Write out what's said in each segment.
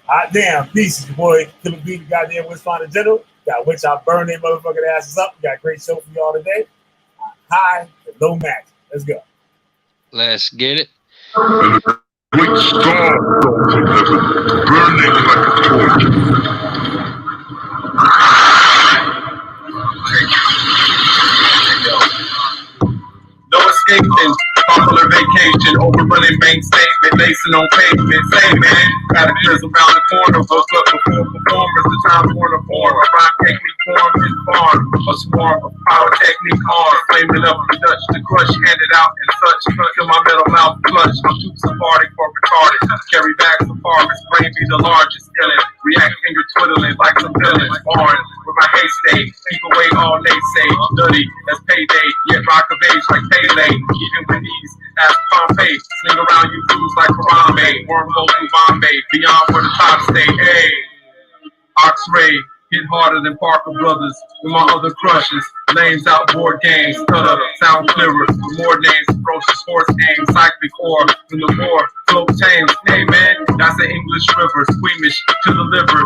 Hot damn, peace, your boy, Killer B, the goddamn Wisconsin General. Got which I burn their motherfucking asses up. We got a great show for y'all today. High and low match. Let's go. Let's get it. And a great star falls from heaven, burning like a torch. No escaping, popular vacation, overrunning bank statement, lacing on pavement. Say man, cataclysm around the corner, woke up before performers, the time for the form, a rhyme technique form and farm, a swarm of power technique arms, flaming up the Dutch, the crush handed out and such, till my metal mouth clutch. I'm too sephardic for retarded, carry bags of farmers, brain be the largest, skillet, react finger twiddling like some villains, foreign, with my haystay, keep away all naysay, nutty, that's payday, yet rock of age like Pele, even with these, ask Pompeii, sling around you fools like Harambe, wormhole through Bombay, beyond where the top stay, hey, Ox-Ray, hit harder than Parker Brothers, with my other crushes, lanes out board games, stutter, sound clearer, more names, ferocious horse aim, cyclic ore, from the war, float tames, hey man, that's an English river, squeamish to the liver,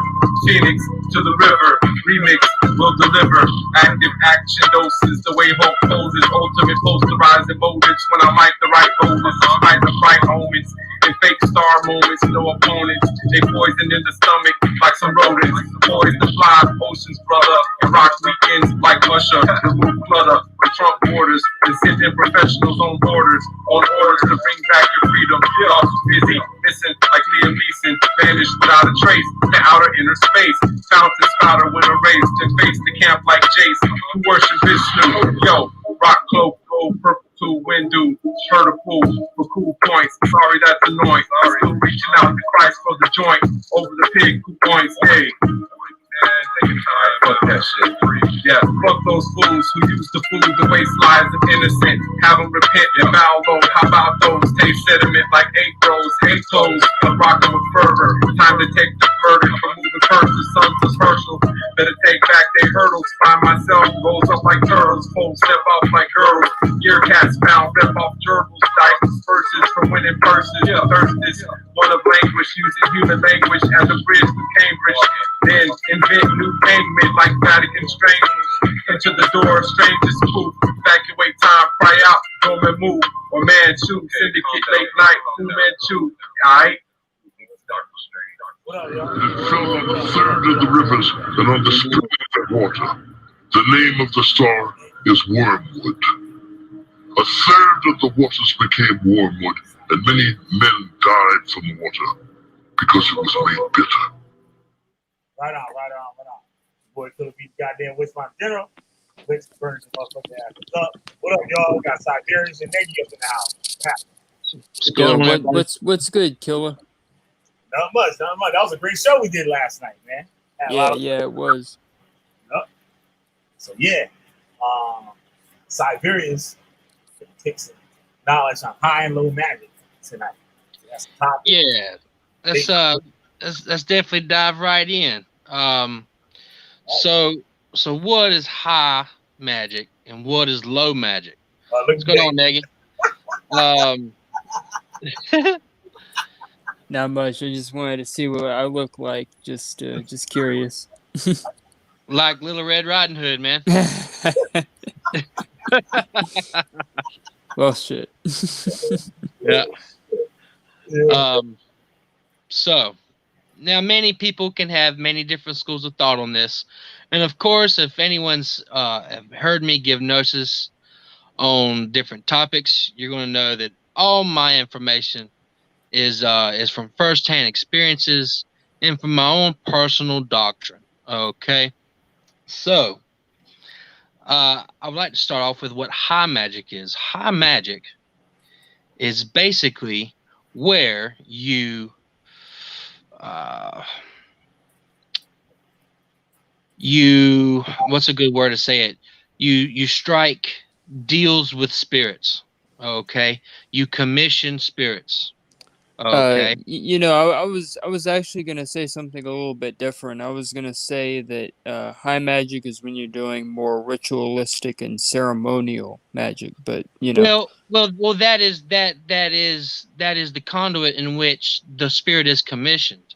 Phoenix to the river, remix will deliver, active action doses, the way hope poses, ultimate posterizing motives, when I mic the right voters, despite the bright omens, and fake star moments, no opponents, they poison in the stomach, like some rodents, poised to fly, oceans brother, and rock weekends, like Usher, remove clutter, from Trump borders, and send in professionals on borders, on orders to bring back your freedom, y'all too busy, missing like Liam Neeson, vanished without a trace, to outer inner space, fountain spouter when erased, and face the camp like Jace, who worship Vishnu, yo, rock cloak, gold, purple, window, heard a pool for cool points. Sorry that's annoying. Still reaching out to Christ for the joint. Over the pig who points. Hey, man, take your time. Fuck that shit. Yeah, fuck those fools who used to fool the waistlines of innocent. Have them repent and bow low. How about those? Taste sediment like 8 rows. Hate clothes, but rockin' with fervor. Time to take the burden from moving curses. Sons of Herschel. Better take back their hurdles. Find myself, rolls up like turtles. Fold step off like girls. Gear cats found, rip off gerbils. Dice verses from winning purses. Thirstless, one of language, using human language as a bridge to Cambridge. Then invent new payment like Vatican strangers. Into the door, strangers spoof. Evacuate time, cry out, dormant move. Or man shoot, syndicate late night, 2-man shoot. Alright? It fell on the third of the rivers and on the spring of the water. The name of the star is Wormwood. A third of the waters became wormwood, and many men died from the water because it was made bitter. Right on. Boy, Killer B, goddamn Wisconsin General. Which burns the motherfucking asses up. What up, y'all? We got Siberius and Navy up in the house. What's good, Killer? Not much. That was a great show we did last night, man. Yeah, it was. Yep. So yeah, Siberius takes knowledge on high and low magic tonight. That's the topic. Yeah, let's definitely dive right in. So what is high magic and what is low magic? What's going on, Megan? Not much. I just wanted to see what I look like. Just curious. Like Little Red Riding Hood, man. Well, shit. Yeah. So now many people can have many different schools of thought on this, and of course, if anyone's heard me give gnosis on different topics, you're going to know that all my information is from firsthand experiences and from my own personal doctrine. Okay, so I would like to start off with what high magic is. High magic is basically where you what's a good word to say it? You strike deals with spirits. Okay, you commission spirits. Okay. I was actually gonna say something a little bit different. I was gonna say that high magic is when you're doing more ritualistic and ceremonial magic, but Well, that is the conduit in which the spirit is commissioned.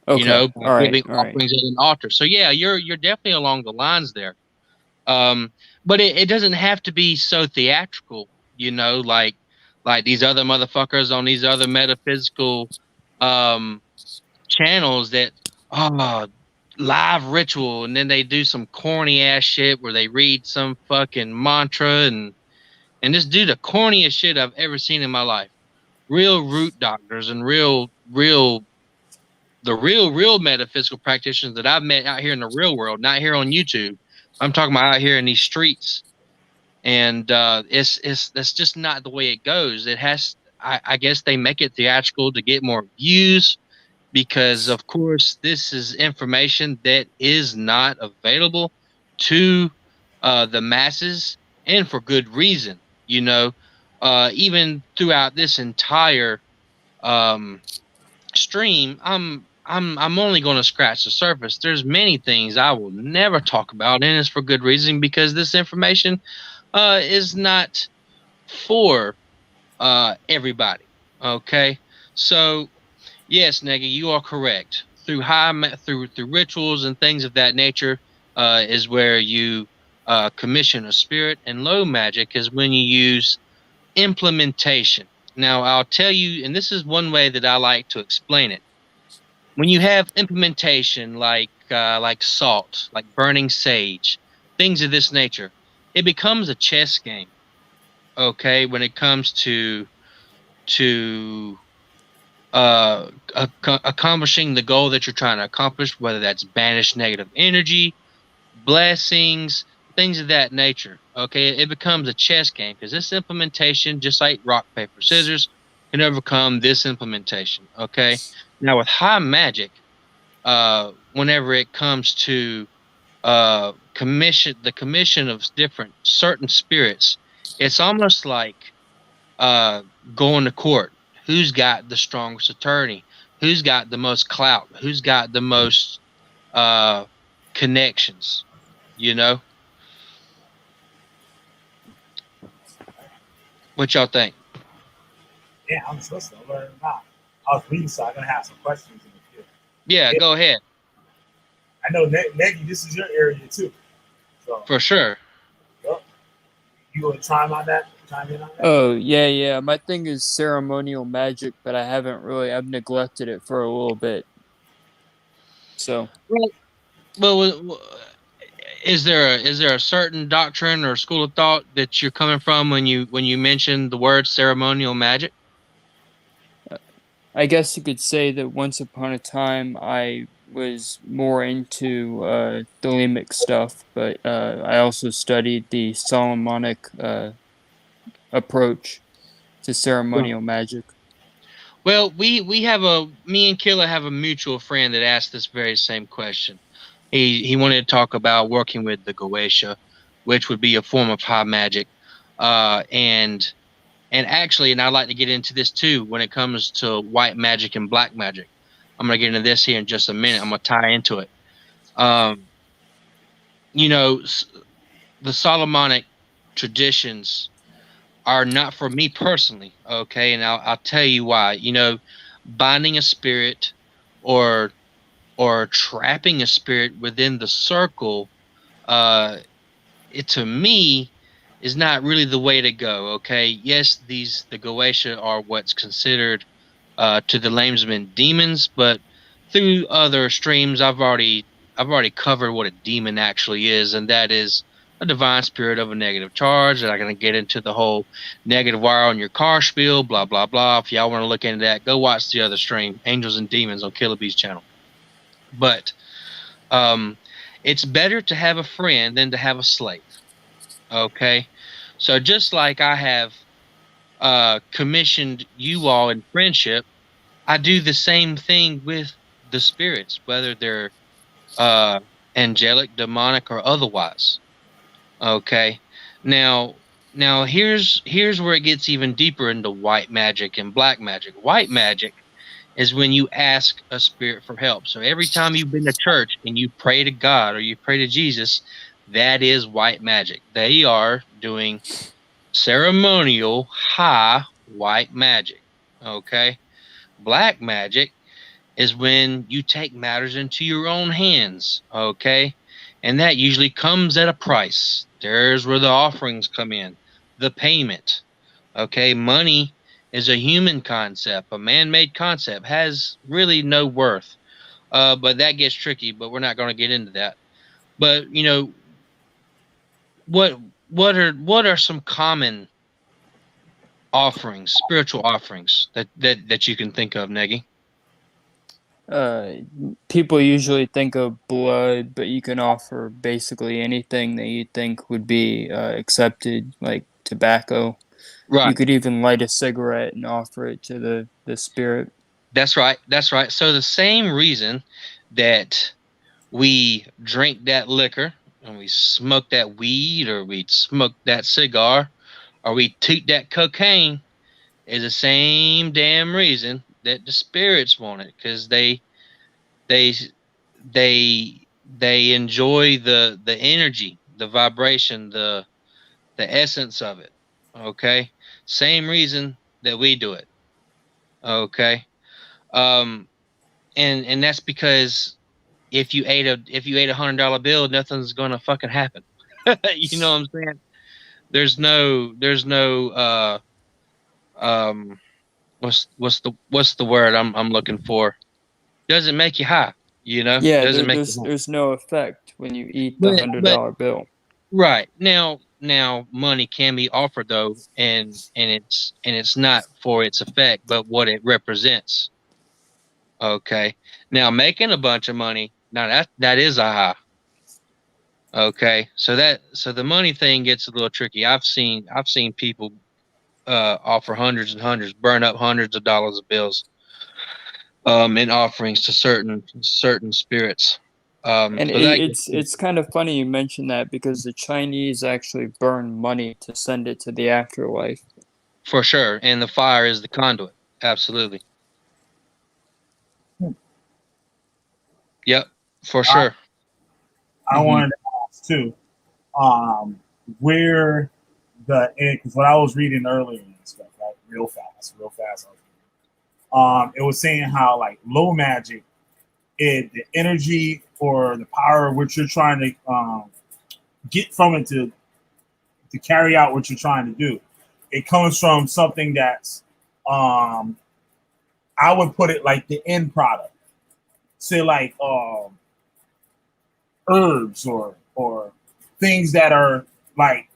Okay. You know, by All right. giving All right. offerings at an altar. So yeah, you're definitely along the lines there. But it doesn't have to be so theatrical, you know, like these other motherfuckers on these other metaphysical um channels that live ritual, and then they do some corny ass shit where they read some fucking mantra and just do the corniest shit I've ever seen in my life. Real root doctors and real metaphysical practitioners that I've met out here in the real world, not here on YouTube. I'm talking about out here in these streets. And it's that's just not the way it goes. It has I guess they make it theatrical to get more views because of course this is information that is not available to the masses, and for good reason. You know, even throughout this entire um, stream, I'm only going to scratch the surface. There's many things I will never talk about, and it's for good reason because this information is not for everybody. Okay, so yes, Negi, you are correct. Through rituals and things of that nature is where you commission a spirit, and low magic is when you use implementation. Now, I'll tell you, and this is one way that I like to explain it. When you have implementation like salt, like burning sage, things of this nature, it becomes a chess game. Okay, when it comes to accomplishing the goal that you're trying to accomplish, whether that's banish negative energy, blessings, things of that nature. Okay, it becomes a chess game because this implementation, just like rock paper scissors, can overcome this implementation. Okay, now with high magic, whenever it comes to the commission of different certain spirits, it's almost like uh, going to court. Who's got the strongest attorney? Who's got the most clout? Who's got the most uh, connections? You know, what y'all think? Yeah, I'm just listening. I'm learning now. I was reading, so I'm gonna have some questions in the field. Yeah, go ahead. I know, Negi, this is your area too. So, For sure. yep. You want to chime in on that? Oh, yeah. My thing is ceremonial magic, but I've neglected it for a little bit. So, Well, is there a certain doctrine or school of thought that you're coming from when you mention the word ceremonial magic? I guess you could say that once upon a time I was more into Thelemic stuff, but I also studied the Solomonic approach to ceremonial magic. Well, me and Killa have a mutual friend that asked this very same question. He wanted to talk about working with the Goetia, which would be a form of high magic, and actually, and I'd like to get into this too when it comes to white magic and black magic. I'm gonna get into this here in just a minute. I'm gonna tie into it. You know, the Solomonic traditions are not for me personally, okay? And I'll tell you why. You know, binding a spirit or trapping a spirit within the circle, it to me is not really the way to go. Okay, yes, the Goetia are what's considered to the layman demons, but through other streams, I've already covered what a demon actually is, and that is a divine spirit of a negative charge. And I'm going to get into the whole negative wire on your car spiel, blah blah blah. If y'all want to look into that, go watch the other stream, Angels and Demons, on Killer Bee's channel. But it's better to have a friend than to have a slave. Okay, so just like I have commissioned you all in friendship, I do the same thing with the spirits, whether they're angelic, demonic, or otherwise. Okay, now here's where it gets even deeper into white magic and black magic. White magic is when you ask a spirit for help. So every time you've been to church and you pray to God or you pray to Jesus, that is white magic. They are doing ceremonial high white magic. Okay. Black magic is when you take matters into your own hands, okay? And that usually comes at a price. There's where the offerings come in, the payment, okay? Money is a human concept, a man-made concept, has really no worth. But that gets tricky, but we're not going to get into that. But, you know, what what are some common offerings, spiritual offerings that you can think of, Negi? Uh, People usually think of blood, but you can offer basically anything that you think would be accepted, like tobacco. You Right. could even light a cigarette and offer it to the spirit. That's right. That's right. So the same reason that we drink that liquor and we smoke that weed or we smoke that cigar or we toot that cocaine is the same damn reason that the spirits want it, because they they enjoy the energy, the vibration, the essence of it. Okay, same reason that we do it. Okay, um, and that's because if you ate $100 bill, nothing's gonna fucking happen. You know what I'm saying? There's no um what's the word I'm looking for? Doesn't make you high, you know? Yeah, Doesn't make you high. there's no effect when you eat the hundred But dollar bill. right. Now money can be offered though, and it's not for its effect, but what it represents. Okay. Now making a bunch of money, now that is a high. Okay. So the money thing gets a little tricky. I've seen people offer hundreds and hundreds, burn up hundreds of dollars of bills in offerings to certain spirits. And So that it's kind of funny you mention that because the Chinese actually burn money to send it to the afterlife. for sure, and the fire is the conduit. Absolutely. Yep, for sure. I wanted to ask too, where because what I was reading earlier and stuff, right, real fast. It was saying how like low magic, the energy or the power which you're trying to get from it to carry out what you're trying to do, it comes from something that's I would put it like the end product. Say like herbs or things that are like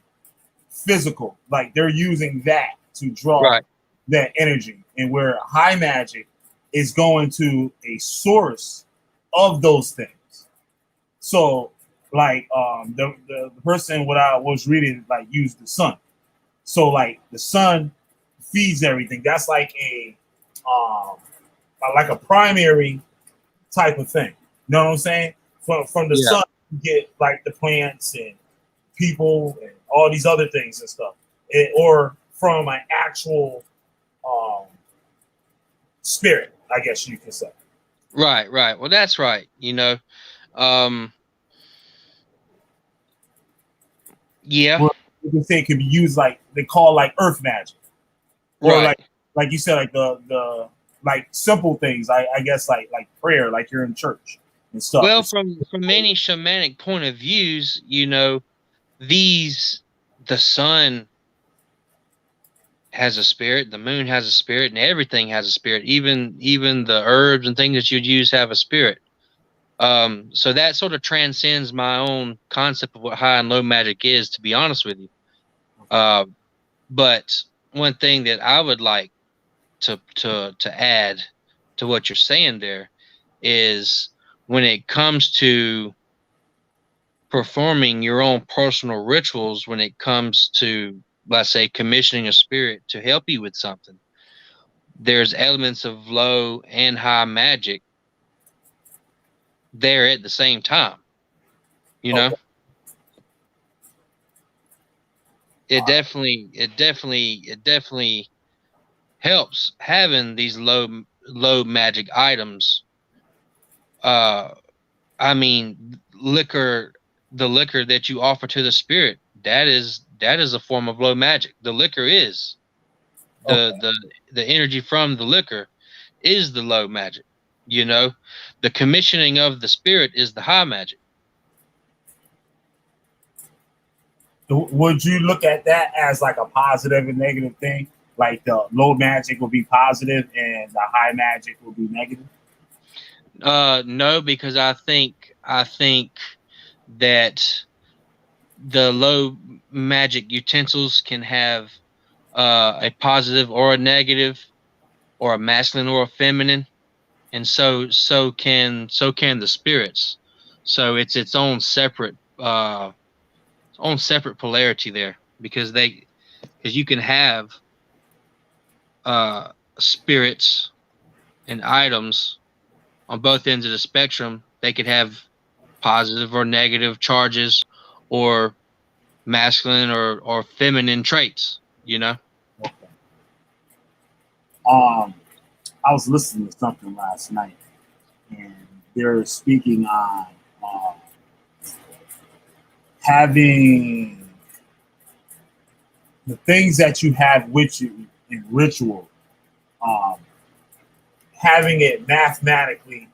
physical, like they're using that to draw Right. that energy, and where high magic is going to a source of those things. So like the person what I was reading like used the sun. So like the sun feeds everything. That's um like a primary type of thing. You know what I'm saying? From the Yeah. sun, you get like the plants and people and all these other things and stuff, or from an actual um, spirit, I guess you could say. Right. Right. Well, that's right. You know. Um. Yeah. Where you can say it can be used like they call like earth magic, or Right. like you said, like the like simple things. I guess like prayer, like you're in church and stuff. Well, from many shamanic point of views, you know, the sun has a spirit, the moon has a spirit, and everything has a spirit. Even the herbs and things that you'd use have a spirit. So that sort of transcends my own concept of what high and low magic is, to be honest with you. But one thing that I would like to add to what you're saying there is when it comes to performing your own personal rituals, when it comes to, let's say, commissioning a spirit to help you with something, there's elements of low and high magic there at the same time. You know, it definitely helps having these low magic items. I mean, the liquor that you offer to the spirit, that is a form of low magic. The liquor is the energy from the liquor is the low magic. You know, the commissioning of the spirit is the high magic. Would you look at that as like a positive and negative thing? Like the low magic will be positive and the high magic will be negative? No, because I think that the low magic utensils can have a positive or a negative, or a masculine or a feminine, and so can the spirits. So it's its own separate polarity there, because you can have spirits and items on both ends of the spectrum. They could have positive or negative charges, or masculine or feminine traits, you know. Okay. I was listening to something last night, and they're speaking on having the things that you have with you in ritual, um, having it mathematically,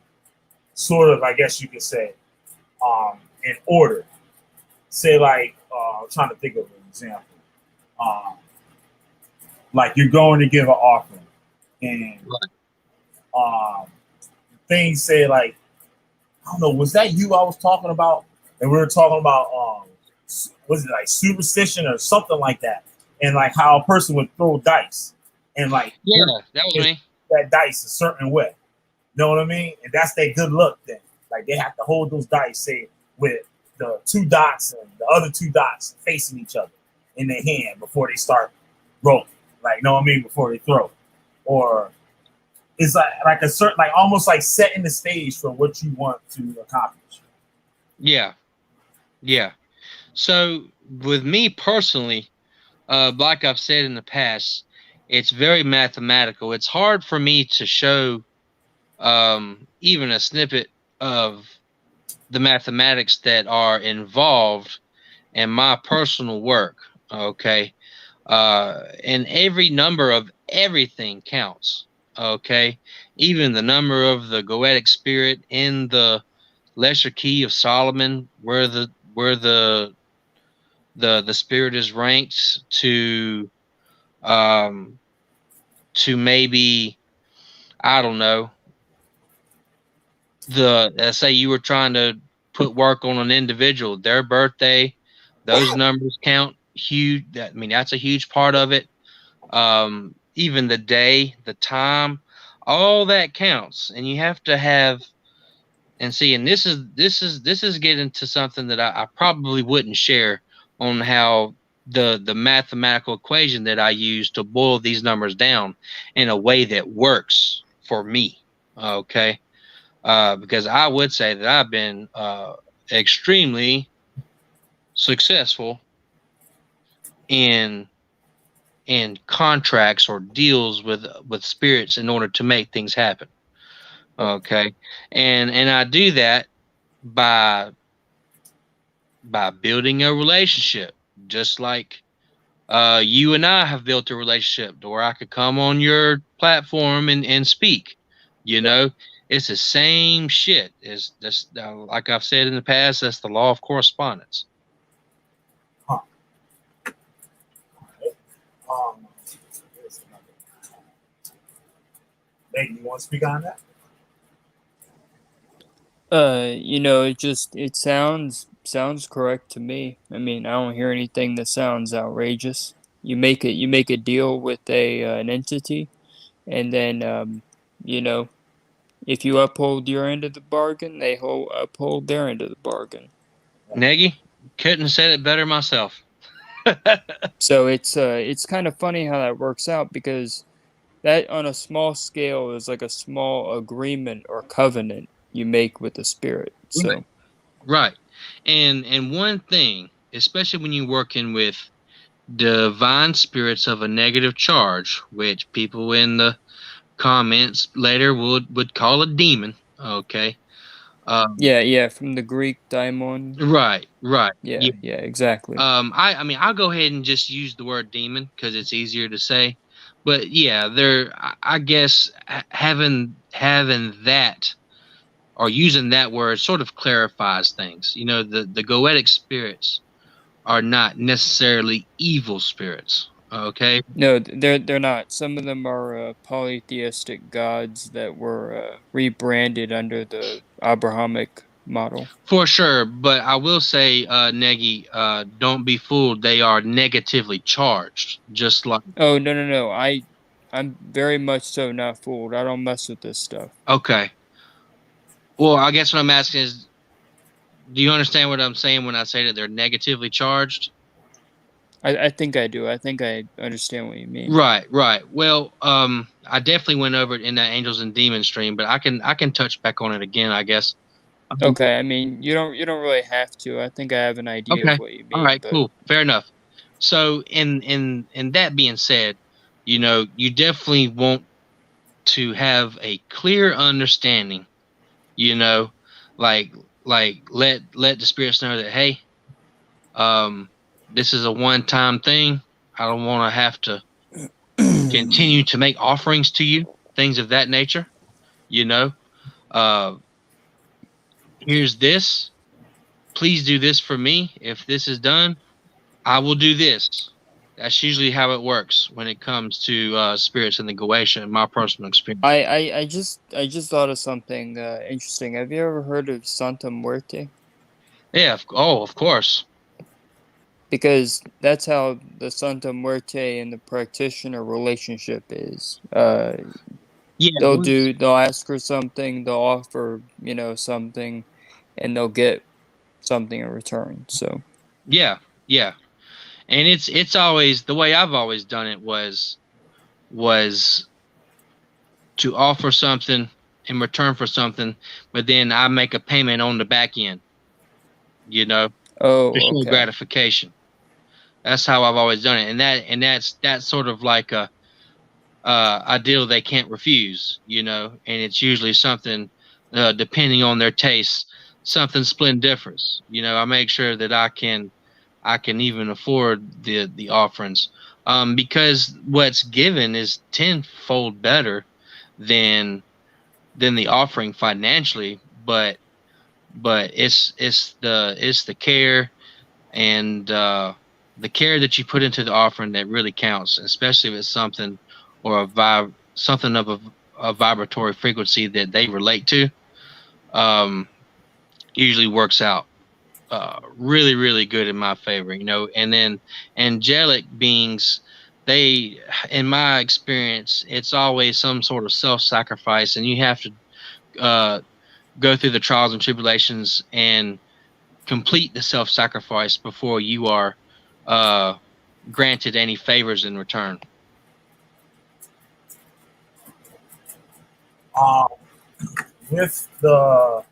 sort of, I guess you could say, in order. Say, like, I'm trying to think of an example. Um, like you're going to give an offering, and things say, like, I don't know, was that you I was talking about? And we were talking about was it like superstition or something like that? And like how a person would throw dice, and like Yeah, that was me. that dice a certain way. You know what I mean? And that's their good luck thing. Like they have to hold those dice, say, with the two dots and the other two dots facing each other in their hand before they start rolling. Like, you know what I mean? Before they throw. Or it's like a certain, like almost like setting the stage for what you want to accomplish. Yeah. So with me personally, like I've said in the past, it's very mathematical. It's hard for me to show even a snippet of the mathematics that are involved in my personal work. Okay. And every number of everything counts. Okay. Even the number of the goetic spirit in the lesser key of Solomon, where the spirit is ranked to maybe, I don't know, say you were trying to put work on an individual, their birthday, those numbers count huge. I mean, that's a huge part of it. Even the day, the time, all that counts, and you have to have. And see, and this is getting to something that I probably wouldn't share, on how the mathematical equation that I use to boil these numbers down in a way that works for me. Okay. Because I would say that I've been extremely successful in contracts or deals with spirits in order to make things happen. Okay. And I do that by building a relationship, just like you and I have built a relationship, where I could come on your platform and speak. You know, it's the same shit. Is this, like I've said in the past, that's the law of correspondence. Huh. Nate, you want to speak on that? It sounds correct to me. I mean, I don't hear anything that sounds outrageous. You make a deal with an entity, and then if you uphold your end of the bargain, they uphold their end of the bargain. Nagy, couldn't have said it better myself. So it's kind of funny how that works out, because that on a small scale is like a small agreement or covenant you make with the spirit. So right. And one thing, especially when you're working with divine spirits of a negative charge, which people in the comments later would call a demon. Okay. Yeah, from the Greek daimon. Right. Yeah, exactly. I mean, I'll go ahead and just use the word demon because it's easier to say. But yeah, I guess having that or using that word sort of clarifies things. You know, the goetic spirits are not necessarily evil spirits. Okay. No, they're not. Some of them are polytheistic gods that were rebranded under the Abrahamic model. For sure, but I will say, Negi, don't be fooled. They are negatively charged, just like. Oh no! I'm very much so not fooled. I don't mess with this stuff. Okay. Well, I guess what I'm asking is, do you understand what I'm saying when I say that they're negatively charged? I think I do. I think I understand what you mean. Right, right. Well, I definitely went over it in that Angels and Demons stream, but I can touch back on it again, I guess. Okay, I mean you don't really have to. I think I have an idea Okay. of what you mean. All right, but... cool. Fair enough. So in that being said, you know, you definitely want to have a clear understanding, you know, like let the spirits know that, hey, this is a one-time thing. I don't want to have to continue to make offerings to you, things of that nature, you know. Here's this. Please do this for me. If this is done, I will do this. That's usually how it works when it comes to spirits in the Goetia, in my personal experience. I just thought of something interesting. Have you ever heard of Santa Muerte? Yeah. Of course. Because that's how the Santa Muerte and the practitioner relationship is. Yeah. They'll ask for something, they'll offer, something, and they'll get something in return. So yeah, and it's always the way I've always done it was to offer something in return for something, but then I make a payment on the back end, you know, to show gratification. That's how I've always done it, and that's sort of like a deal they can't refuse, you know, and it's usually something depending on their taste, something splendiferous. You know, I make sure that I can even afford the offerings, because what's given is tenfold better than the offering financially, but it's the care and the care that you put into the offering that really counts, especially if it's something or something of a vibratory frequency that they relate to. Usually works out really, really good in my favor, you know. And then angelic beings, they, in my experience, it's always some sort of self-sacrifice, and you have to go through the trials and tribulations and complete the self-sacrifice before you are granted any favors in return. With the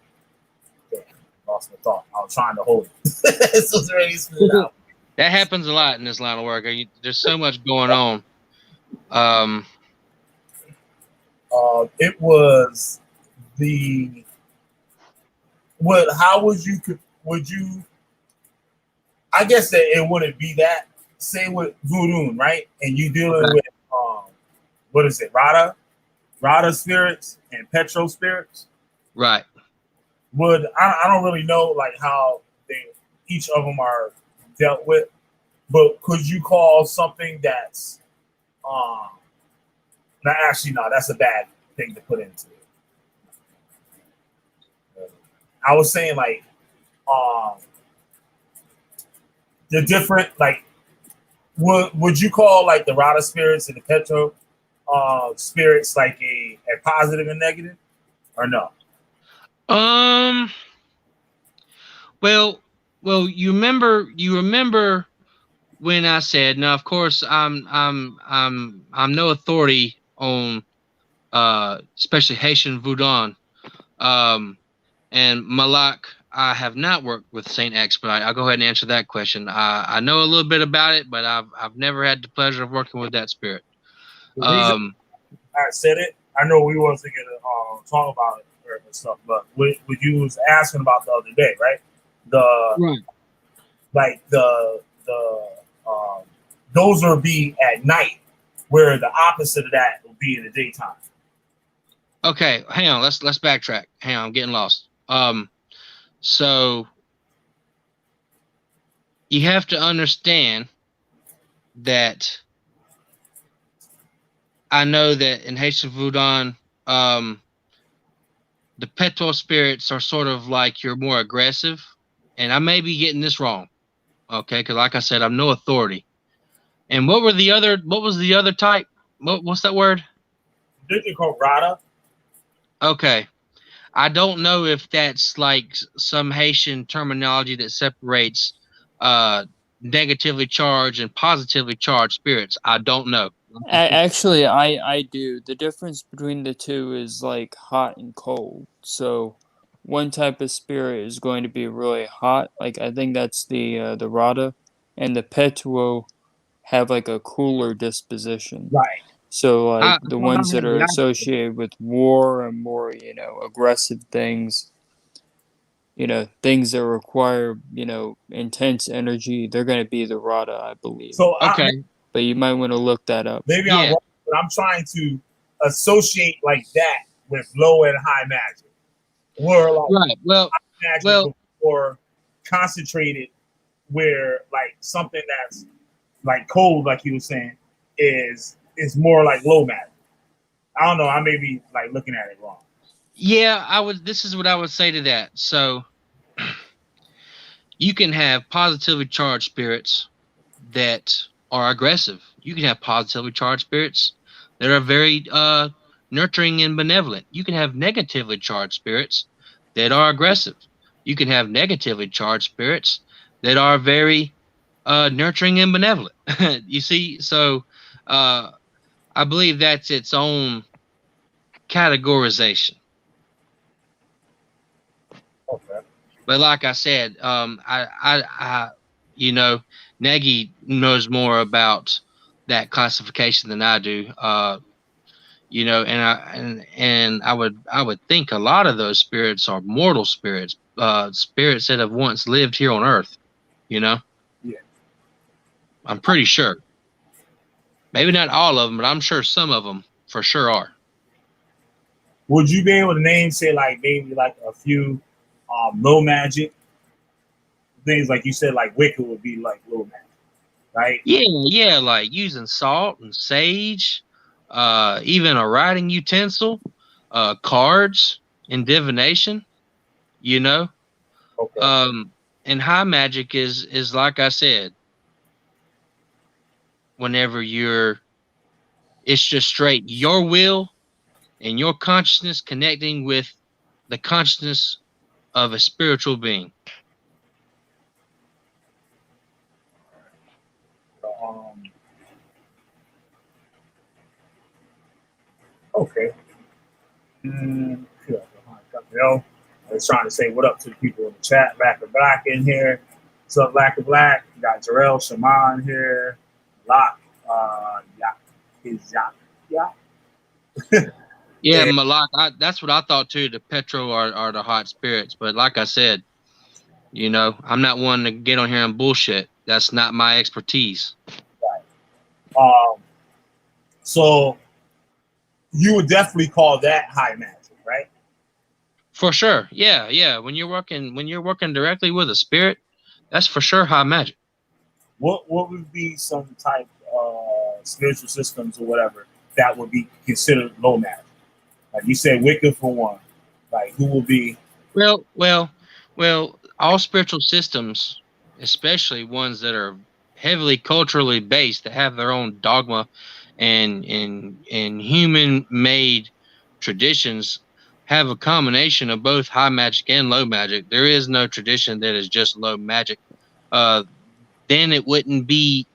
lost my thought. I was trying to hold it. So it's ready to spit out. That happens a lot in this line of work. There's so much going on. It was how would you I guess that it wouldn't be that, say with voodoo, right? And you dealing with what is it, Rada spirits and Petro spirits, right? I don't really know like how each of them are dealt with, but could you call something that's actually no, that's a bad thing to put into it. I was saying like the different, like would you call like the Rada spirits and the Petro spirits like a positive and negative, or no? Well, you remember when I said, now of course I'm no authority on especially Haitian Voodoo, and Malak. I have not worked with Saint X, but I'll go ahead and answer that question. I know a little bit about it, but I've never had the pleasure of working with that spirit. The reason I said it, I know we wasn't gonna talk about it and stuff, but what you was asking about the other day, right? Like the those would be at night where the opposite of that will be in the daytime. Okay, hang on. Let's backtrack. Hang on, I'm getting lost. So you have to understand that I know that in Haitian Voodoo, the petrol spirits are sort of like you're more aggressive, and I may be getting this wrong. Okay, because like I said, I'm no authority. And what was the other type? What's that word? They're called Rada. Okay. I don't know if that's like some Haitian terminology that separates negatively charged and positively charged spirits. I don't know. Actually, I do. The difference between the two is like hot and cold. So one type of spirit is going to be really hot. Like I think that's the Rada, and the Pet will have like a cooler disposition. Right. So I like the don't ones have that are the associated with war and more, aggressive things, things that require, intense energy, they're going to be the Rada, I believe. So Okay. But you might want to look that up. maybe Yeah. I'm wrong, but I'm trying to associate like that with low and high magic. Where like Right. Well, magic or concentrated, where like something that's like cold, like you were saying, is more like low magic. I don't know. I may be like looking at it wrong. yeah, I would. This is what I would say to that. So you can have positively charged spirits that are aggressive. You can have positively charged spirits that are very nurturing and benevolent. You can have negatively charged spirits that are aggressive. You can have negatively charged spirits that are very nurturing and benevolent. You see, so I believe that's its own categorization. Okay. But like I said, Nagy knows more about that classification than I do. And I would think a lot of those spirits are mortal spirits, spirits that have once lived here on Earth. Yeah. I'm pretty sure. Maybe not all of them, but I'm sure some of them for sure are. Would you be able to name, say, like maybe like a few low magic things, like you said, like Wicca would be like low magic, right? Yeah, like using salt and sage, even a writing utensil, cards and divination, you know. Okay. And high magic is like I said, whenever it's just straight your will and your consciousness connecting with the consciousness of a spiritual being. Okay. I was trying to say what up to the people in the chat. Lack of Black in here. What's up, Lack of Black? We got Jarrell Shaman here. Lock. Yeah, Malak, that's what I thought too. The Petro are the hot spirits. But like I said, I'm not one to get on here and bullshit. That's not my expertise. Right. So you would definitely call that high magic, right? For sure. Yeah. When you're working directly with a spirit, that's for sure high magic. What would be some type of spiritual systems or whatever that would be considered low magic? Like you said, Wicca for one. Like who will be? Well. All spiritual systems, especially ones that are heavily culturally based, that have their own dogma and human-made traditions, have a combination of both high magic and low magic. There is no tradition that is just low magic. Then it wouldn't be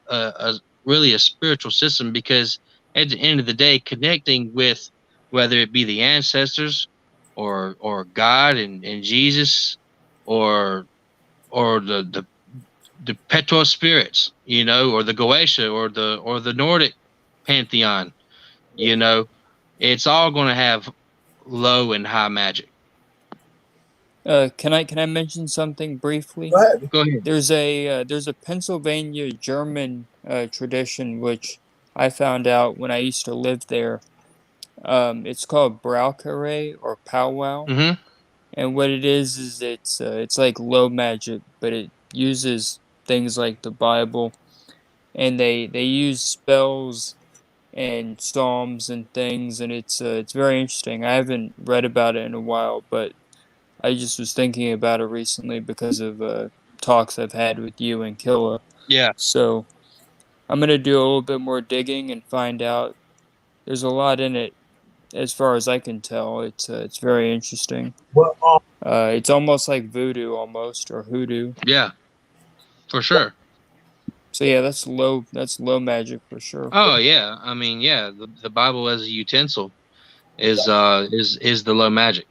really a spiritual system, because at the end of the day, connecting with whether it be the ancestors or God and Jesus or the Petro spirits, or the Goetia or the Nordic pantheon, it's all going to have low and high magic. Can I mention something briefly? Go ahead. Go ahead. There's a Pennsylvania German tradition which I found out when I used to live there. It's called Braucare or powwow, Mm-hmm. and what it is it's like low magic, but it uses things like the Bible, and they use spells and psalms and things, and it's very interesting. I haven't read about it in a while, but I just was thinking about it recently because of talks I've had with you and Killa. Yeah. So I'm gonna do a little bit more digging and find out. There's a lot in it, as far as I can tell. It's very interesting. Well, It's almost like voodoo, almost, or hoodoo. Yeah. For sure. So yeah, that's low magic for sure. Oh yeah. I mean, yeah. The Bible as a utensil is the low magic.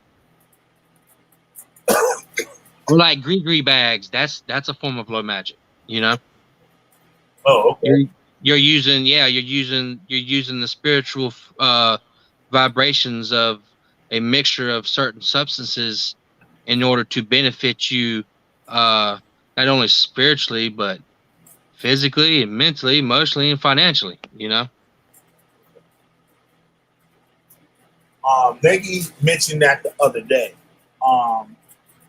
Or like gree bags. That's a form of low magic. You know. oh, okay. You're using the spiritual vibrations of a mixture of certain substances in order to benefit you, not only spiritually but physically and mentally, emotionally, and financially. You know. Negi mentioned that the other day.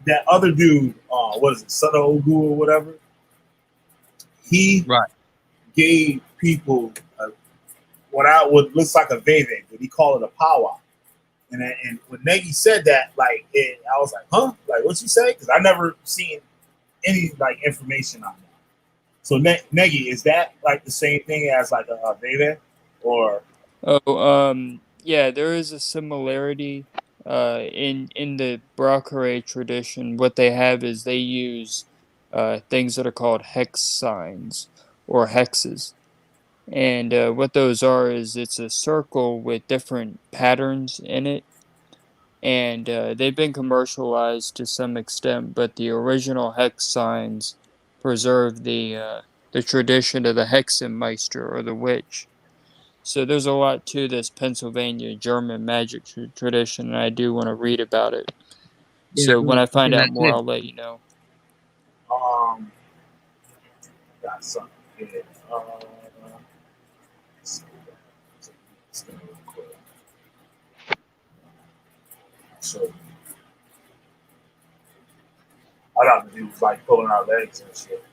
That other dude, what is it, Sada Ogu or whatever? He Right. gave people what looks like a veve, but he called it a powwow. And when Negi said that, like, I was like, huh? Like, what you say? Because I never seen any like information on that. So Negi, is that like the same thing as like a veve, or? Oh, yeah, there is a similarity. In the Braucare tradition, what they have is they use things that are called hex signs or hexes. And what those are is it's a circle with different patterns in it, and they've been commercialized to some extent, but the original hex signs preserve the tradition of the Hexenmeister or the witch. So there's a lot to this Pennsylvania German magic tradition, and I do want to read about it. Yeah. So when I find out That's more, it. I'll let you know. Got something here. Let's go real quick. So I got the dudes like pulling our legs and shit.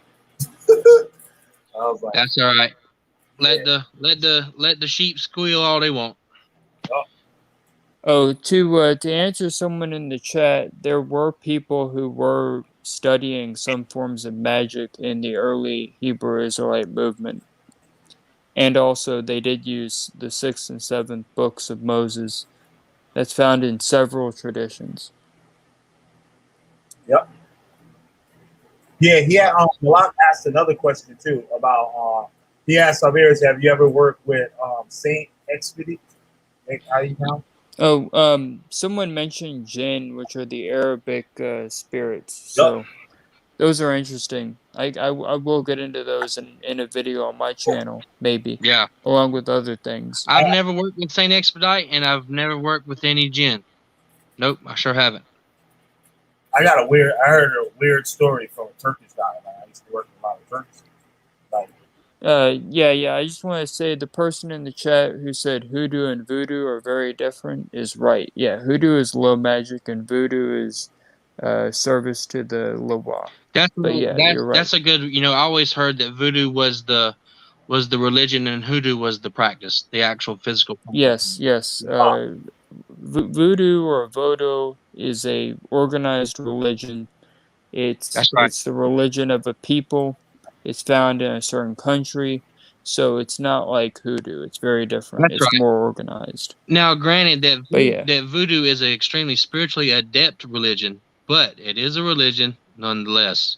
I was like, That's all right. Let yeah. the sheep squeal all they want. Oh, to answer someone in the chat, there were people who were studying some forms of magic in the early Hebrew Israelite movement. And also, they did use the 6th and 7th books of Moses. That's found in several traditions. Yep. Yeah, he had Malak asked another question too about he asked Siberius, have you ever worked with Saint Expedite? How you know? Oh, someone mentioned jinn, which are the Arabic spirits. Yep. So those are interesting. I will get into those in a video on my channel, maybe, Yeah. along with other things. I've never worked with Saint Expedite, and I've never worked with any jinn. Nope, I sure haven't. I heard a weird story from a Turkish guy. Like, I used to work with a lot of Turks. Like, Yeah. I just want to say the person in the chat who said hoodoo and voodoo are very different is right. Yeah, hoodoo is low magic and voodoo is service to the Loa. But yeah, you're right. That's a good. You know, I always heard that voodoo was the religion and hoodoo was the practice, the actual physical practice. Yes. Voodoo or Voodoo is a organized religion. That's right. It's the religion of a people. It's found in a certain country, so it's not like hoodoo. It's very different. That's It's right. more organized. Now, granted But yeah, that voodoo is an extremely spiritually adept religion, but it is a religion nonetheless.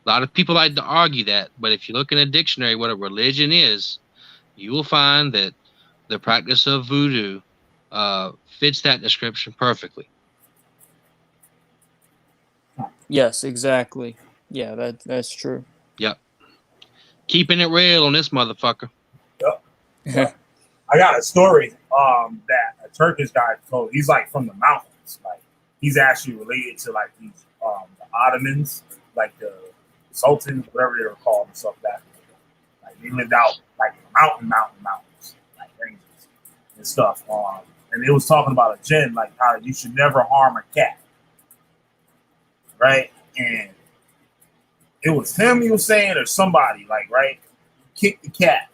A lot of people like to argue that, but if you look in a dictionary what a religion is, you will find that the practice of voodoo fits that description perfectly. yes, exactly. Yeah, that's true. Yep. Keeping it real on this motherfucker. yep. I got a story that a Turkish guy told. He's like from the mountains. Like, he's actually related to like these the Ottomans, like the Sultans, whatever they were called and stuff like that. Like, they lived out like mountains. and stuff. And it was talking about a jinn, like how you should never harm a cat, right? And it was him he was saying, or somebody, like, right, kick the cat.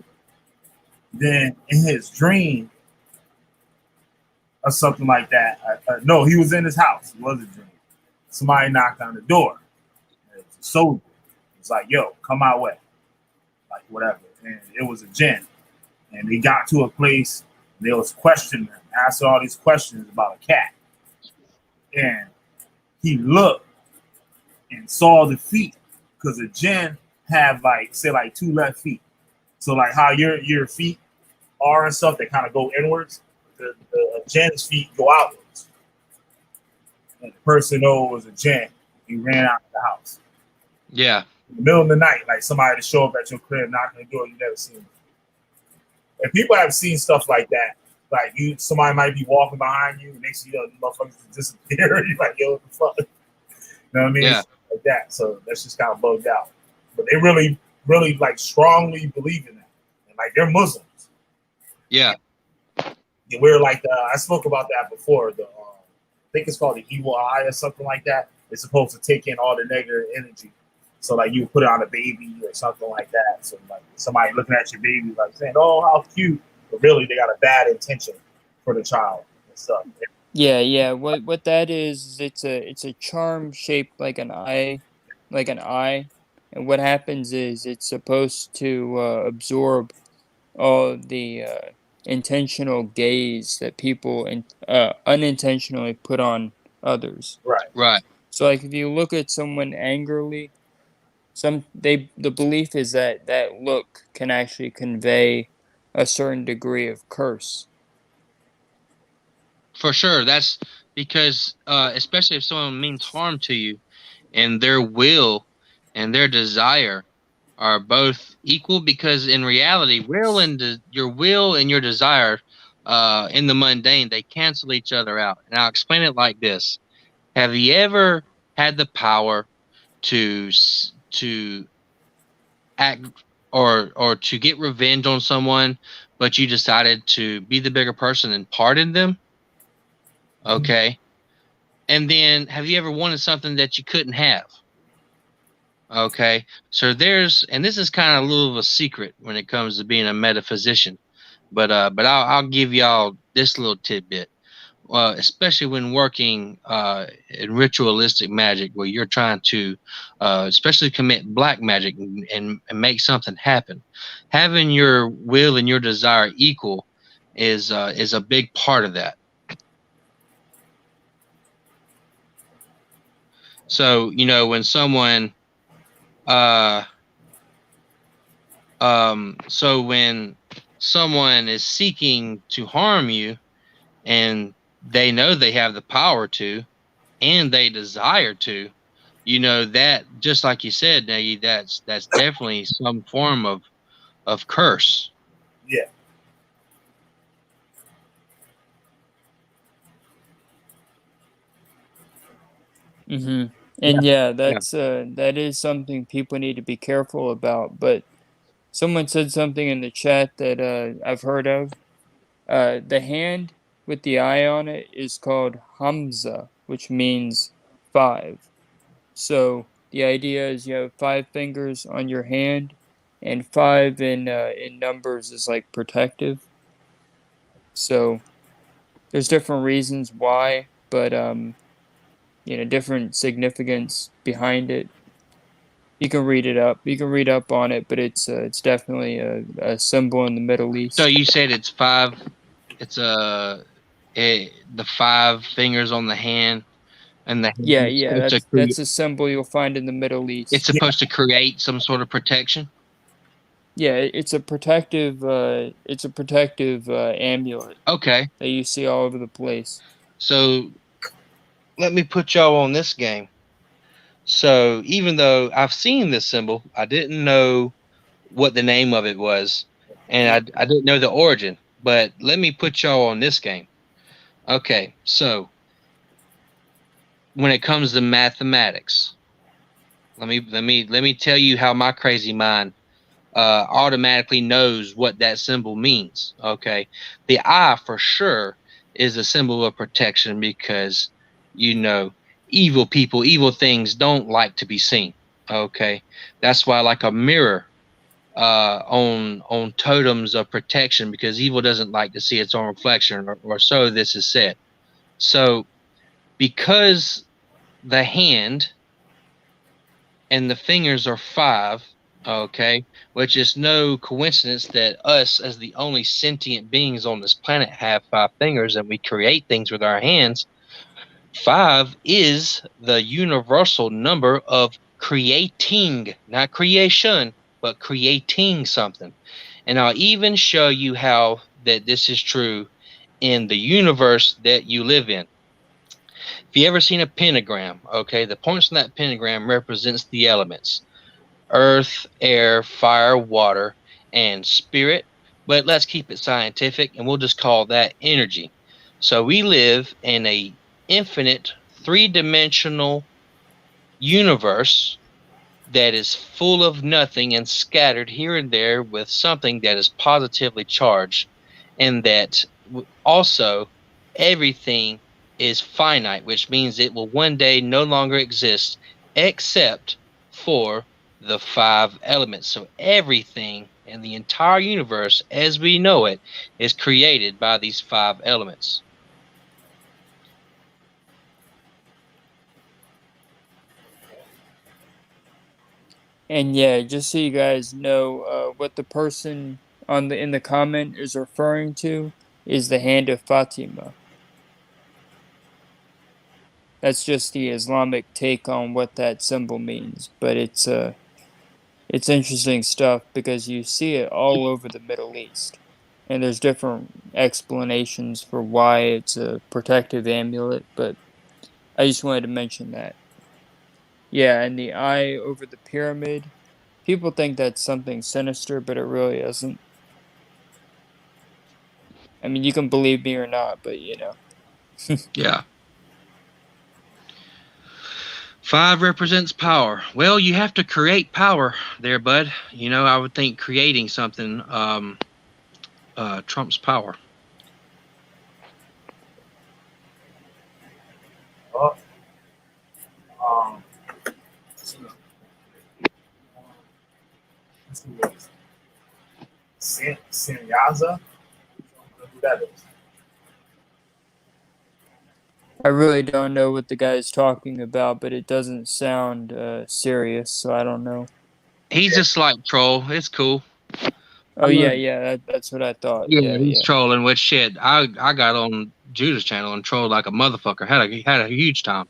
Then in his dream or something like that, no, he was in his house. It was a dream. Somebody knocked on the door. It was a soldier. It's like, yo, come my way, like whatever. And it was a jinn. And they got to a place. And they was questioning him, asking all these questions about a cat. And he looked and saw the feet, because a jinn have like, say, like 2 left feet. So like how your feet are and stuff, they kind of go inwards. The jinn's feet go outwards. And the person know it was a jinn. He ran out of the house. Yeah. In the middle of the night, like somebody to show up at your crib, knocking the door, you never seen. And people have seen stuff like that. Like somebody might be walking behind you, and they see the motherfuckers disappear. You're like, yo, what the fuck? You know what I mean? Yeah. Like that. So that's just kind of bugged out. But they really, really like strongly believe in that. And like they're Muslims. Yeah. And we're like I spoke about that before. I think it's called the evil eye or something like that. It's supposed to take in all the negative energy. So like you put it on a baby or something like that. So like somebody looking at your baby like saying, "Oh, how cute," but really they got a bad intention for the child and stuff. Yeah. What that is, it's a charm shaped like an eye, and what happens is it's supposed to absorb all the intentional gaze that people unintentionally put on others. Right. Right. So like if you look at someone angrily, the belief is that that look can actually convey a certain degree of curse. For sure. That's because, especially if someone means harm to you, and their will and their desire are both equal, because in reality, your will and your desire, in the mundane, they cancel each other out. And I'll explain it like this: have you ever had the power to act or to get revenge on someone, but you decided to be the bigger person and pardon them? Okay. And then have you ever wanted something that you couldn't have? Okay. So and this is kind of a little of a secret when it comes to being a metaphysician, but I'll give y'all this little tidbit. Especially when working in ritualistic magic, where you're trying to, especially commit black magic and make something happen, having your will and your desire equal is a big part of that. So when someone, so when someone is seeking to harm you, and they know they have the power to, and they desire to, that, just like you said, Nagy, that's definitely some form of curse. Yeah. Mm-hmm. And that is something people need to be careful about. But someone said something in the chat that I've heard of. The hand with the eye on it is called Hamza, which means 5. So the idea is you have 5 fingers on your hand, and 5 in numbers is like protective. So there's different reasons why, but different significance behind it. You can read it up. You can read up on it, but it's definitely a symbol in the Middle East. So you said it's 5. It's the 5 fingers on the hand, and the hand. Yeah. That's a symbol you'll find in the Middle East. It's supposed to create some sort of protection. Yeah, it's a protective. It's a protective amulet. Okay. That you see all over the place. So let me put y'all on this game. So even though I've seen this symbol, I didn't know what the name of it was, and I didn't know the origin. But let me put y'all on this game. Okay, so when it comes to mathematics, let me tell you how my crazy mind automatically knows what that symbol means. Okay, the eye for sure is a symbol of protection because you know evil people, evil things don't like to be seen. Okay, that's why like a mirror on totems of protection because evil doesn't like to see its own reflection, or so this is said. So because the hand and the fingers are 5, okay, which is no coincidence that us as the only sentient beings on this planet have 5 fingers and we create things with our hands. 5 is the universal number of creating, not creation, but creating something. And I'll even show you how that this is true in the universe that you live in. If you ever seen a pentagram, okay, the points on that pentagram represents the elements: earth, air, fire, water, and spirit. But let's keep it scientific and we'll just call that energy. So we live in a infinite 3-dimensional universe that is full of nothing and scattered here and there with something that is positively charged, and that also everything is finite, which means it will one day no longer exist except for the 5 elements. So everything in the entire universe as we know it is created by these 5 elements. And yeah, just so you guys know, what the person in the comment is referring to is the hand of Fatima. That's just the Islamic take on what that symbol means, but it's interesting stuff because you see it all over the Middle East, and there's different explanations for why it's a protective amulet, but I just wanted to mention that. Yeah, and the eye over the pyramid. People think that's something sinister, but it really isn't. I mean, you can believe me or not, but you know. Yeah. 5 represents power. Well, you have to create power there, bud. You know, I would think creating something trumps power. Oh, Sinyaza. Who that is? I really don't know what the guy's talking about, but it doesn't sound serious, so I don't know. He's a slight troll. It's cool. Oh yeah, that's what I thought. Yeah, he's Yeah. trolling with shit. I got on Judah's channel and trolled like a motherfucker. Had a huge time.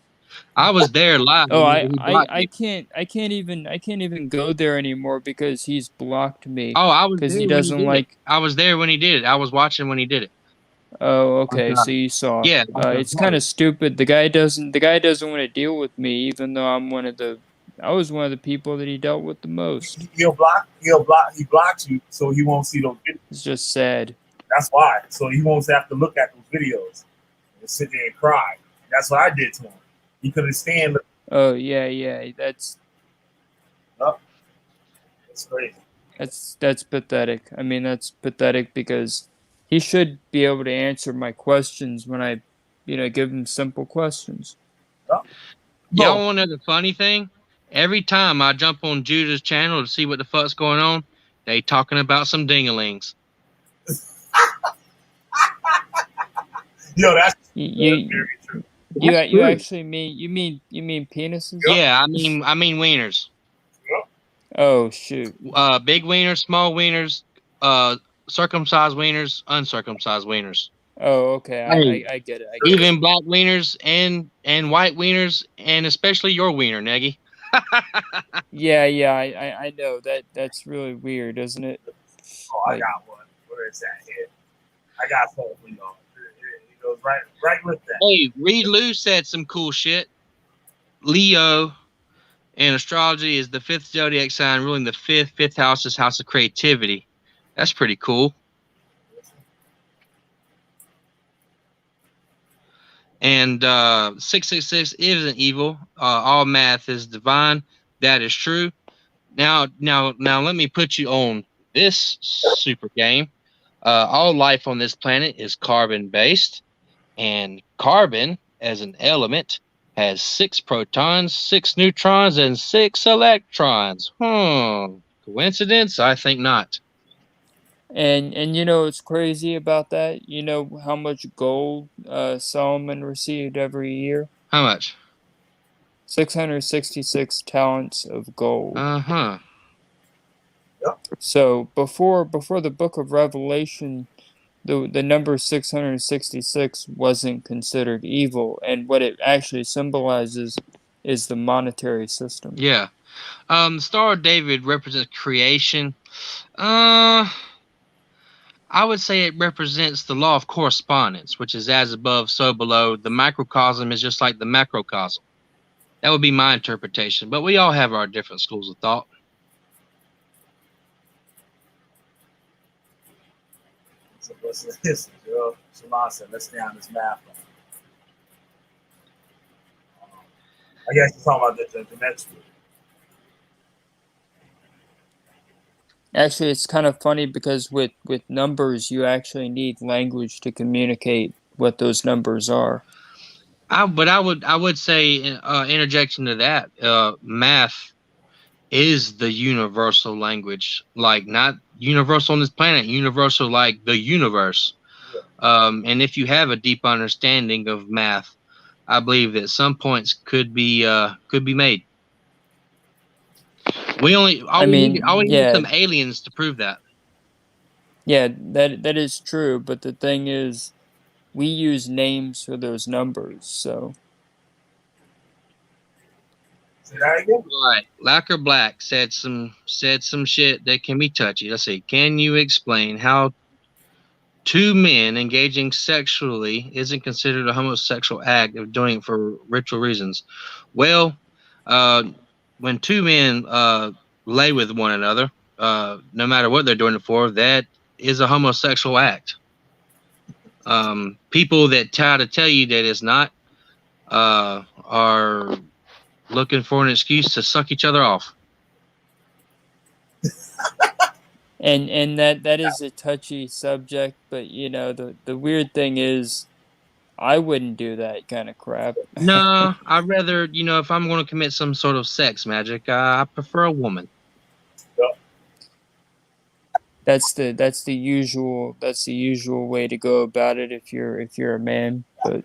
I was there live. Oh, He blocked me. I can't even go there anymore because he's blocked me Oh, I was because there he when he doesn't did it. like. I was there when he did it. I was watching when he did it. Oh, okay, so you saw. Yeah, It's kind of stupid. The guy doesn't want to deal with me, even though I was one of the people that he dealt with the most. He blocks you so he won't see those videos. It's just sad. That's why. So he won't have to look at those videos and sit there and cry. That's what I did to him. He couldn't stand. Oh yeah, that's crazy. That's pathetic. I mean, that's pathetic because he should be able to answer my questions when I, give him simple questions. Y'all want to know the funny thing? Every time I jump on Judah's channel to see what the fuck's going on, they talking about some dingalings. Yo, that's very true. You actually mean penises? Yeah, I mean wieners. Oh shoot. Big wieners, small wieners, circumcised wieners, uncircumcised wieners. Oh, okay. I get it. Even black wieners and white wieners, and especially your wiener, Neggy. Yeah, I know that's really weird, isn't it? Oh, I got one. Where is that here? I got something for y'all. It goes right with that. Hey, Reed Lou said some cool shit. Leo in astrology is the 5th zodiac sign, ruling the fifth house is house of creativity. That's pretty cool. And 666 isn't evil. All math is divine. That is true. Now, let me put you on this super game. All life on this planet is carbon-based, and carbon, as an element, has 6 protons, 6 neutrons, and 6 electrons. Coincidence? I think not. And you know what's crazy about that? You know how much gold Solomon received every year? How much? 666 talents of gold. Uh-huh. So before the book of Revelation, the number 666 wasn't considered evil, and what it actually symbolizes is the monetary system. Yeah. The Star of David represents creation. I would say it represents the law of correspondence, which is as above, so below. The microcosm is just like the macrocosm. That would be my interpretation, but we all have our different schools of thought. So listen, Joe. Shalon said, let's stay on this math. I guess you're talking about the next week. Actually, it's kind of funny because with numbers, you actually need language to communicate what those numbers are. I would say, interjection to that, math is the universal language, like not universal on this planet, universal like the universe. And if you have a deep understanding of math, I believe that some points could be made. We need some aliens to prove that. Yeah, that is true, but the thing is, we use names for those numbers, so. Say that again? Right. Lacquer Black said some shit that can be touchy. Let's see. Can you explain how 2 men engaging sexually isn't considered a homosexual act of doing it for ritual reasons? Well, when 2 men lay with one another, no matter what they're doing it for, that is a homosexual act. People that try to tell you that it's not are looking for an excuse to suck each other off. And that is a touchy subject, but you know the weird thing is, I wouldn't do that kind of crap. No, I'd rather, if I'm going to commit some sort of sex magic, I prefer a woman. That's the usual way to go about it if you're a man. But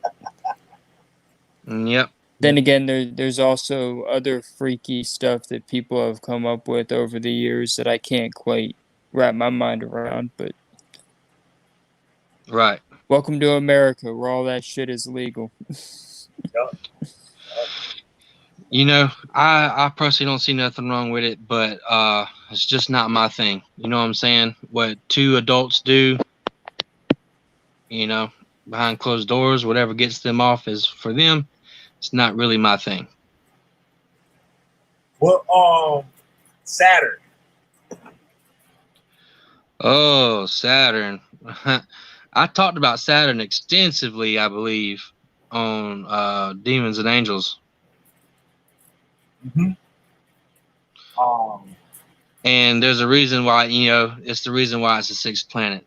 Yep. then again, there's also other freaky stuff that people have come up with over the years that I can't quite wrap my mind around. But right. Welcome to America, where all that shit is legal. I personally don't see nothing wrong with it, but it's just not my thing. You know what I'm saying? What 2 adults do, behind closed doors, whatever gets them off is for them. It's not really my thing. Well, Saturn. Oh, Saturn. I talked about Saturn extensively, I believe, on Demons and Angels. Mm-hmm. And there's a reason why, it's the reason why it's the 6th planet,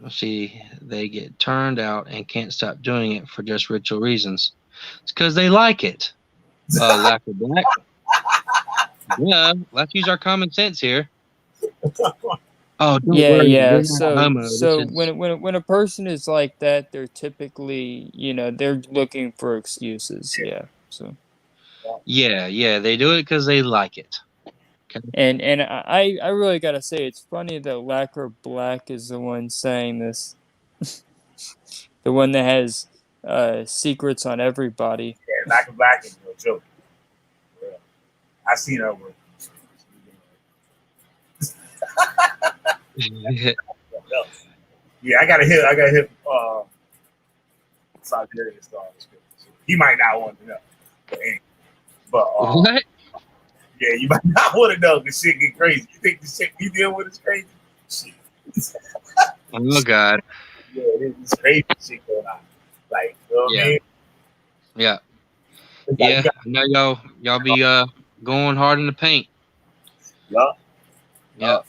Let's see, they get turned out and can't stop doing it for just ritual reasons. It's because they like it. Lacquer Black. Yeah, let's use our common sense here. Oh, don't worry. Yeah. So when a person is like that, they're typically, they're looking for excuses. Yeah. So. Yeah, they do it because they like it. Okay. And I really gotta say, it's funny that Lacquer Black is the one saying this, the one that has secrets on everybody. Yeah, Lacquer Black is no joke. Yeah. I seen her work. Yeah, I gotta hit Siberius star. He might not want to know. But what? Yeah, you might not want to know because shit get crazy. You think the shit you deal with is crazy? Shit. Oh God. Yeah, it's crazy shit going on. Like, you know what I mean? Yeah. Yeah, I know y'all be going hard in the paint. Yeah. Yeah.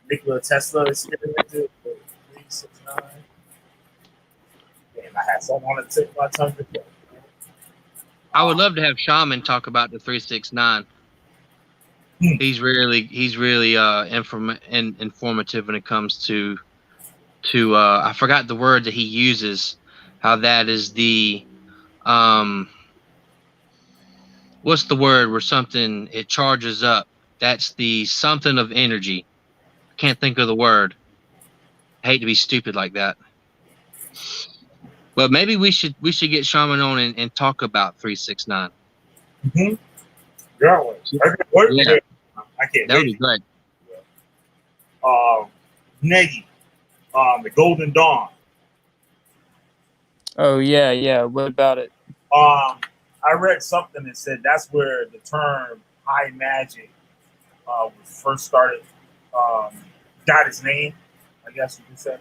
Nikola Tesla experimented with 369. And I had something on the tip of my tongue before. I would love to have Shaman talk about the 369. He's really informative when it comes to I forgot the word that he uses. How that is the what's the word where something it charges up? That's the something of energy. I can't think of the word. I hate to be stupid like that. But maybe we should get Shaman on and talk about 369. Yeah, Yeah, I can't that would wait. be great. Negi, the Golden Dawn. Oh yeah. What about it? I read something that said that's where the term high magic was first started. Got its name, I guess you could say.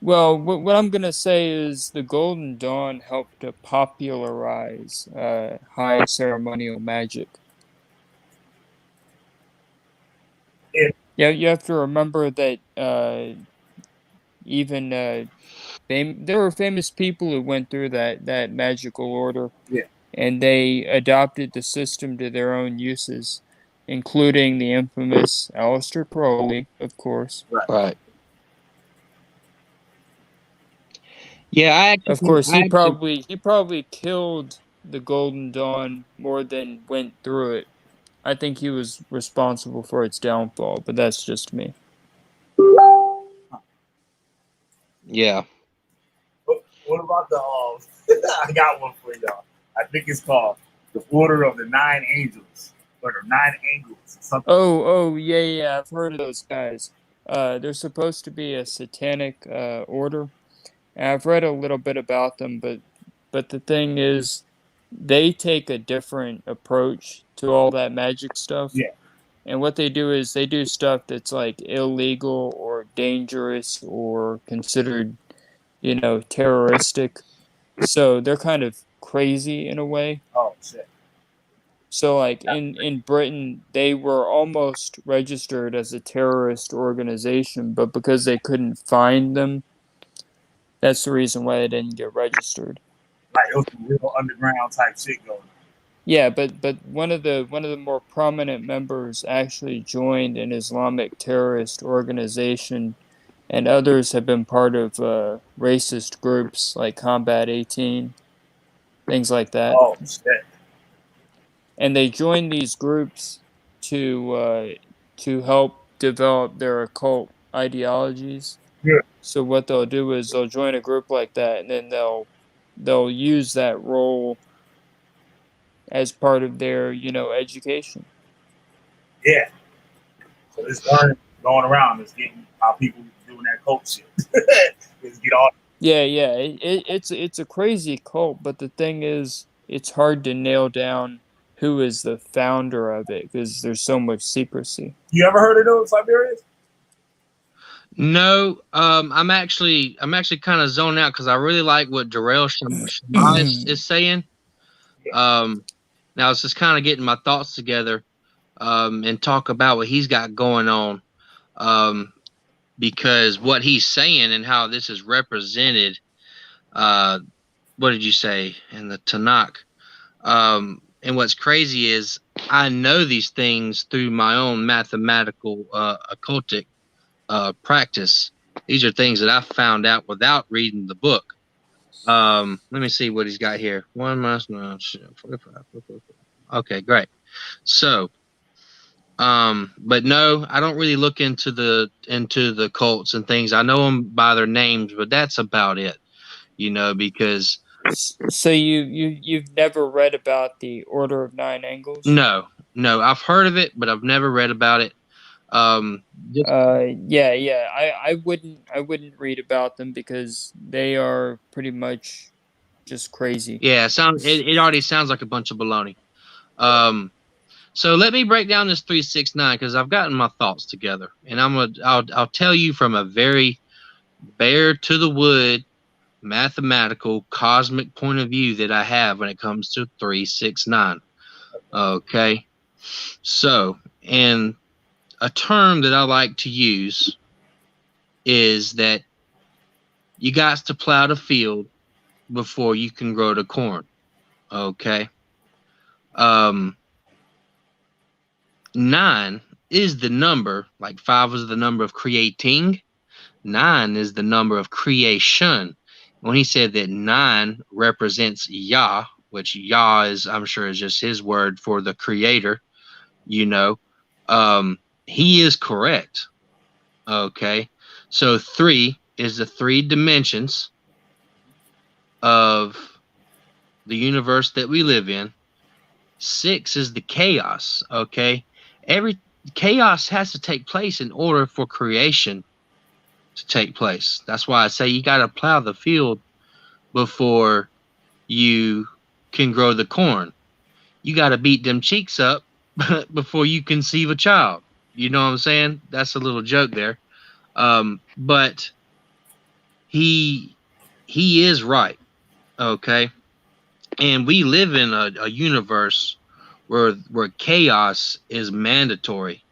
Well, what I'm gonna say is the Golden Dawn helped to popularize high ceremonial magic. It, Yeah, you have to remember that even there were famous people who went through that magical order, yeah. and they adopted the system to their own uses, including the infamous Aleister Crowley, of course. Right. Yeah, Of course, he probably killed the Golden Dawn more than went through it. I think he was responsible for its downfall, but that's just me. Yeah. What about the? I got one for y'all. I think it's called the Order of the Nine Angels or the Nine Angels or something. Oh, yeah. I've heard of those guys. They're supposed to be a satanic order. And I've read a little bit about them, but the thing is, they take a different approach to all that magic stuff. Yeah. And what they do is they do stuff that's like illegal or dangerous or considered, terroristic. So they're kind of crazy in a way. Oh shit. So like in Britain, they were almost registered as a terrorist organization, but because they couldn't find them, that's the reason why they didn't get registered. Like it was some real underground type shit going on. Yeah, but one of the more prominent members actually joined an Islamic terrorist organization, and others have been part of racist groups like Combat 18, things like that. Oh shit. And they join these groups to help develop their occult ideologies. Yeah. So what they'll do is they'll join a group like that, and then they'll use that role as part of their education. Yeah. So this learning going around is getting how people doing that cult shit. Is get all. Yeah. It's a crazy cult, but the thing is, it's hard to nail down who is the founder of it because there's so much secrecy. You ever heard of those Siberius? No, I'm actually kind of zoned out because I really like what Darrell Shamias is saying. Now it's just kind of getting my thoughts together, and talk about what he's got going on, because what he's saying and how this is represented. What did you say in the Tanakh? And what's crazy is I know these things through my own mathematical occultic practice. These are things that I found out without reading the book. Let me see what he's got here. 1 minus 9. Okay, great. So, but no, I don't really look into the cults and things. I know them by their names, but that's about it. Because. So you've never read about the Order of Nine Angles? No, I've heard of it, but I've never read about it. Yeah. I wouldn't read about them because they are pretty much just crazy. Yeah, it already sounds like a bunch of baloney. So let me break down this 369 because I've gotten my thoughts together, and I'll tell you from a very bare to the wood mathematical cosmic point of view that I have when it comes to 369. Okay, so, and a term that I like to use is that you got to plow the field before you can grow the corn. Okay. 9 is the number, like 5 was the number of creating. 9 is the number of creation. When he said that 9 represents Yah, which Yah is, I'm sure, is just his word for the creator, you know, he is correct. Okay. So 3 is the 3 dimensions of the universe that we live in. 6 is the chaos. Okay. Every chaos has to take place in order for creation to take place. That's why I say you got to plow the field before you can grow the corn. You got to beat them cheeks up before you conceive a child. You know what I'm saying? That's a little joke there. But he is right. Okay. And we live in a universe where chaos is mandatory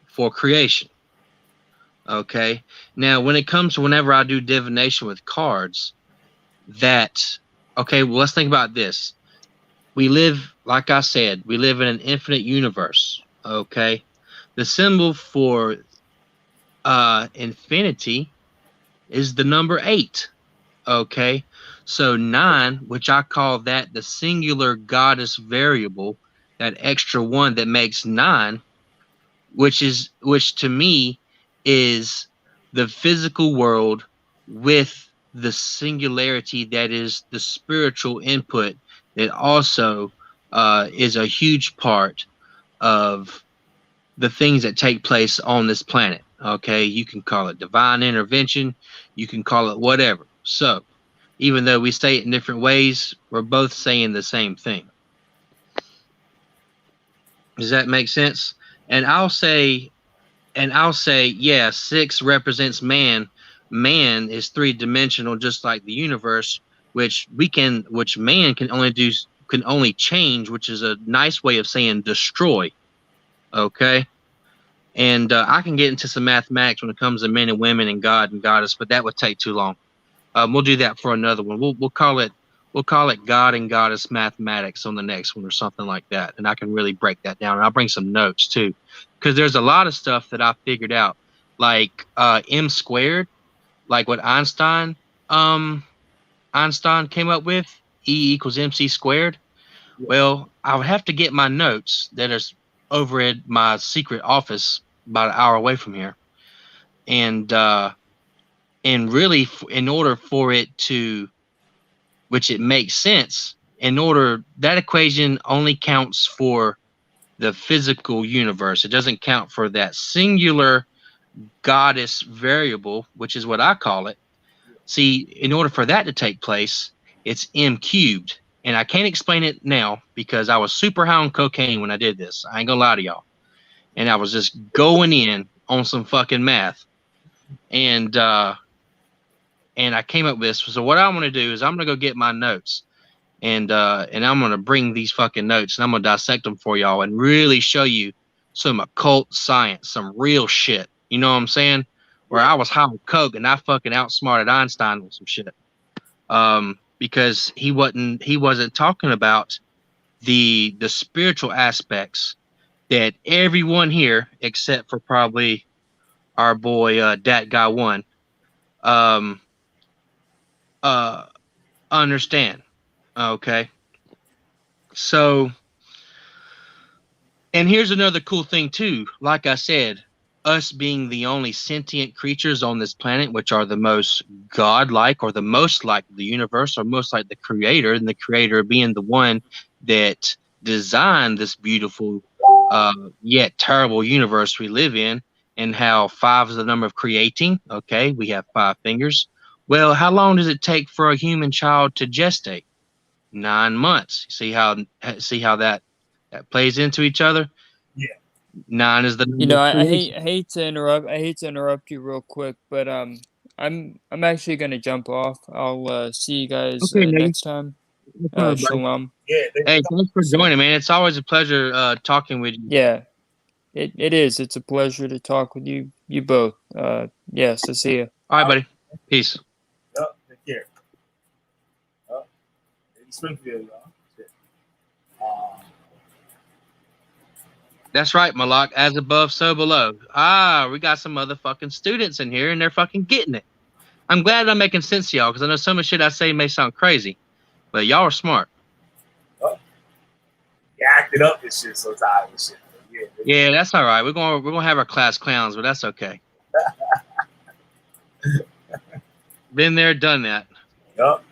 for creation. Okay. Now, when it comes to whenever I do divination with cards, okay, well, let's think about this. We live, like I said, we live in an infinite universe. Okay. The symbol for infinity is the number 8. Okay. So 9, which I call that the singular goddess variable, that extra 1 that makes 9, which to me is the physical world with the singularity that is the spiritual input that also is a huge part of the things that take place on this planet. Okay, you can call it divine intervention, you can call it whatever. So even though we say it in different ways, we're both saying the same thing. Does that make sense? And I'll say, yeah, 6 represents man. Man is 3-dimensional, just like the universe, which man can only change, which is a nice way of saying destroy. Okay. And I can get into some mathematics when it comes to men and women and God and goddess, but that would take too long. We'll do that for another one. We'll call it God and Goddess mathematics on the next one or something like that. And I can really break that down. And I'll bring some notes too, because there's a lot of stuff that I figured out, like m squared, like what Einstein came up with, E equals mc squared. Well, I'll have to get my notes that is over at my secret office about an hour away from here, and really, in order for it to, which it makes sense, that equation only counts for the physical universe. It doesn't count for that singular goddess variable, which is what I call it. See, in order for that to take place, it's m cubed. And I can't explain it now because I was super high on cocaine when I did this. I ain't gonna lie to y'all. And I was just going in on some fucking math. And I came up with this. So what I'm going to do is I'm going to go get my notes, and I'm going to bring these fucking notes, and I'm going to dissect them for y'all and really show you some occult science, some real shit. You know what I'm saying? Where I was high on coke and I fucking outsmarted Einstein with some shit. Because he wasn't talking about the spiritual aspects that everyone here, except for probably our boy Dat Guy 1, understand. Okay. So, and here's another cool thing too. Like I said, us being the only sentient creatures on this planet, which are the most godlike or the most like the universe or most like the creator, and the creator being the one that designed this beautiful yet terrible universe we live in, and how 5 is the number of creating. Okay, we have 5 fingers. Well, how long does it take for a human child to gestate? 9 months. See how that plays into each other? Yeah. 9 is the number. You know, I hate to interrupt you real quick, but I'm actually gonna jump off. I'll see you guys Okay, nigga. next time. No problem, buddy. Shalom. Yeah, Hey, thanks for joining, man. It's always a pleasure talking with you. Yeah, it is. It's a pleasure to talk with you both. Yeah, so see you. All right, buddy. Peace. Yep, take care. Yep. Springfield, y'all. Shit. That's right, Malak. As above, so below. Ah, we got some motherfucking students in here, and they're fucking getting it. I'm glad I'm making sense to y'all, because I know some of the shit I say may sound crazy, but y'all are smart. You acted up and shit sometimes and shit. Yeah, that's all right. We're gonna have our class clowns, but that's okay. Been there, done that. Yup.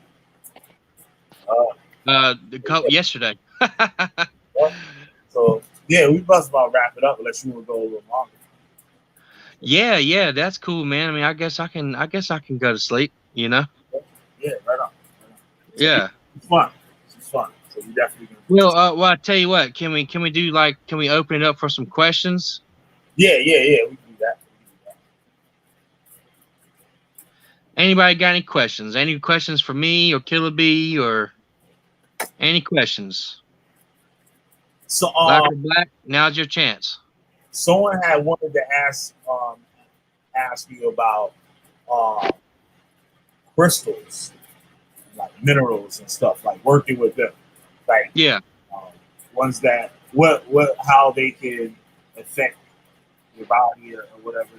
Yesterday. So yeah, we must about wrap it up unless you want to go a little longer. Yeah, that's cool, man. I mean, I guess I can go to sleep, you know? Yeah, right on. So Yeah. it's fun. It's fun. So we definitely gonna Well, I tell you what, can we open it up for some questions? Yeah. We can do that. Anybody got any questions? Any questions for me or Killer B or any questions? So Black, now's your chance. someone had wanted to ask you about crystals, like minerals and stuff, like working with them, like Yeah. Ones that how they can affect your body or whatever.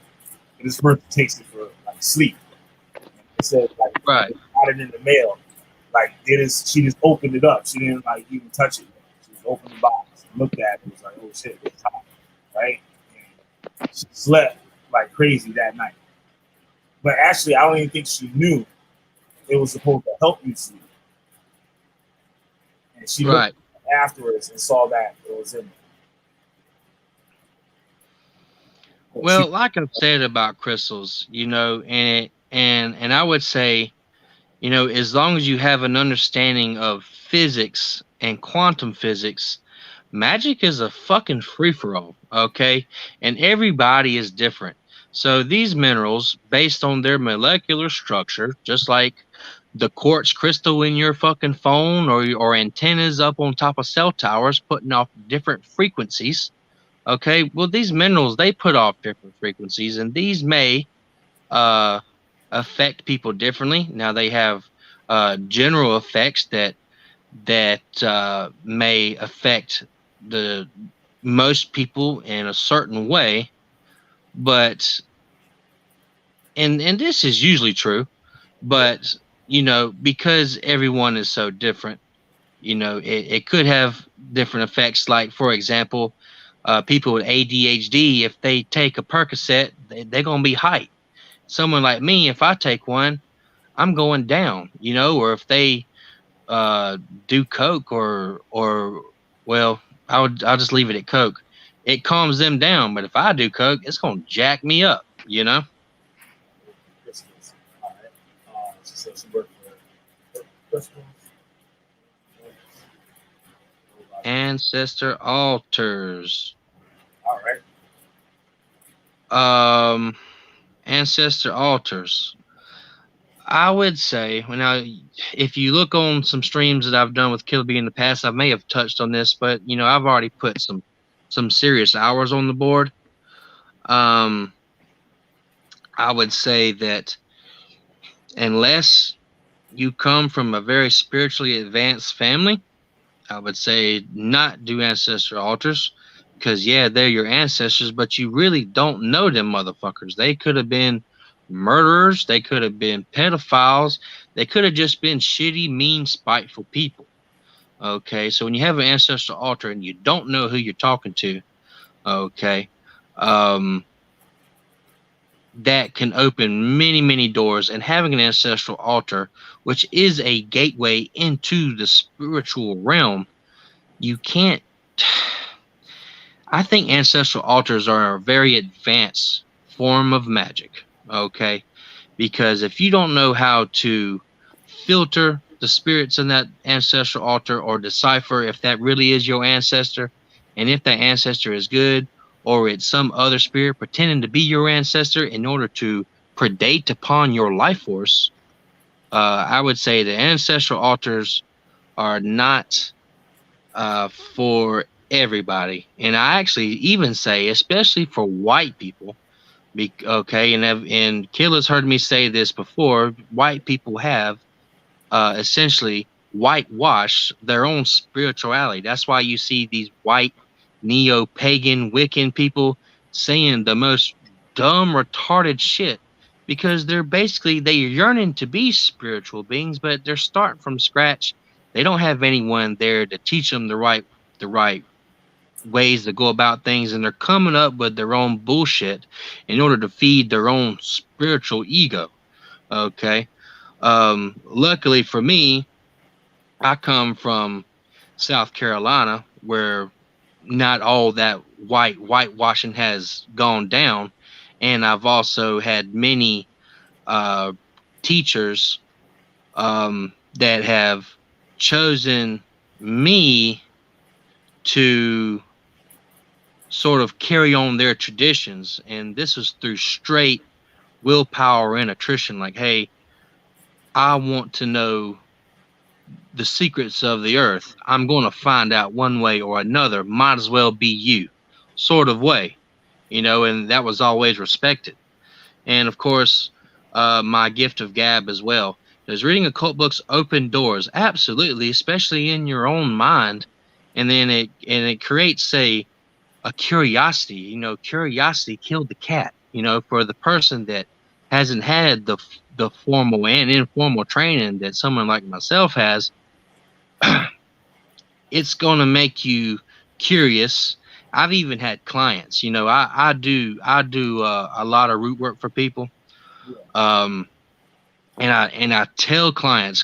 And this person takes it for like sleep. It said like Right. got it in the mail. Like she just opened it up. She didn't like even touch it. She just opened the box and looked at it. It was like, oh shit, it's hot, right? And she slept like crazy that night. But actually, I don't even think she knew it was supposed to help you sleep. And she looked afterwards and saw that it was in there. Well, like I've said about crystals, you know, and I would say, you know, as long as you have an understanding of physics and quantum physics, magic is a fucking free-for-all, okay? And everybody is different. So these minerals, based on their molecular structure, just like the quartz crystal in your fucking phone or antennas up on top of cell towers putting off different frequencies, okay? Well, these minerals, they put off different frequencies, and these may affect people differently. Now, they have general effects that may affect the most people in a certain way, but and this is usually true, but you know, because everyone is so different, you know, it could have different effects. Like, for example, people with ADHD, if they take a Percocet, they're gonna be hype. Someone like me, if I take one, I'm going down, you know. Or if they do coke or well, I'll just leave it at coke. It calms them down, but if I do coke, it's gonna jack me up, you know. All right. She said she worked for crystals. Ancestor altars. All right. Ancestor altars. I would say, if you look on some streams that I've done with Killer B in the past, I may have touched on this, but you know, I've already put some serious hours on the board. I would say that unless you come from a very spiritually advanced family, I would say not do ancestor altars, because yeah, they're your ancestors, but you really don't know them motherfuckers. They could have been murderers, they could have been pedophiles, they could have just been shitty, mean, spiteful people. Okay, so when you have an ancestral altar and you don't know who you're talking to, okay, that can open many doors. And having an ancestral altar, which is a gateway into the spiritual realm, you can't. I think ancestral altars are a very advanced form of magic, okay? Because if you don't know how to filter the spirits in that ancestral altar or decipher if that really is your ancestor, and if that ancestor is good, or it's some other spirit pretending to be your ancestor in order to predate upon your life force, I would say the ancestral altars are not for everybody. And I actually even say, especially for white people, okay, and Killer's heard me say this before, white people have essentially whitewash their own spirituality. That's why you see these white neo-pagan Wiccan people saying the most dumb, retarded shit, because they're yearning to be spiritual beings, but they're starting from scratch. They don't have anyone there to teach them the right ways to go about things, and they're coming up with their own bullshit in order to feed their own spiritual ego. Okay. Luckily for me, I come from South Carolina, where not all that whitewashing has gone down, and I've also had many teachers that have chosen me to sort of carry on their traditions, and this is through straight willpower and attrition. Like, hey, I want to know the secrets of the earth. I'm going to find out one way or another. Might as well be you, sort of way, and that was always respected. And of course, my gift of gab as well. Does reading occult books open doors? Absolutely, especially in your own mind. And then it creates a curiosity. Curiosity killed the cat. For the person that hasn't had the formal and informal training that someone like myself has, it's going to make you curious. I've even had clients, I do a lot of root work for people. And I tell clients,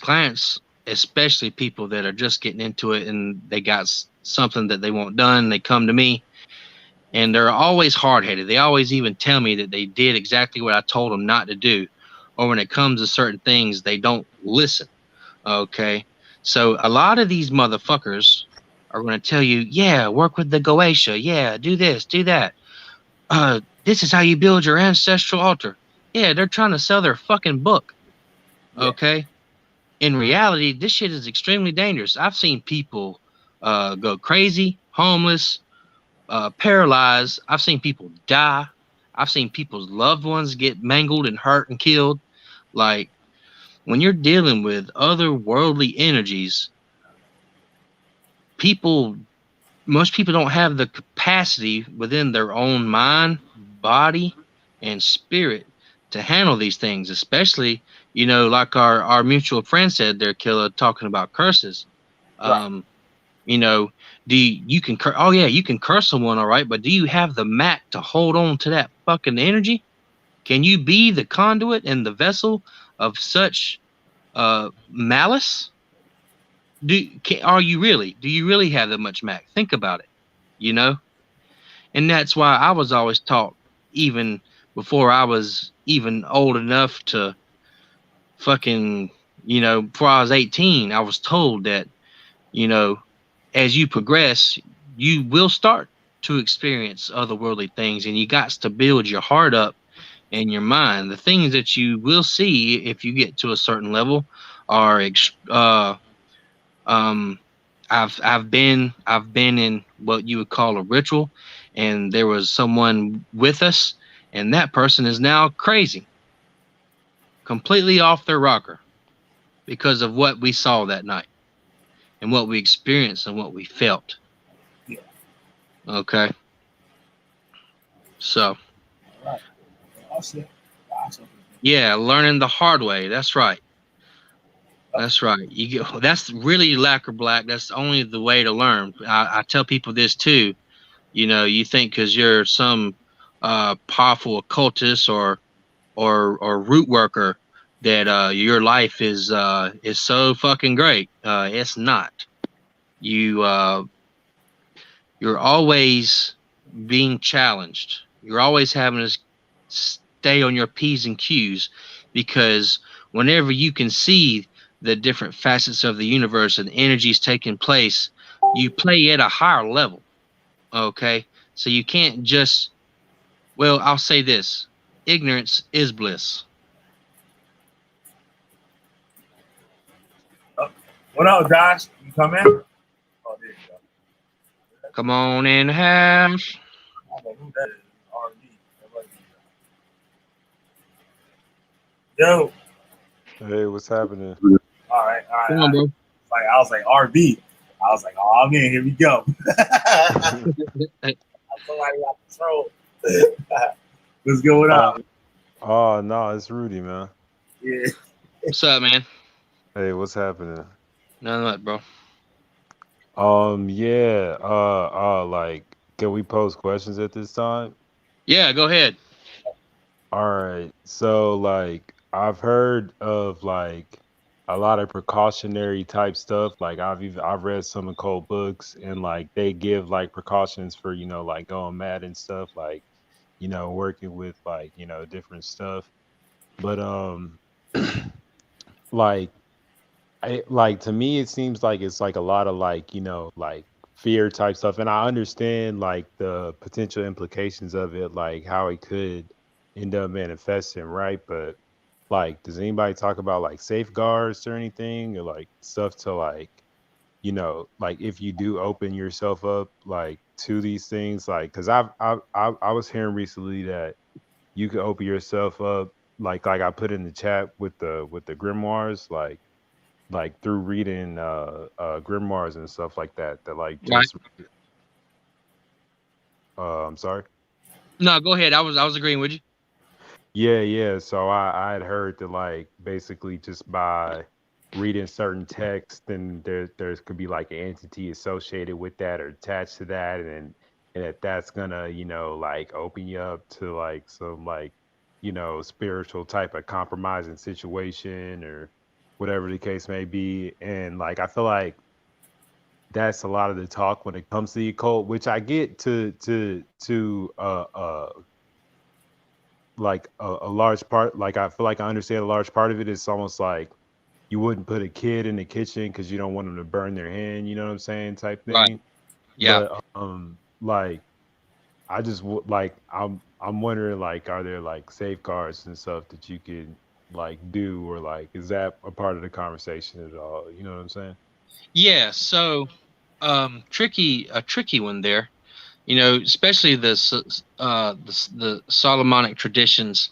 especially people that are just getting into it and they got something that they want done, they come to me, and they're always hard-headed. They always even tell me that they did exactly what I told them not to do. Or when it comes to certain things, they don't listen. Okay. So a lot of these motherfuckers are going to tell you, yeah, work with the Goetia. Yeah, do this, do that. This is how you build your ancestral altar. Yeah, they're trying to sell their fucking book. Okay. In reality, this shit is extremely dangerous. I've seen people go crazy, homeless, paralyzed. I've seen people die. I've seen people's loved ones get mangled and hurt and killed. Like, when you're dealing with otherworldly energies, most people don't have the capacity within their own mind, body, and spirit to handle these things, especially, like our mutual friend said there, Killer, talking about curses. Right. You can curse someone, all right, but do you have the mat to hold on to that fucking energy? Can you be the conduit and the vessel of such malice? Do you really have that much mat? Think about it, and that's why I was always taught, even before I was even old enough to fucking, before I was 18, I was told that, as you progress, you will start to experience otherworldly things, and you got to build your heart up and your mind. The things that you will see if you get to a certain level are I've been in what you would call a ritual, and there was someone with us, and that person is now crazy, completely off their rocker, because of what we saw that night and what we experienced and what we felt. Yeah. Okay. So. Right. Awesome. Yeah, learning the hard way. That's right. That's right. That's really lacquer black. That's only the way to learn. I tell people this too. You think because you're some powerful occultist or root worker that your life is so fucking great. It's not. You're always being challenged. You're always having to stay on your P's and Q's, because whenever you can see the different facets of the universe and energies taking place, you play at a higher level. Okay. So you can't just, well, I'll say this. ignorance is bliss. What up, Josh? You come in? Oh, there you go. Come on in the house. I don't know who that is. R&B. Yo. Hey, what's happening? All right. Come on, bro. Like I was like RB. I was like, oh man, here we go. Somebody got control. What's going on? Oh no, it's Rudy, man. Yeah. What's up, man? Hey, what's happening? None of that, bro. Yeah. Like, can we pose questions at this time? Yeah, go ahead. All right. So, like, I've heard of like a lot of precautionary type stuff. Like, I've read some occult books, and like they give like precautions for like going mad and stuff. Like, working with like different stuff. But like. To me it seems like it's like a lot of like like fear type stuff, and I understand like the potential implications of it, like how it could end up manifesting, right? But like, does anybody talk about like safeguards or anything, or like stuff to like like if you do open yourself up like to these things, like because I was hearing recently that you could open yourself up like I put in the chat with the grimoires, like through reading grimoires and stuff like that like Right. just I'm sorry. No, go ahead. I was agreeing with you. Yeah, so I had heard that like basically just by reading certain text, then there could be like an entity associated with that or attached to that, and that's gonna like open you up to like some like spiritual type of compromising situation or whatever the case may be. And like I feel like that's a lot of the talk when it comes to the occult, which I get to like a large part. Like I feel like I understand a large part of it. It's almost like you wouldn't put a kid in the kitchen because you don't want them to burn their hand, you know what I'm saying, type thing. Right. Yeah. But like I just like I'm wondering, like, are there like safeguards and stuff that you could like do, or like is that a part of the conversation at all? You know what I'm saying? Yeah. So, a tricky one there. Especially the Solomonic traditions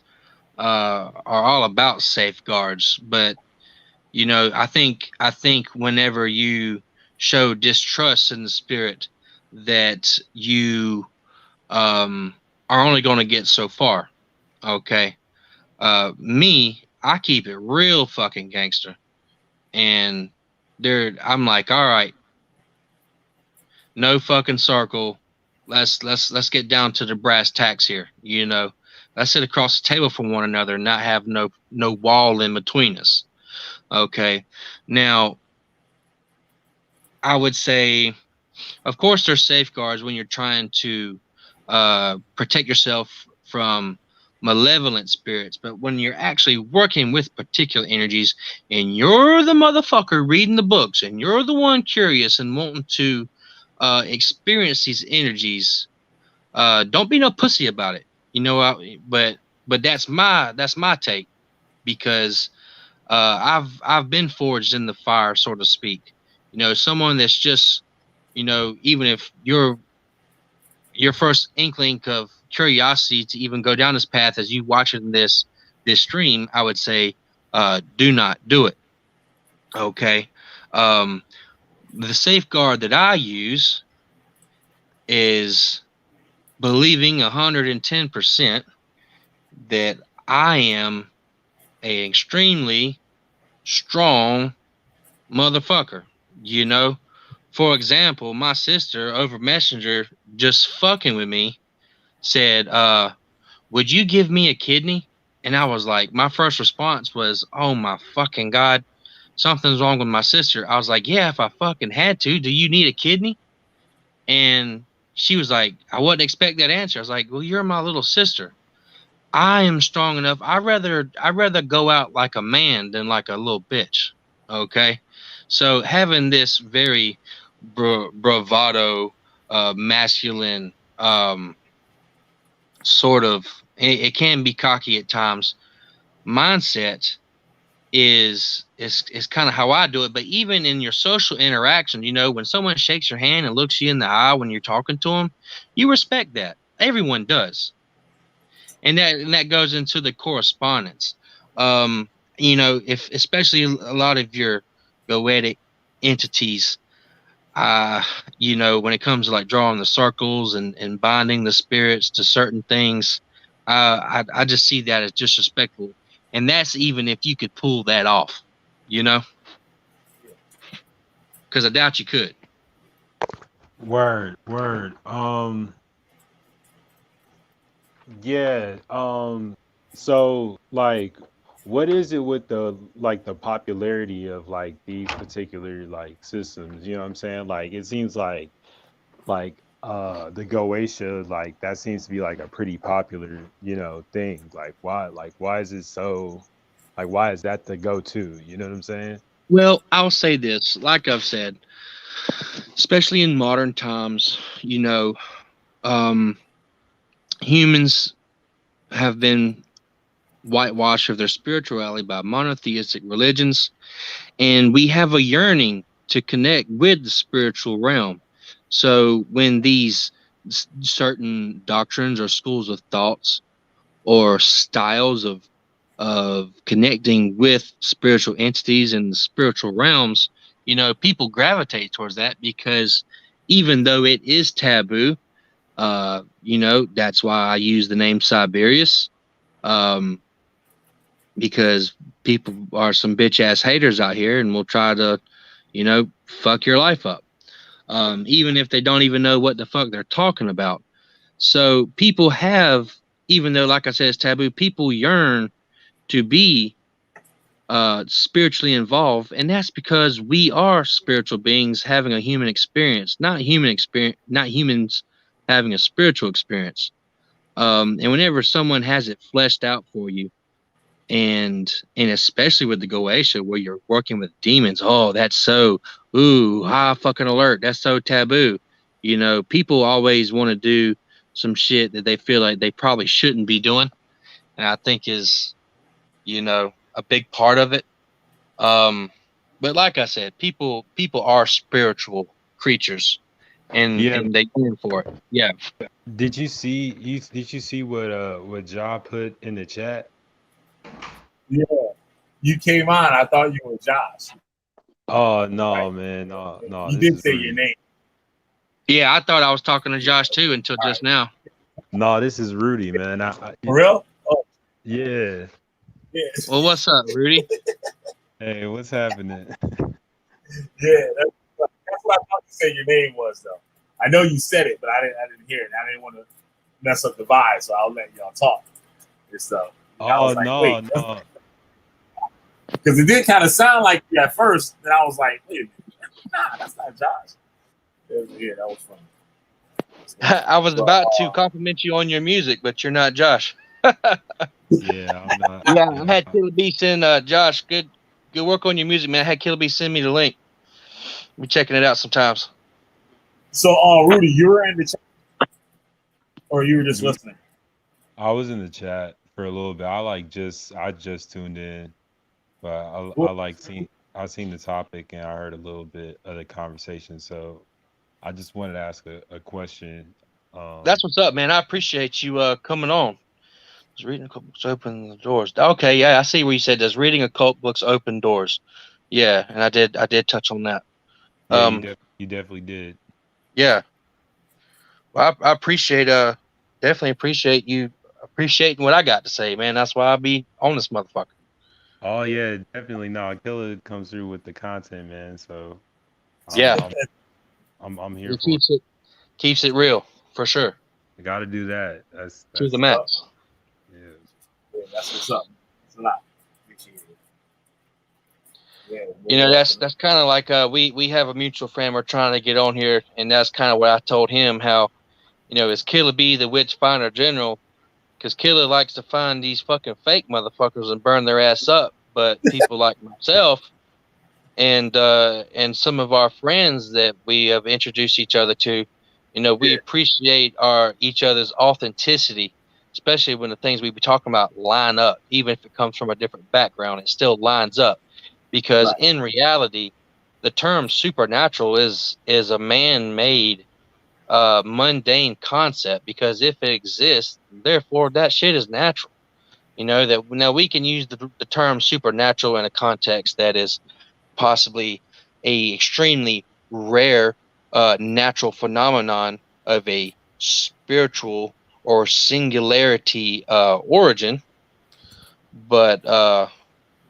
are all about safeguards, but I think whenever you show distrust in the spirit, that you are only going to get so far. Okay. Me, I keep it real fucking gangster, and I'm like, all right, no fucking circle. Let's get down to the brass tacks here. Let's sit across the table from one another and not have no wall in between us. Okay. Now, I would say, of course, there's safeguards when you're trying to protect yourself from malevolent spirits, but when you're actually working with particular energies and you're the motherfucker reading the books and you're the one curious and wanting to experience these energies, don't be no pussy about it. But that's my take, because I've been forged in the fire, so to speak. Someone that's just, even if your first inkling of curiosity to even go down this path as you watching this stream, I would say, do not do it. Okay. The safeguard that I use is believing 110% that I am a extremely strong motherfucker. For example, my sister over Messenger, just fucking with me, said, would you give me a kidney? And I was like, my first response was, oh my fucking God, something's wrong with my sister. I was like, yeah, if I fucking had to, do you need a kidney? And she was like, I wouldn't expect that answer. I was like, well, you're my little sister. I am strong enough. I'd rather go out like a man than like a little bitch. Okay. So having this very bravado, masculine, sort of it can be cocky at times. Mindset is kind of how I do it. But even in your social interaction, you know, when someone shakes your hand and looks you in the eye when you're talking to them, you respect that. Everyone does, and that goes into the correspondence. You know, if especially a lot of your goetic entities, you know, when it comes to like drawing the circles and binding the spirits to certain things, I just see that as disrespectful. And that's even if you could pull that off, you know, because I doubt you could. Word, word. Yeah. So like, what is it with the like the popularity of like these particular like systems? You know what I'm saying? Like, it seems like the Goetia, like that seems to be like a pretty popular, you know, thing. Like why is it so like why is that the go-to? You know what I'm saying? Well, I'll say this, like I've said, especially in modern times, you know, um, humans have been whitewashed of their spirituality by monotheistic religions, and we have a yearning to connect with the spiritual realm. So when these certain doctrines or schools of thoughts or styles of connecting with spiritual entities and the spiritual realms, you know, people gravitate towards that because even though it is taboo, you know, that's why I use the name Siberius. Um, because people are some bitch ass haters out here and will try to, you know, fuck your life up. Even if they don't even know what the fuck they're talking about. So people have, even though, like I said, it's taboo, people yearn to be spiritually involved, and that's because we are spiritual beings having a human experience, not humans having a spiritual experience. And whenever someone has it fleshed out for you, and especially with the Goetia where you're working with demons, oh, that's so high fucking alert. That's so taboo. You know, people always want to do some shit that they feel like they probably shouldn't be doing, and I think is, you know, a big part of it. Um, but like I said, people are spiritual creatures, Yeah. and they yearn for it. Yeah. Did you see what Ja put in the chat? Yeah, you came on. I thought you were Josh. Oh no, Right? man, no, You this did is say your Rudy. name. Yeah, I thought I was talking to Yeah. Josh too until All just right. now. No, this is Rudy, man. For real? Oh, Yeah. yeah. Well, what's up, Rudy? Hey, what's happening? Yeah. That's what I thought you said your name was, though. I know you said it, but I didn't hear it. I didn't want to mess up the vibe, so I'll let y'all talk and stuff. And I Oh was like, no, wait, no. because it did kind of sound like you at first. Then I was like, wait a minute, nah, that's not Josh. Yeah, that was funny. I was But, about to compliment you on your music, but you're not Josh. Yeah, I'm not. Yeah, I Yeah. had Killer B send Josh, good work on your music, man. I had Killer B send me the link. Be checking it out sometimes. so, Rudy, you were in the chat, or you were just Yeah, listening? I was in the chat for a little bit. I just tuned in, but Cool. I seen the topic and I heard a little bit of the conversation. So I just wanted to ask a question. That's what's up, man. I appreciate you coming on. Does reading occult books open the doors? Okay, yeah, I see where you said, does reading occult books open doors? Yeah, and I did touch on that. Yeah, Um, you definitely did. yeah. Well, I appreciate definitely appreciate you appreciating what I got to say, man. That's why I be on this motherfucker. Oh yeah, definitely. No, Killer comes through with the content, man. So I'm Yeah, I'm I'm here it for it. keeps it real for sure I got to do that. to the That's Yep. max. yeah. Yeah, that's what's up. It's a lot. Appreciate it. Yeah, You know, more that's welcome. kind of like we have a mutual friend we're trying to get on here, and that's kind of what I told him, how, you know, is Killer B the witch finder general? Because Killer likes to find these fucking fake motherfuckers and burn their ass up, but people like myself and some of our friends that we have introduced each other to, you know, we Yeah. appreciate our each other's authenticity. especially when the things we be talking about line up. Even if it comes from a different background, it still lines up. Because in reality, the term supernatural is a man-made, mundane concept. Because if it exists, therefore that shit is natural. You know that now we can use the term supernatural in a context that is possibly a extremely rare natural phenomenon of a spiritual or singularity origin. But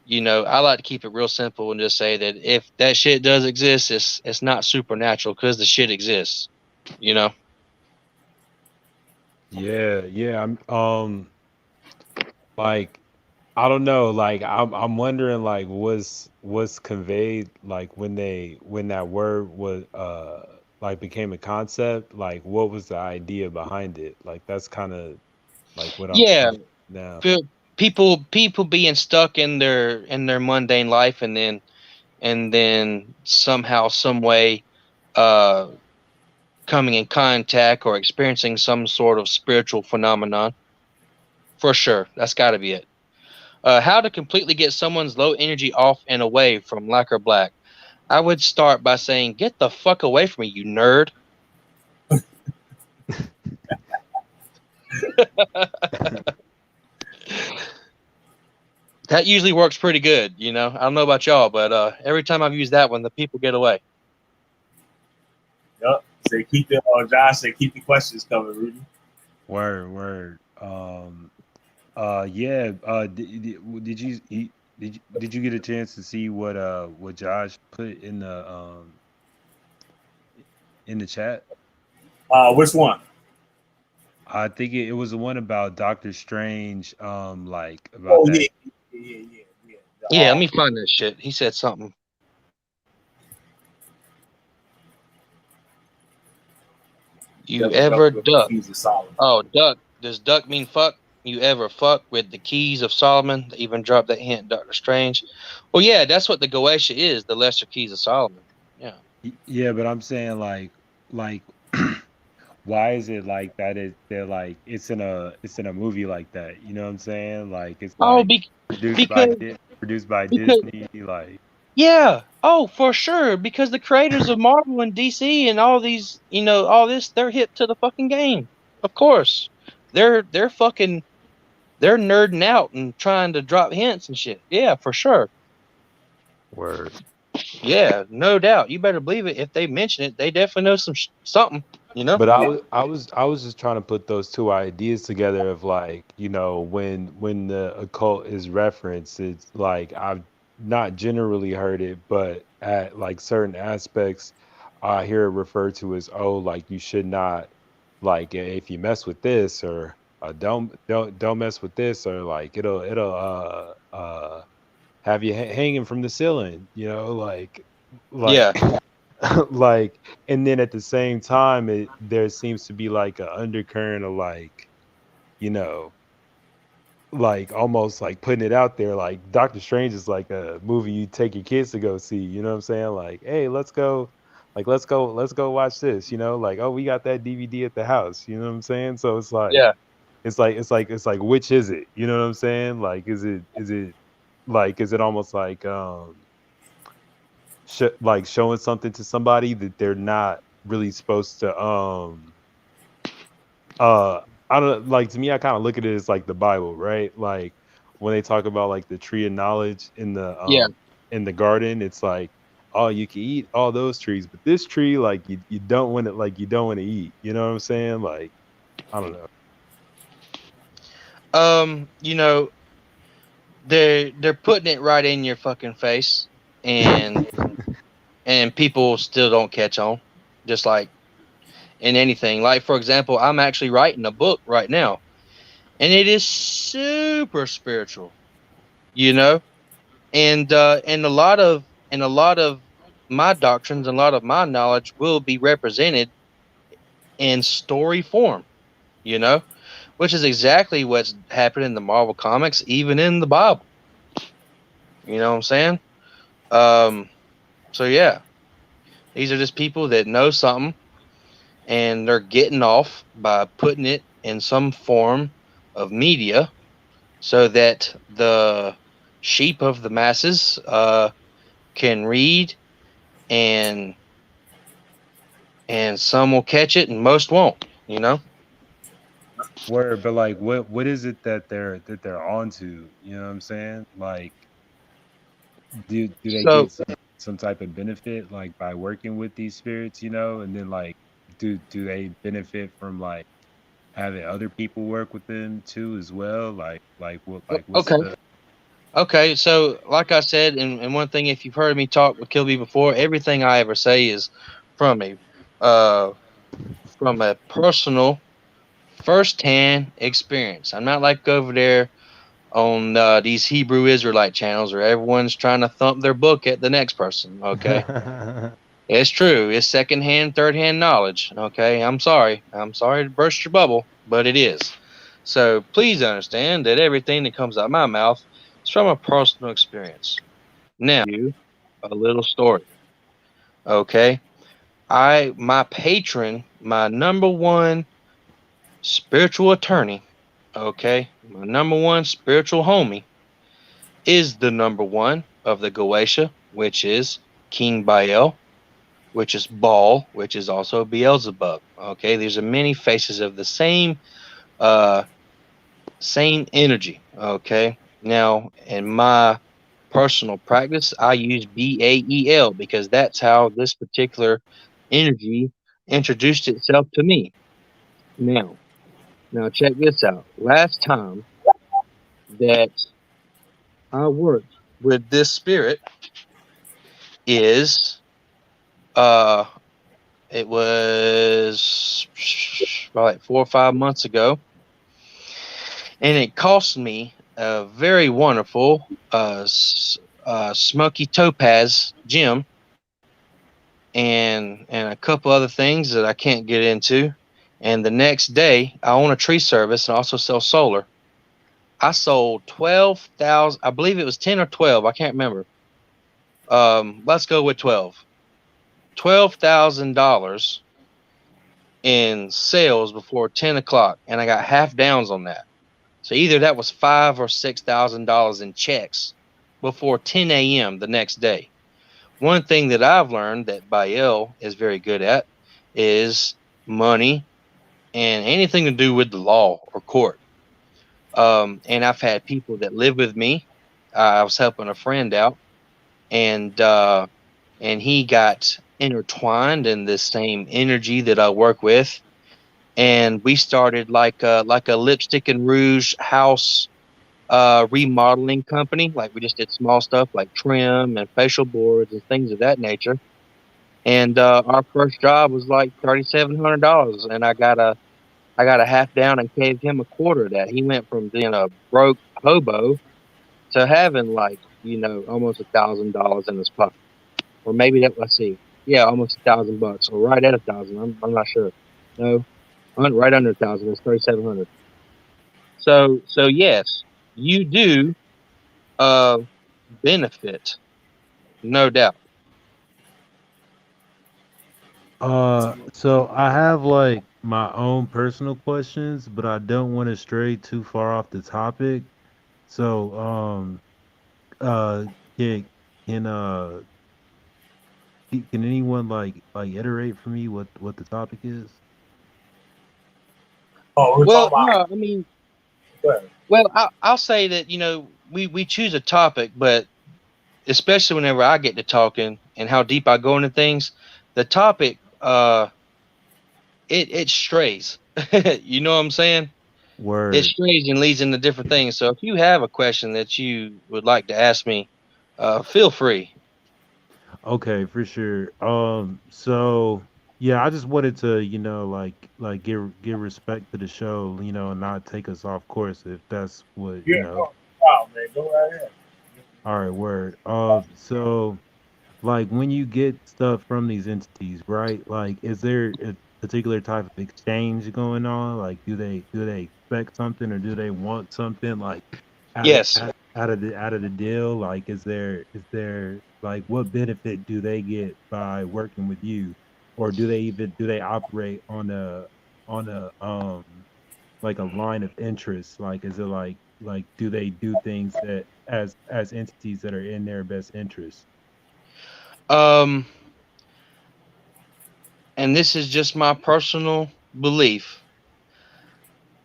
you know, I like to keep it real simple and just say that if that shit does exist, it's not supernatural because the shit exists. You know. Yeah. Like I don't know. Like I'm wondering like was conveyed like when that word was like became a concept. Like what was the idea behind it? Like that's kind of like what I'm Yeah. thinking now. People being stuck in their mundane life, and then somehow, some way, uh, coming in contact or experiencing some sort of spiritual phenomenon. For sure, that's got to be it. How to completely get someone's low energy off and away from lacquer black? I would start by saying, "Get the fuck away from me, you nerd." That usually works pretty good, you know. I don't know about y'all, but every time I've used that one, the people get away. Yep. Say keep the Josh said keep the questions coming, Rudy. Word. Yeah. Did you did you get a chance to see what Josh put in the chat? Which one? I think it was the one about Doctor Strange. Like about Oh that. yeah. Yeah, let me find that shit. He said something. You ever duck? Oh, duck. Does duck mean fuck? You ever fuck with the keys of Solomon? They even dropped that hint, Doctor Strange. Well, yeah, that's what the Goetia is, the lesser keys of Solomon. Yeah. Yeah, but I'm saying like why is it like that? They're like it's in a movie like that. You know what I'm saying? Like it's Oh, like because produced by because Disney. Like yeah. Oh, for sure. Because the creators of Marvel and DC and all these, you know, all this, they're hip to the fucking game. Of course, they're fucking they're nerding out and trying to drop hints and shit. Yeah, for sure. word. Yeah, no doubt. You better believe it. If they mention it, they definitely know something. You know. But I was just trying to put those two ideas together of like, you know, when the occult is referenced, it's like I've not generally heard it, but at like certain aspects, I hear it referred to as, oh, like you should not, like if you mess with this, or don't mess with this, or like it'll have you hanging from the ceiling, you know, like Yeah. like, and then at the same time there seems to be like an undercurrent of like, you know, like almost like putting it out there, like Doctor Strange is like a movie you take your kids to go see, you know what I'm saying? Like, hey, let's go watch this, you know, like, oh, we got that DVD at the house, you know what I'm saying? So it's like Yeah. it's like which is it, you know what I'm saying? Like is it like is it almost like like showing something to somebody that they're not really supposed to I don't, like, to me, I kind of look at it as like the Bible, right? Like when they talk about like the tree of knowledge Yeah. in the garden, it's like, oh, you can eat all those trees, but this tree, like you don't want it, like you don't want to eat, you know what I'm saying? Like I don't know. You know, they're putting it right in your fucking face, and people still don't catch on. Just like in anything. Like, for example, I'm actually writing a book right now, and it is super spiritual, you know, and a lot of my doctrines and a lot of my knowledge will be represented in story form, you know, which is exactly what's happened in the Marvel comics, even in the Bible. You know what I'm saying? So yeah, these are just people that know something, and they're getting off by putting it in some form of media so that the sheep of the masses can read, and some will catch it and most won't, you know. Word, but like, what is it that they're onto? You know what I'm saying? Like, do they So get some type of benefit like by working with these spirits? You know, and then like, do they benefit from like having other people work with them too as well? What's okay. the Okay, so like I said, and one thing, if you've heard me talk with Kilby before, everything I ever say is from a uh from a personal first-hand experience. I'm not like over there on these Hebrew Israelite channels where everyone's trying to thump their book at the next person. Okay, it's true. It's second-hand, third-hand knowledge. Okay, I'm sorry. I'm sorry to burst your bubble, but it is. So please understand that everything that comes out of my mouth is from a personal experience. Now, you a little story. Okay, my patron, my number one spiritual attorney, okay, my number one spiritual homie is the number one of the Goetia, which is King Baal, which is Baal, which is also Beelzebub. Okay, these are many faces of the uh same energy. Okay, now in my personal practice, I use Bael because that's how this particular energy introduced itself to me. Now, now check this out. Last time that I worked with this spirit is uh it was like 4 or 5 months ago, and it cost me a very wonderful smoky topaz gem, and a couple other things that I can't get into. And the next day, I own a tree service and also sell solar. I sold 12,000. I believe it was 10 or 12. I can't remember. Let's go with 12. $12,000 in sales before 10 o'clock, and I got half downs on that. So either that was $5,000 or $6,000 in checks before 10 a.m. the next day. One thing that I've learned that Bael is very good at is money and anything to do with the law or court. And I've had people that live with me. I was helping a friend out, and he got intertwined in this same energy that I work with, and we started like a lipstick and rouge house remodeling company. Like we just did small stuff like trim and facial boards and things of that nature. And our first job was like $3,700, and I got a half down and gave him a quarter of that. He went from being a broke hobo to having like almost $1,000 in his pocket, or maybe that, let's see, yeah, almost $1,000 or right at 1,000. I'm not sure. No, right under 1,000. It's 3,700. So yes, you do uh benefit, no doubt. So I have like my own personal questions, but I don't want to stray too far off the topic. So, uh, can can uh can anyone like iterate for me what the topic is? Oh, we're Well, talking no, about. I mean, Go ahead. well, I'll say that we choose a topic, but especially whenever I get to talking and how deep I go into things, the topic it strays. You know what I'm saying? It Word. strays and leads into different things. So if you have a question that you would like to ask me, feel free. Okay, for sure. So yeah, I just wanted to, like give respect to the show, and not take us off course if that's what, Yeah, no problem, man. Go right ahead. All right, word. So like when you get stuff from these entities, right? Like, is there a particular type of exchange going on? Like, do they expect something or do they want something? Like, out of Yes. out of the deal? Like, is there like what benefit do they get by working with you, or do they operate on a like a line of interest? Like, is it like do they do things that as entities that are in their best interest? Um, and this is just my personal belief.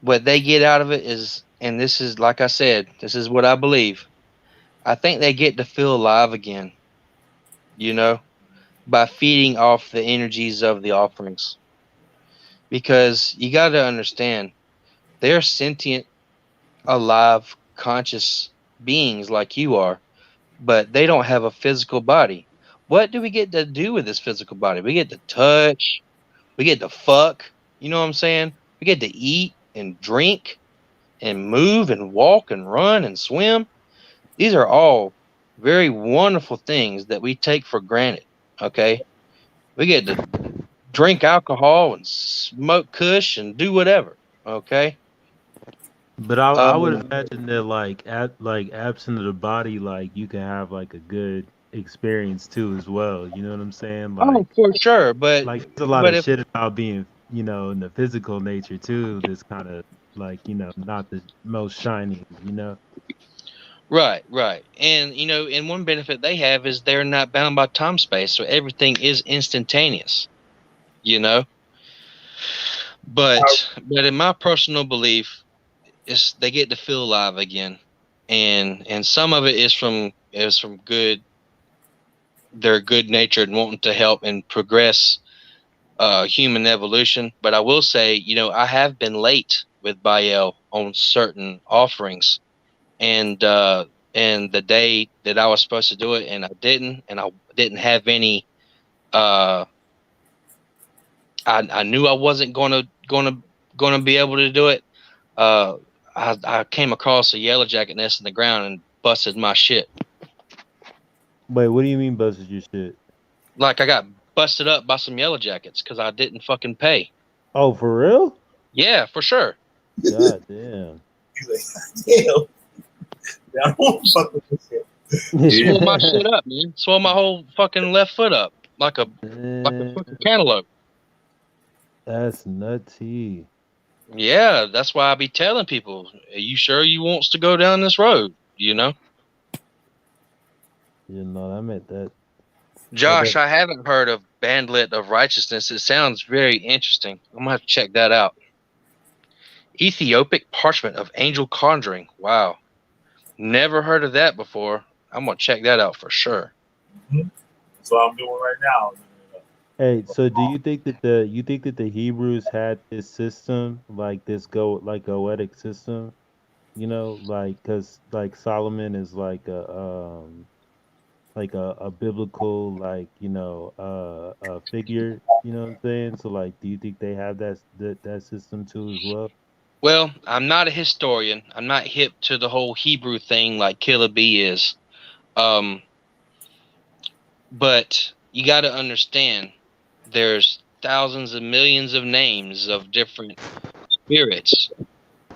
What they get out of it is, and this is like I said, this is what I believe. I think they get to feel alive again, you know, by feeding off the energies of the offerings. Because you got to understand, they're sentient, alive, conscious beings like you are, but they don't have a physical body. What do we get to do with this physical body? We get to touch, we get to fuck, you know what I'm saying? We get to eat and drink and move and walk and run and swim. These are all very wonderful things that we take for granted. Okay. We get to drink alcohol and smoke kush and do whatever. Okay. But I would Um, imagine that like absent of the body, like you can have like a good experience too as well. You know what I'm saying? oh, for sure. Like there's a lot But of if, shit about being, in the physical nature too. That's kind of like not the most shiny. right, right. And, and one benefit they have is they're not bound by time space. So everything is instantaneous, you know? But in my personal belief, it's they get to feel alive again. And some of it is from good their good natured and wanting to help and progress human evolution. But I will say, I have been late with Bael on certain offerings, and the day that I was supposed to do it, and I didn't have any. Uh, I knew I wasn't gonna be able to do it. Uh, I came across a yellow jacket nest in the ground and busted my shit. Wait, what do you mean busted your shit? Like I got busted up by some yellow jackets because I didn't fucking pay. Oh, for real? Yeah, for sure. God damn. He's like, damn. I don't fuck with this shit. Swole my shit up, man. Swole my whole fucking left foot up like a Man, fucking cantaloupe. that's nutty. Yeah, that's why I be telling people, are you sure you wants to go down this road? I meant that. Josh, I haven't heard of Bandlit of Righteousness. It sounds very interesting. I'm gonna have to check that out. Ethiopic Parchment of Angel Conjuring. Wow. Never heard of that before. I'm gonna check that out for sure. That's what I'm doing right now. Hey, so do you think that the Hebrews had this system, like this goetic system? Like because like Solomon is like a biblical a figure. You know what I'm saying? So like, do you think they have that system too as well? Well, I'm not a historian. I'm not hip to the whole Hebrew thing like Killer B is. But you got to understand, there's thousands of millions of names of different spirits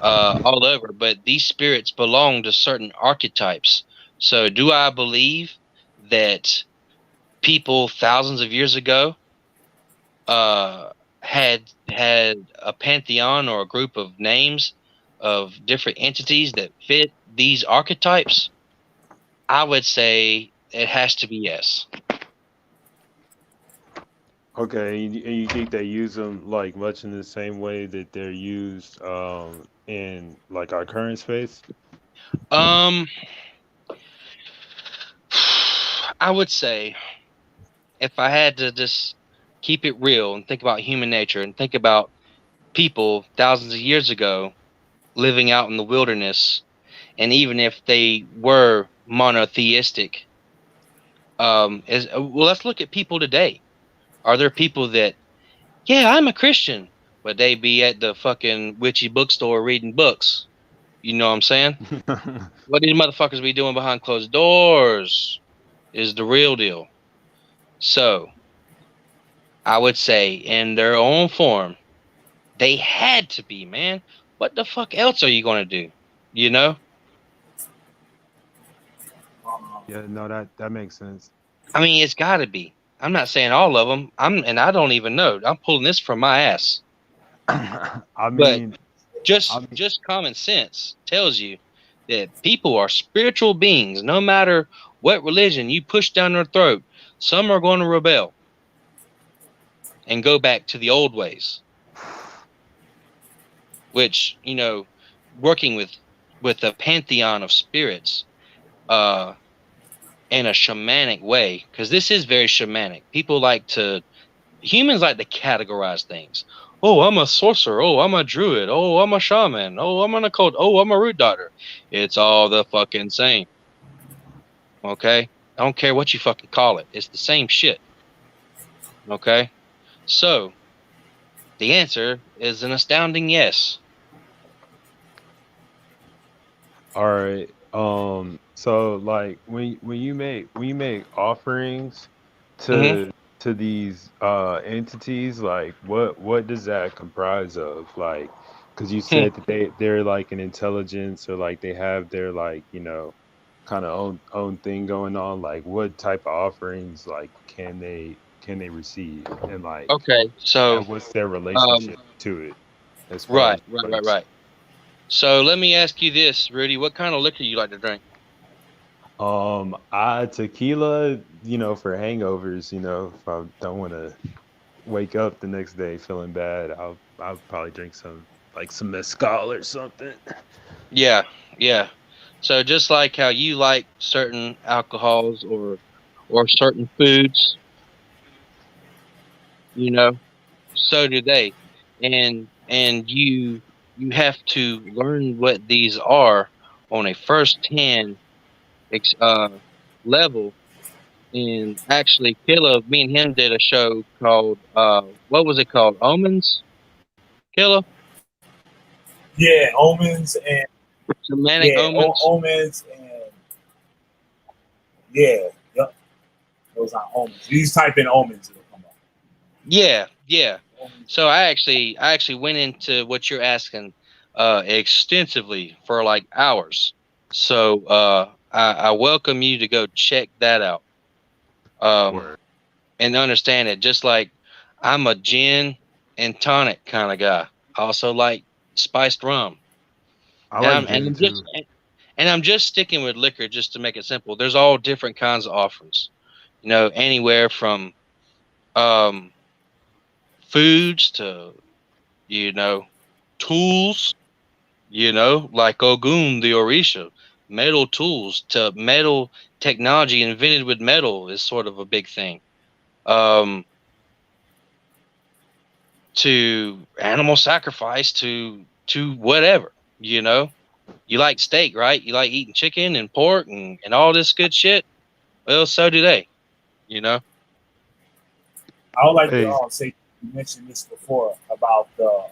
all over, but these spirits belong to certain archetypes. So, do I believe that people thousands of years ago had a pantheon or a group of names of different entities that fit these archetypes? I would say it has to be yes. Okay, and you think they use them like much in the same way that they're used in like our current space? Um, I would say if I had to just keep it real and think about human nature and think about people thousands of years ago living out in the wilderness, and even if they were monotheistic, let's look at people today. Are there people that, yeah, I'm a Christian, but they be at the fucking witchy bookstore reading books? You know what I'm saying? What these motherfuckers be doing behind closed doors is the real deal. So I would say in their own form, they had to be, man. What the fuck else are you gonna do? You know? Yeah, no, that makes sense. I mean, it's got to be. I'm not saying all of them. I don't even know. I'm pulling this from my ass. I But mean, Just common sense tells you that people are spiritual beings. No matter what religion you push down their throat, some are going to rebel and go back to the old ways. Which, you know, working with a pantheon of spirits, in a shamanic way, because this is very shamanic. Humans like to categorize things. Oh, I'm a sorcerer. Oh, I'm a druid. Oh, I'm a shaman. Oh, I'm an occult. Oh, I'm a root doctor. It's all the fucking same. Okay? I don't care what you fucking call it. It's the same shit. Okay? So, the answer is an astounding yes. All right. So like when you make offerings Mm-hmm. to these entities, like what does that comprise of? Like, because you said that they're like an intelligence, or like they have their, like, you know, kind of own thing going on. Like, what type of offerings like can they receive, Okay, so, and what's their um, relationship to it as far right, as right, like right, right. So let me ask you this, Rudy. What kind of liquor you like to drink? I tequila, you know, for hangovers, you know, if I don't want to wake up the next day feeling bad, I'll probably drink some mezcal or something. Yeah, yeah. So just like how you like certain alcohols or certain foods, you know, so do they. And you have to learn what these are on a first-hand level. And actually, Killa, me and him did a show called what was it called? Omens, Killa? Yeah, omens and Shamanic yeah, omens. omens and yeah, yep. Those are omens. You just type in omens, it'll come up. Yeah, yeah. Omens. So I actually went into what you're asking extensively for like hours. So I welcome you to go check that out. Um Word. and understand it. Just like I'm a gin and tonic kind of guy. I also like spiced rum. I And like I'm and gin I'm just too. and I'm just sticking with liquor just to make it simple. There's all different kinds of offerings. You know, anywhere from um foods to, you know, tools, you know, like Ogun the Orisha, metal tools to metal technology invented with metal is sort of a big thing. Um, to animal sacrifice to whatever, you know. You like steak, right? You like eating chicken and pork and all this good shit. Well, so do they, you know. I would like to Hey, say you mentioned this before about the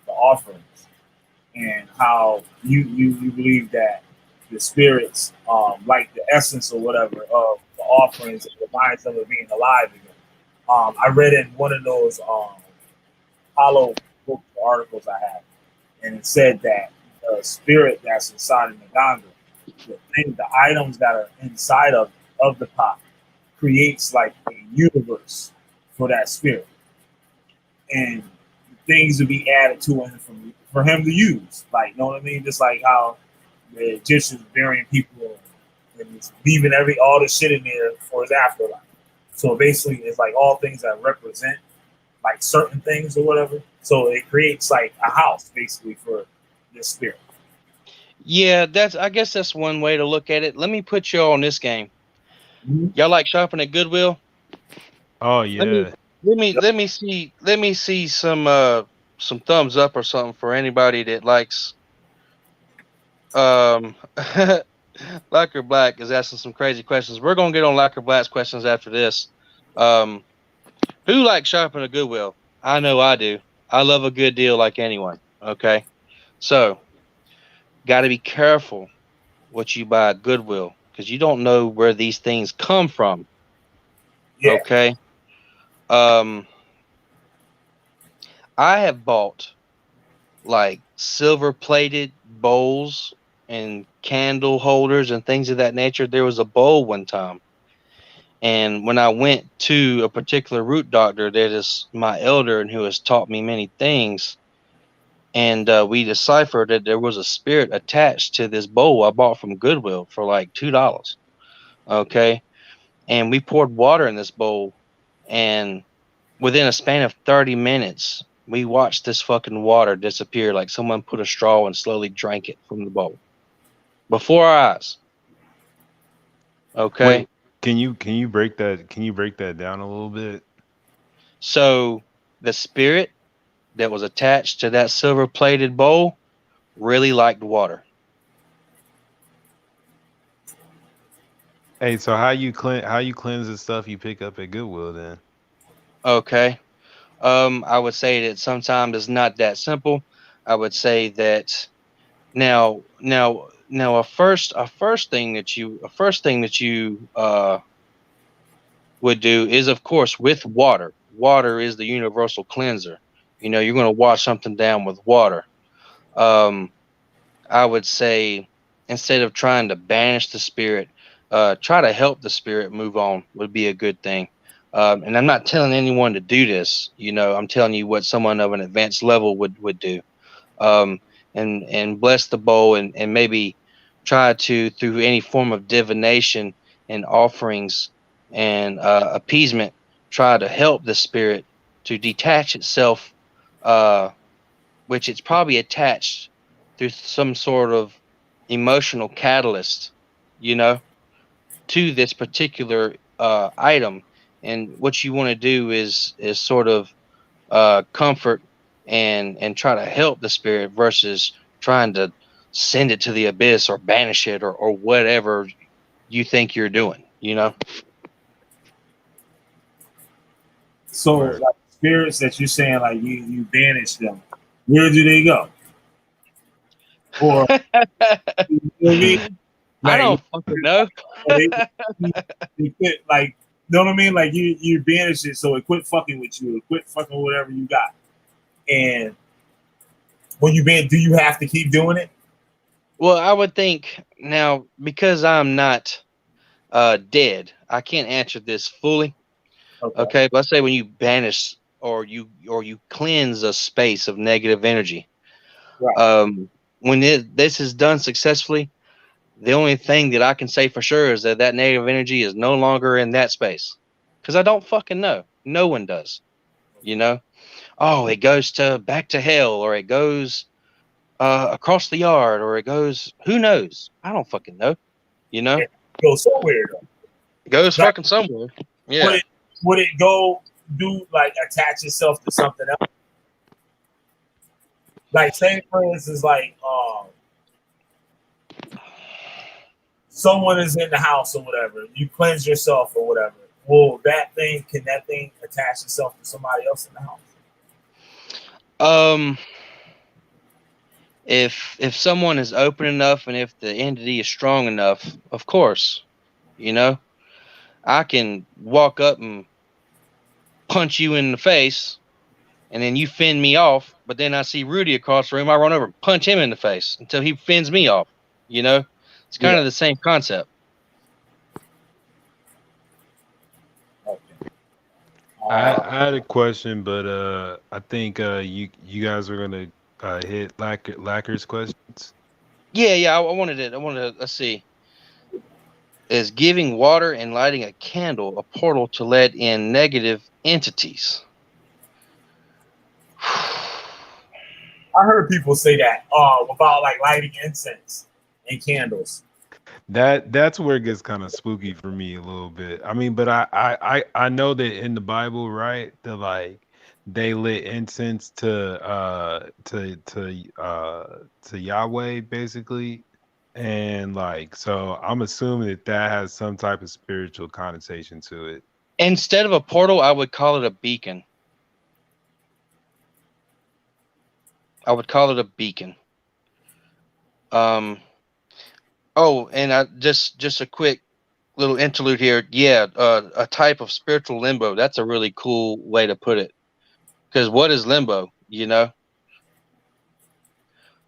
offerings and how you believe that the spirits, like the essence or whatever of the offerings, it reminds them of being alive again. I read in one of those hollow book articles I have, and it said that the spirit that's inside of the ganga, the items that are inside of the pot, creates like a universe for that spirit, and things to be added to him for him to use. Like, you know what I mean? Just like how the Egyptians burying people and just leaving all this shit in there for his afterlife. So basically, it's like all things that represent like certain things or whatever. So it creates like a house basically for this spirit. Yeah, I guess that's one way to look at it. Let me put you all on this game. Mhm. Y'all like shopping at Goodwill? oh Let me yeah, Yep. let me see some thumbs up or something for anybody that likes um Lacquer Black is asking some crazy questions. We're gonna get on Lacquer Black's questions after this. Um who likes shopping at Goodwill? I know I do. I love a good deal like anyone. Okay. So gotta be careful what you buy at Goodwill because you don't know where these things come from. Yeah. Okay. Um I have bought like silver plated bowls and candle holders and things of that nature. There was a bowl one time, and when I went to a particular root doctor that is my elder and who has taught me many things, and we deciphered that there was a spirit attached to this bowl I bought from Goodwill for like $2. Okay, and we poured water in this bowl, and within a span of 30 minutes, we watched this fucking water disappear like someone put a straw and slowly drank it from the bowl before our eyes. Okay. Wait, can you break that down a little bit? So the spirit that was attached to that silver plated bowl really liked water. Hey, so how you cleanse the stuff you pick up at Goodwill then? Okay. I would say that sometimes it's not that simple. I would say that now a first thing that you would do is, of course, with water. Water is the universal cleanser. You know, you're going to wash something down with water. Um, I would say, instead of trying to banish the spirit, try to help the spirit move on would be a good thing. And I'm not telling anyone to do this. You know, I'm telling you what someone of an advanced level would do. Um, and bless the bowl, and maybe try to, through any form of divination and offerings and appeasement, try to help the spirit to detach itself, which it's probably attached through some sort of emotional catalyst, you know, to this particular item. And what you want to do is sort of comfort and try to help the spirit versus trying to send it to the abyss or banish it or whatever you think you're doing, you know? So Word. like spirits that you're saying like you banish them, where do they go? Or you know what I mean? I Like don't fucking know. they, they quit, like, you know what I mean? Like you banish it so it quit fucking with you, it quit fucking with whatever you got. And when you ban, do you have to keep doing it? Well, I would think now, because I'm not dead, I can't answer this fully. Okay, but let's say when you banish or you cleanse a space of negative energy, Right. when this is done successfully, the only thing that I can say for sure is that that negative energy is no longer in that space, because I don't fucking know. No one does. You know? Oh, it goes to back to hell, or it goes across the yard, or it goes. Who knows? I don't fucking know. You know? It goes somewhere though. It goes Like, fucking somewhere. would Yeah. it would it go do like attach itself to something else? Like say for instance, like someone is in the house or whatever, you cleanse yourself or whatever. Can that thing attach itself to somebody else in the house? Um. If someone is open enough and if the entity is strong enough, of course, you know, I can walk up and punch you in the face, and then you fend me off. But then I see Rudy across the room. I run over and punch him in the face until he fends me off. You know, it's kind of the same concept. Okay. I had a question, but I think you guys are gonna hit Lacquer's questions. Yeah. I wanted it. I wanted to. Let's see. Is giving water and lighting a candle a portal to let in negative entities? I heard people say that about like lighting incense and candles. That's where it gets kind of spooky for me a little bit. I mean, but I know that in the Bible, right, that like they lit incense to Yahweh basically, and like so I'm assuming that has some type of spiritual connotation to it. Instead of a portal, I would call it a beacon. I would call it a beacon. Oh, and I just a quick little interlude here. Yeah, a type of spiritual limbo. That's a really cool way to put it. Because what is limbo? You know.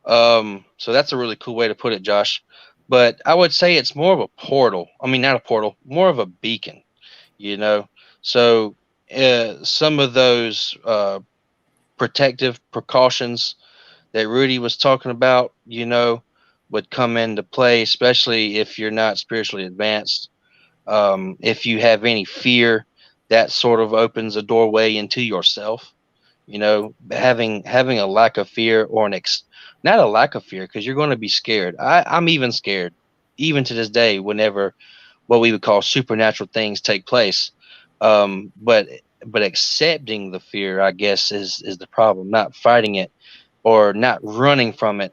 So that's a really cool way to put it, Josh. But I would say it's more of a portal. I mean, not a portal, more of a beacon. You know. So some of those protective precautions that Rudy was talking about, would come into play, especially if you're not spiritually advanced. If you have any fear, that sort of opens a doorway into yourself. Having a lack of fear, or not a lack of fear, because you're going to be scared. I'm even scared, even to this day, whenever what we would call supernatural things take place. But accepting the fear, I guess, is the problem. Not fighting it or not running from it.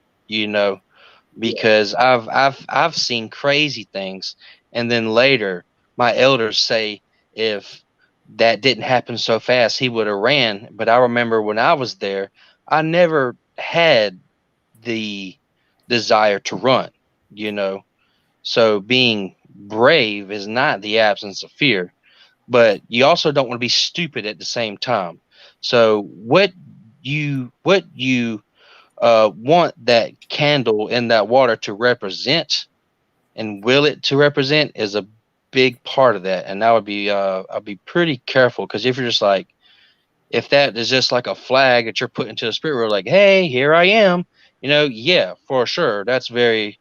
Because I've seen crazy things, and then later my elders say if that didn't happen so fast, he would have ran. But I remember when I was there, I never had the desire to run. You know, so being brave is not the absence of fear, but you also don't want to be stupid at the same time. So what you want that candle in that water to represent and will it to represent is a big part of that. And that would be I'll be pretty careful, because if you're just like, if that is just like a flag that you're putting to the spirit world, like, hey, here I am, yeah, for sure, that's very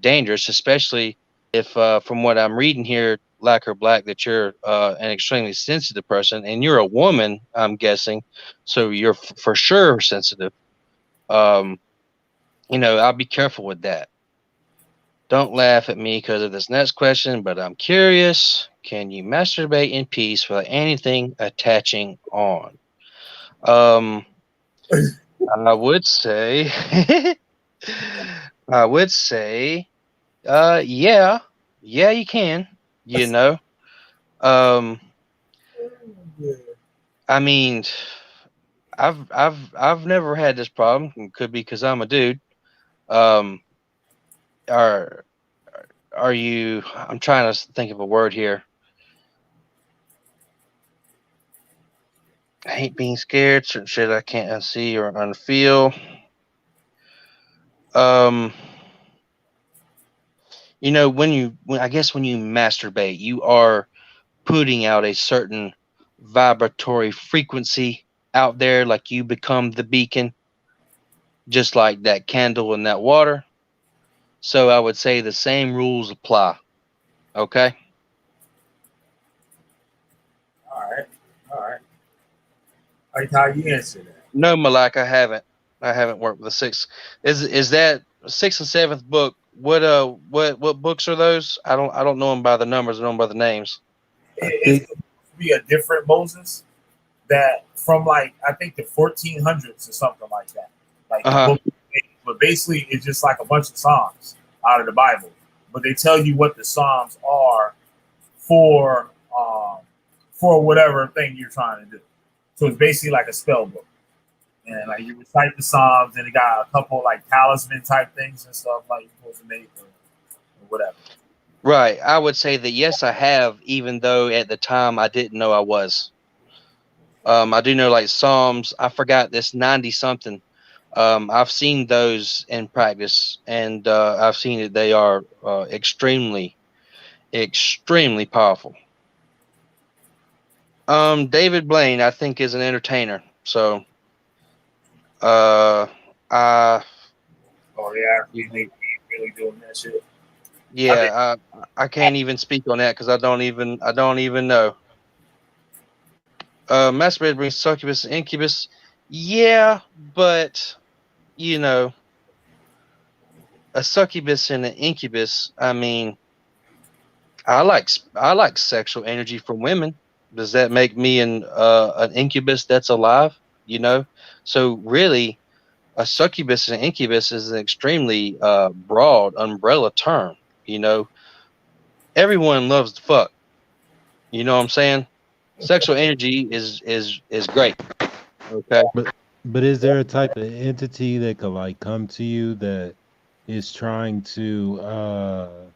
dangerous, especially if from what I'm reading here, Lacquer Black, that you're an extremely sensitive person, and you're a woman, I'm guessing, so you're for sure sensitive. um I'll be careful with that. Don't laugh at me because of this next question, but I'm curious. Can you masturbate in peace without anything attaching on? Um, I would say, I would say, yeah, you can. You know, um, I mean, I've never had this problem. It could be because I'm a dude. Um, are are you? I'm trying to think of a word here. I hate being scared. Certain shit I can't unsee or unfeel. Um, when I guess when you masturbate, you are putting out a certain vibratory frequency out there, like you become the beacon, just like that candle in that water. So I would say the same rules apply. Okay. All right. All right. Like how you answer that. No, Malak, I haven't. I haven't worked with the sixth. Is that sixth and seventh book? What books are those? I don't know them by the numbers. I know them by the names. It's supposed to be a different Moses that from like I think the 1400s or something like that. Like the book, but basically it's just like a bunch of psalms out of the Bible. But they tell you what the psalms are for whatever thing you're trying to do. So it's basically like a spell book. And like you recite the psalms, and it got a couple like talisman type things and stuff like you're supposed to make or whatever. Right. I would say that yes, I have, even though at the time I didn't know I was. I do know like Psalms. I forgot this 90 something. I've seen those in practice, and I've seen that they are extremely, extremely powerful. David Blaine, I think, is an entertainer. So, Oh yeah, we really doing that shit. Yeah, I can't even speak on that because I don't even know. Masturbator brings succubus and incubus. Yeah, but a succubus and an incubus. I mean, I like sexual energy from women. Does that make me an incubus that's alive? So really, a succubus and an incubus is an extremely broad umbrella term. Everyone loves to fuck. You know what I'm saying? Sexual energy is great. Okay. But is there a type of entity that could like come to you that is trying to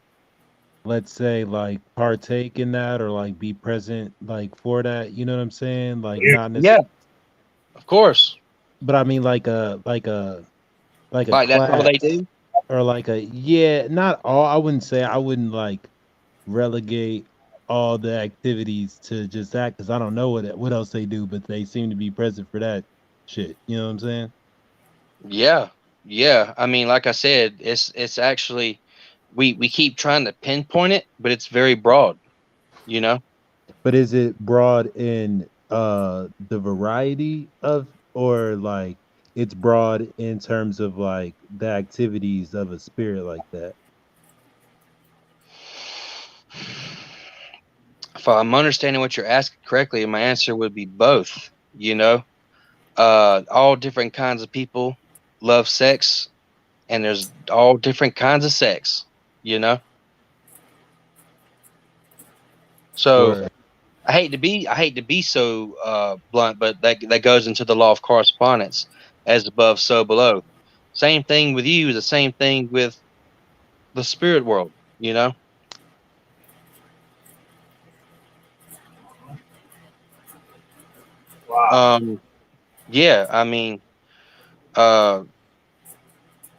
let's say like partake in that or like be present like for that? You know what I'm saying? Like not necessarily. Yeah, of course. But I mean like a like class, that's all they do. or like not all. I wouldn't like relegate all the activities to just that, because I don't know what else they do, but they seem to be present for that shit. You know what I'm saying? Yeah, yeah. I mean, like I said, it's actually we keep trying to pinpoint it, but it's very broad. You know. But is it broad in the variety of, or like it's broad in terms of like the activities of a spirit like that? If I'm understanding what you're asking correctly, my answer would be both. You know, all different kinds of people love sex, and there's all different kinds of sex. You know, so Or I hate to be so blunt, but that goes into the law of correspondence, as above, so below. Same thing with you. The same thing with the spirit world. You know. Wow. Um. Yeah. I mean, uh,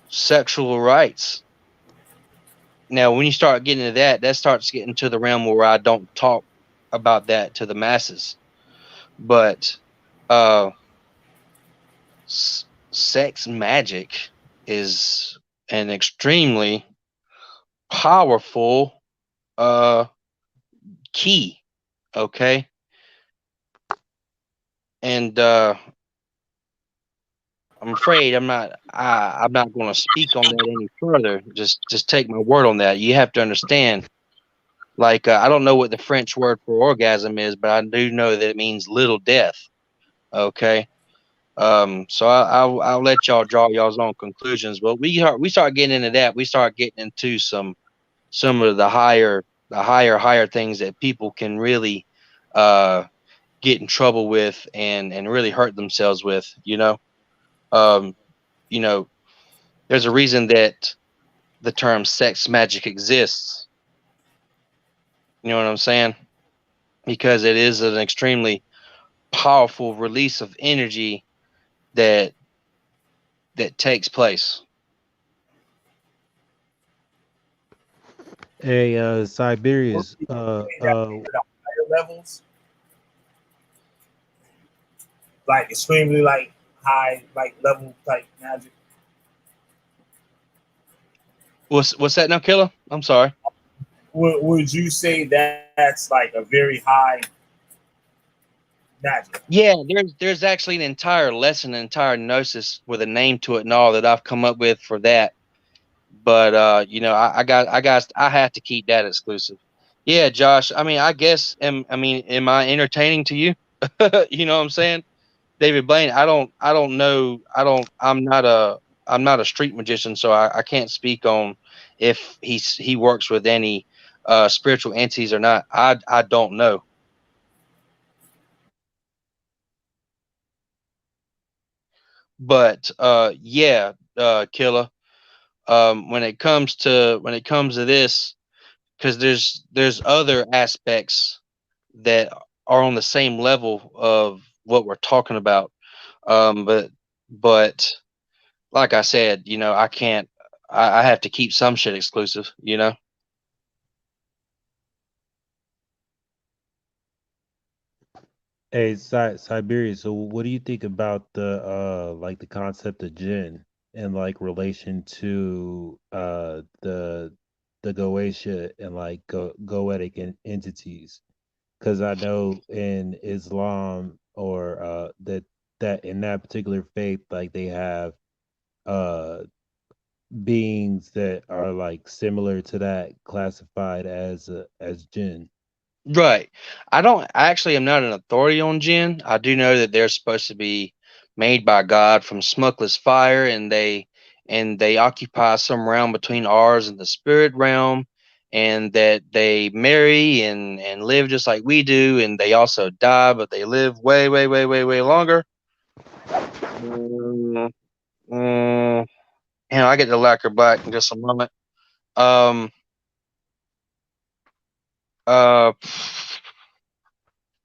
sexual rights. Now, when you start getting into that, that starts getting to the realm where I don't talk about that to the masses. But uh, sex magic is an extremely powerful uh key. Okay, and I'm afraid I'm not going to speak on that any further. Just take my word on that. You have to understand. Like I don't know what the French word for orgasm is, but I do know that it means little death. Okay. So I'll let y'all draw y'all's own conclusions. But we start getting into that. We start getting into some of the higher things that people can really uh get in trouble with and really hurt themselves with. Um, you know, there's a reason that the term sex magic exists. You know what I'm saying? Because it is an extremely powerful release of energy that takes place. a What Siberius, do you say that the higher levels, like extremely like high, like level type magic? What's that now, Killer? I'm sorry. Would you say that's like a very high magic? Yeah, there's actually an entire lesson, an entire gnosis with a name to it and all that I've come up with for that. But I have to keep that exclusive. Yeah, Josh. I mean, I guess am I entertaining to you? You know what I'm saying? David Blaine, I don't know. I'm not a street magician, so I can't speak on if he works with any spiritual entities or not. I don't know. But yeah, Killer. When it comes to this, because there's other aspects that are on the same level of what we're talking about. But like I said, I can't. I have to keep some shit exclusive. a Siberius. So, what do you think about the like the concept of jinn and like relation to the Goetia and like goetic entities? Because I know in Islam or that in that particular faith, like they have uh beings that are like similar to that classified as jinn. Right. I actually am not an authority on jinn. I do know that they're supposed to be made by God from smokeless fire, and they occupy some realm between ours and the spirit realm, and that they marry and live just like we do, and they also die, but they live way, way, way, way, way longer. Mm, mm, I get the lacquer back in just a moment. Um, uh,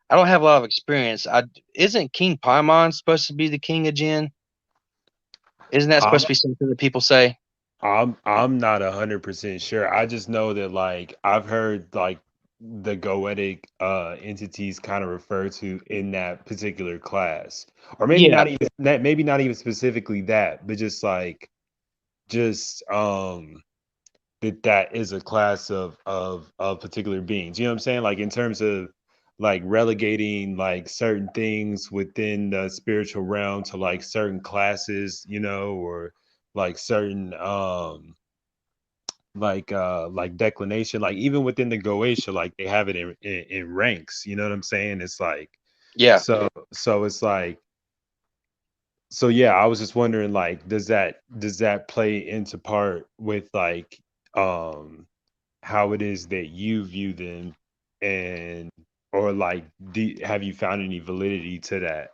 I don't have a lot of experience. Isn't King Paimon supposed to be the king of Jin? Isn't that supposed I'm to be something that people say? I'm not 100% sure. I just know that like I've heard like the goetic entities kind of refer to in that particular class, or maybe Yeah. not even that, maybe not even specifically that, but just like just that is a class of particular beings. You know what I'm saying? Like in terms of like relegating like certain things within the spiritual realm to like certain classes, you know, or like certain like declination, like even within the Goetia, like they have it in ranks. You know what I'm saying? It's like Yeah. so it's like so yeah, I was just wondering like does that play into part with like um how it is that you view them, and or like have you found any validity to that?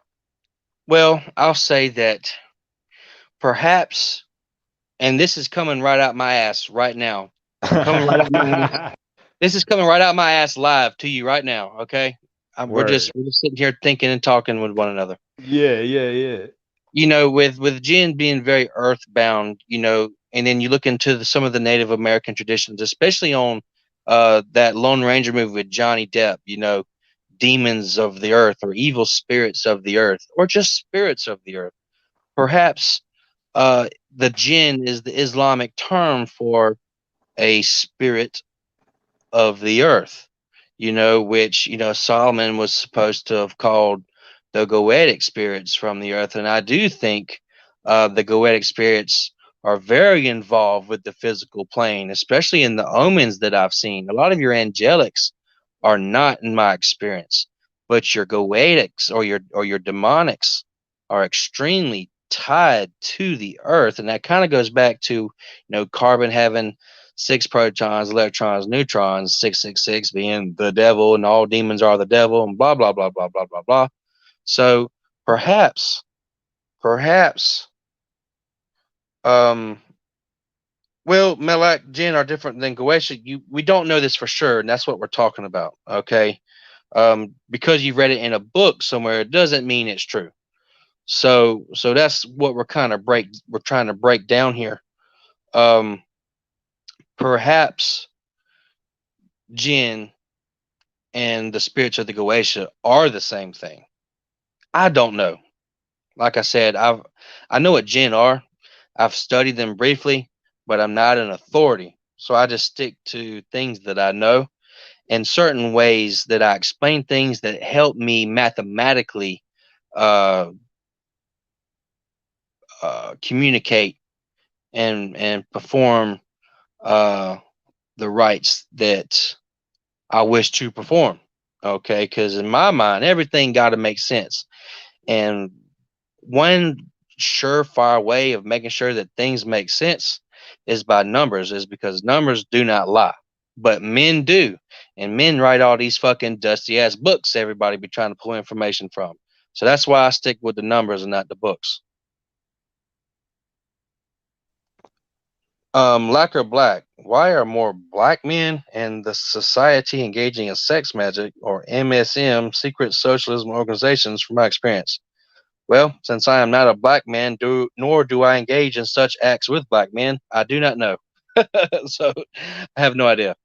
Well, I'll say that perhaps, and this is coming right out my ass right now. Coming right out my ass. This is coming right out my ass live to you right now. Okay, Word. we're just sitting here thinking and talking with one another. Yeah, yeah, yeah. You know, with Jin being very earthbound, you know, and then you look into some of the Native American traditions, especially on that Lone Ranger movie with Johnny Depp. You know, demons of the earth or evil spirits of the earth or just spirits of the earth. Perhaps the jinn is the Islamic term for a spirit of the earth, you know, which, you know, Solomon was supposed to have called the goetic spirits from the earth. And I do think the goetic spirits are very involved with the physical plane, especially in the omens that I've seen. A lot of your angelics are not, in my experience, but your goetics or your demonics are extremely tied to the earth. And that kind of goes back to, you know, carbon having 6 protons, electrons, neutrons, 666 being the devil, and all demons are the devil, and blah blah blah blah blah blah blah. So perhaps, um, well, Melak, Jinn are different than Goetia. We don't know this for sure, and that's what we're talking about. Okay, because you read it in a book somewhere, it doesn't mean it's true. So that's what we're trying to break down here. Um, perhaps Jinn and the spirits of the Goetia are the same thing. I don't know. Like I said, I know what Jinn are. I've studied them briefly, but I'm not an authority. So I just stick to things that I know and certain ways that I explain things that help me mathematically uh, communicate and perform uh, the rites that I wish to perform. Okay, because in my mind, everything got to make sense. And one surefire way of making sure that things make sense is by numbers, is because numbers do not lie, but men do. And men write all these fucking dusty ass books everybody be trying to pull information from. So that's why I stick with the numbers and not the books. Lack or black. Why are more black men and the society engaging in sex magic or MSM secret socialism organizations from my experience? Well, since I am not a black man, nor do I engage in such acts with black men, I do not know. So I have no idea.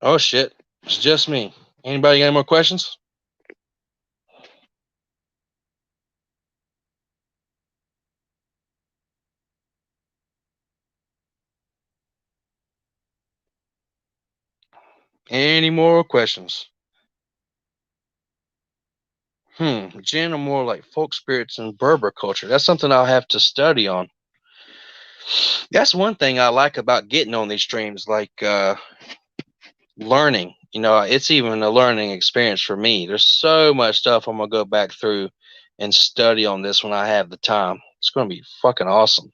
Oh shit. It's just me. Anybody got any more questions? Any more questions? Jinn are more like folk spirits and Berber culture. That's something I'll have to study on. That's one thing I like about getting on these streams, like learning. You know, it's even a learning experience for me. There's so much stuff I'm gonna go back through and study on this when I have the time. It's gonna be fucking awesome.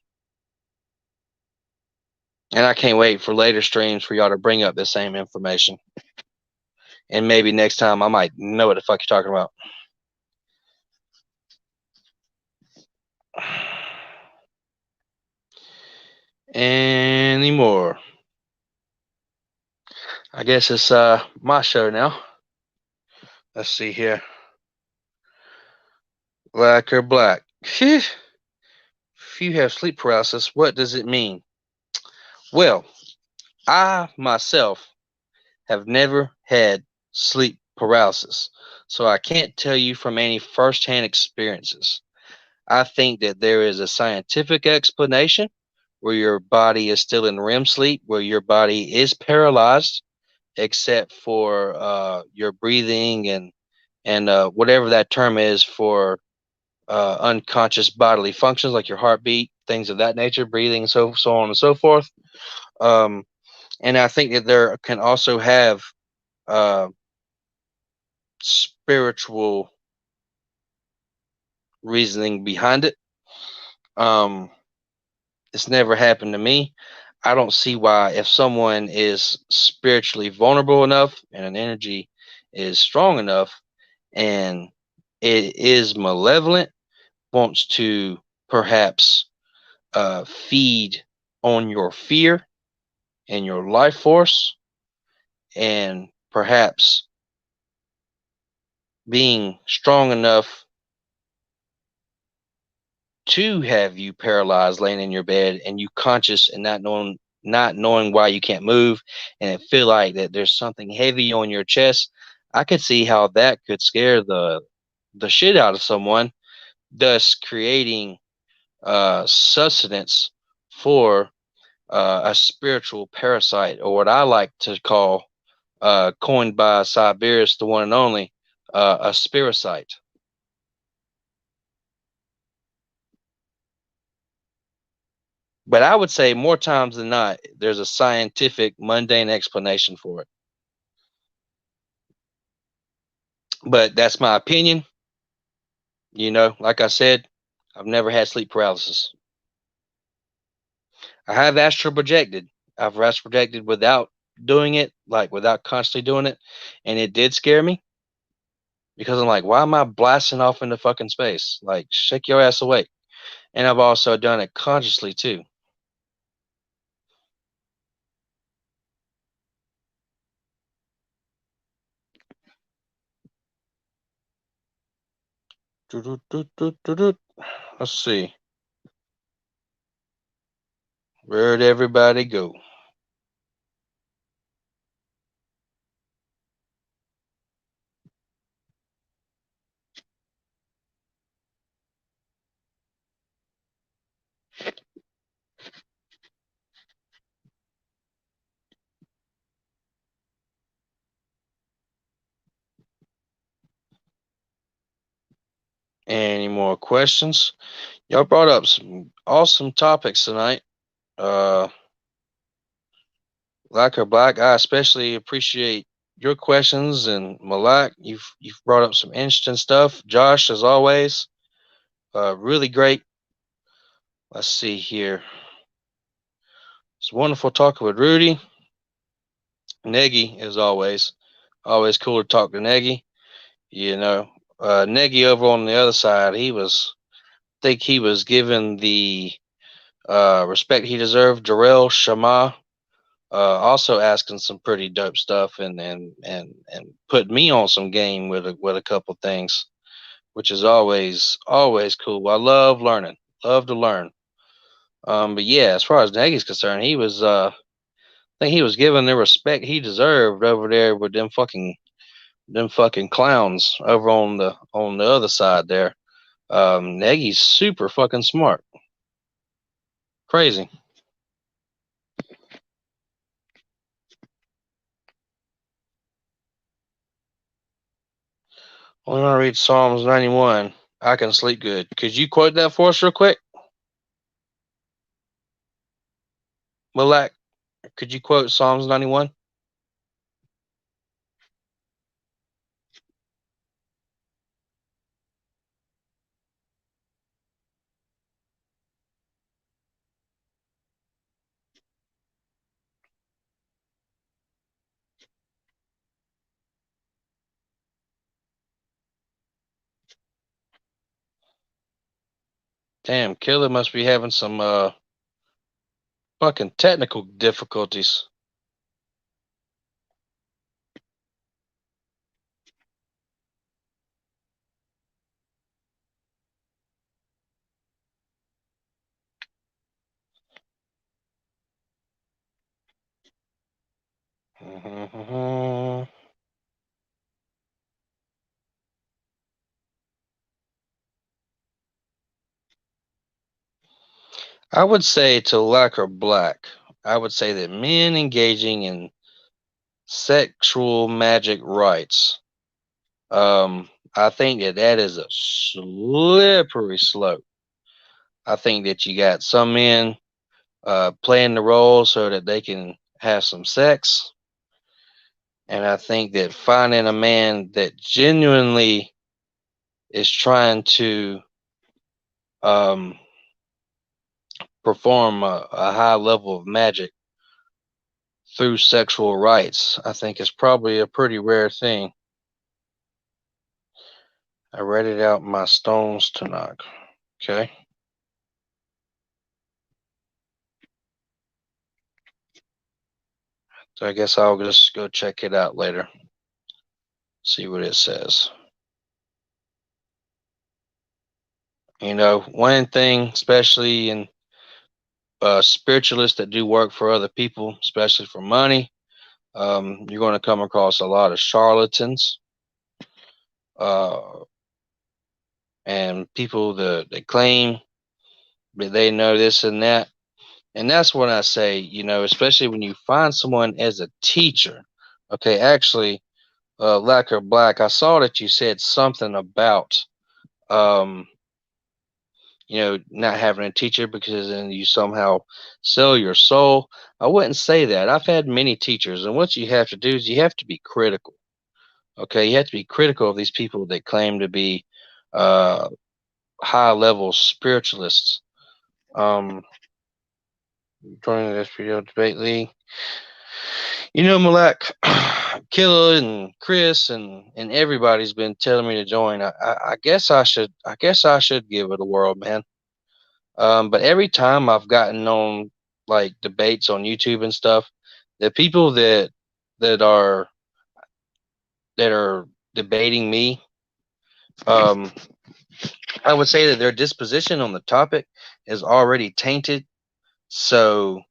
And I can't wait for later streams for y'all to bring up the same information. And maybe next time I might know what the fuck you're talking about. Any more? I guess it's my show now. Let's see here. Black or black? if you have sleep paralysis, what does it mean? Well, I myself have never had sleep paralysis, so I can't tell you from any firsthand experiences. I think that there is a scientific explanation where your body is still in REM sleep, where your body is paralyzed except for your breathing and whatever that term is for unconscious bodily functions like your heartbeat, things of that nature, breathing, so on and so forth. Um, and I think that there can also have uh, spiritual reasoning behind it. Um, it's never happened to me. I don't see why, if someone is spiritually vulnerable enough and an energy is strong enough and it is malevolent, wants to perhaps feed on your fear and your life force, and perhaps being strong enough to have you paralyzed laying in your bed and you conscious and not knowing why you can't move, and it feel like that there's something heavy on your chest. I could see how that could scare the shit out of someone, thus creating sustenance for a spiritual parasite, or what I like to call, coined by Siberius, the one and only, a spiricite. But I would say more times than not, there's a scientific, mundane explanation for it. But that's my opinion. Like I said, I've never had sleep paralysis. I have astral projected. I've astral projected without doing it, like without constantly doing it. And it did scare me because I'm like, why am I blasting off into fucking space? Like, shake your ass awake. And I've also done it consciously too. Let's see. Where'd everybody go? Any more questions? Y'all brought up some awesome topics tonight. Black or Black, I especially appreciate your questions, and Malak, you've brought up some interesting stuff. Josh, as always, really great. Let's see here. It's wonderful talking with Rudy. Negi, as always cool to talk to Negi. Negi over on the other side, think he was given the respect he deserved. Jarrell Shama, also asking some pretty dope stuff and put me on some game with a couple things, which is always cool. I love learning, love to learn. But yeah, as far as Nagy's concerned, I think he was given the respect he deserved over there with them fucking clowns over on the other side there. Nagy's super fucking smart, crazy. When I read Psalms 91, I can sleep good. Could you quote that for us real quick? Malak, could you quote Psalms 91? Damn, Killer must be having some fucking technical difficulties. I would say to lack or black, I would say that men engaging in sexual magic rites, I think that that is a slippery slope. I think that you got some men playing the role so that they can have some sex. And I think that finding a man that genuinely is trying to um, perform a high level of magic through sexual rites, I think is probably a pretty rare thing. I read it out my stones to knock. Okay. So I guess I'll just go check it out later. See what it says. You know, one thing, especially in spiritualists that do work for other people, especially for money, you're going to come across a lot of charlatans uh, and people that claim that they know this and that. And that's what I say, you know, especially when you find someone as a teacher. Okay, actually, Lacquer Black, I saw that you said something about, um, you know, not having a teacher because then you somehow sell your soul. I wouldn't say that. I've had many teachers, and what you have to do is you have to be critical. Okay, you have to be critical of these people that claim to be uh, high level spiritualists. Um, Joining this video debate league. You know, Malak, Killa and Chris and everybody's been telling me to join. I guess I should. I guess I should give it a whirl, man. But every time I've gotten on like debates on YouTube and stuff, the people that are that are debating me, um, I would say that their disposition on the topic is already tainted. So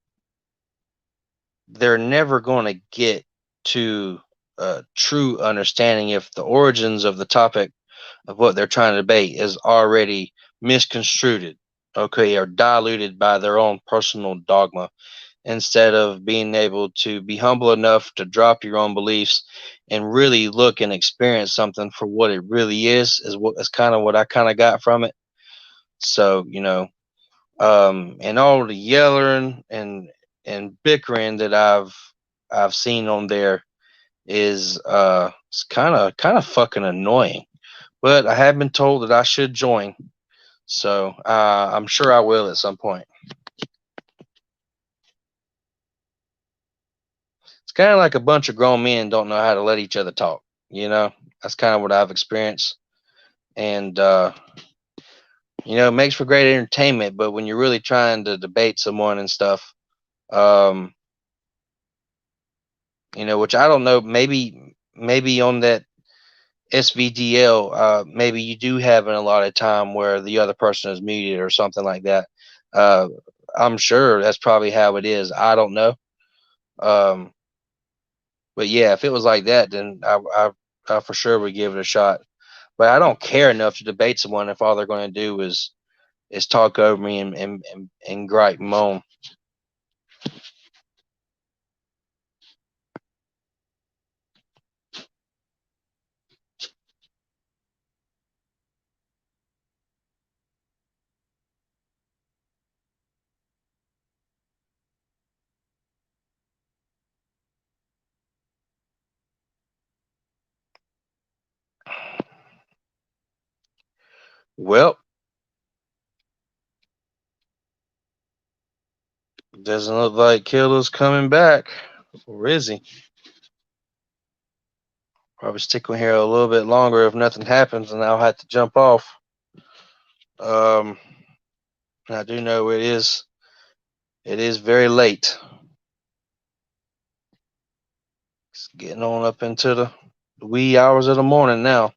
they're never going to get to a true understanding if the origins of the topic of what they're trying to debate is already misconstrued, okay, or diluted by their own personal dogma, instead of being able to be humble enough to drop your own beliefs and really look and experience something for what it really is what is kind of what I kind of got from it. So, you know, and all the yelling and bickering that I've seen on there is it's kind of fucking annoying. But I have been told that I should join, so I'm sure I will at some point. It's kind of like a bunch of grown men don't know how to let each other talk. You know, that's kind of what I've experienced, and you know, it makes for great entertainment. But when you're really trying to debate someone and stuff, um, you know, which I don't know, maybe on that SVDL, maybe you do have a lot of time where the other person is muted or something like that. Uh, I'm sure that's probably how it is. I don't know. Um, but yeah, if it was like that, then I for sure would give it a shot. But I don't care enough to debate someone if all they're going to do is talk over me and gripe and moan. Well, doesn't look like Killer's coming back, or is he? Probably stick with here a little bit longer if nothing happens, and I'll have to jump off. Um, I do know it is very late. It's getting on up into the wee hours of the morning now.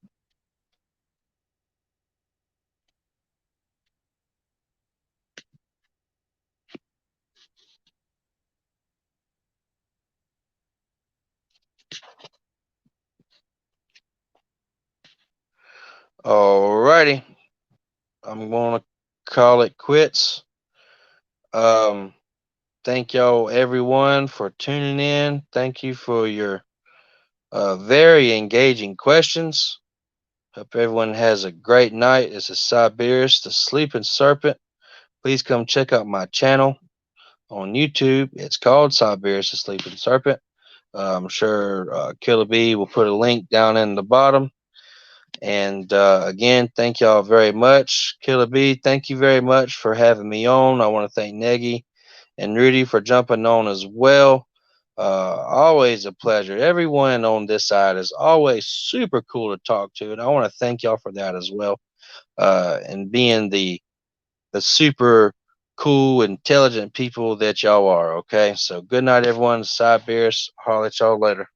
Alrighty, I'm gonna call it quits. Thank y'all, everyone, for tuning in. Thank you for your very engaging questions. Hope everyone has a great night. This is Siberius, the Sleeping Serpent. Please come check out my channel on YouTube. It's called Siberius, the Sleeping Serpent. I'm sure Killer B will put a link down in the bottom. And again, thank y'all very much. Killer B, thank you very much for having me on. I want to thank Negi and Rudy for jumping on as well. Always a pleasure. Everyone on this side is always super cool to talk to, and I want to thank y'all for that as well. And being the super cool, intelligent people that y'all are. Okay, so good night, everyone. Siberius. I'll let y'all later.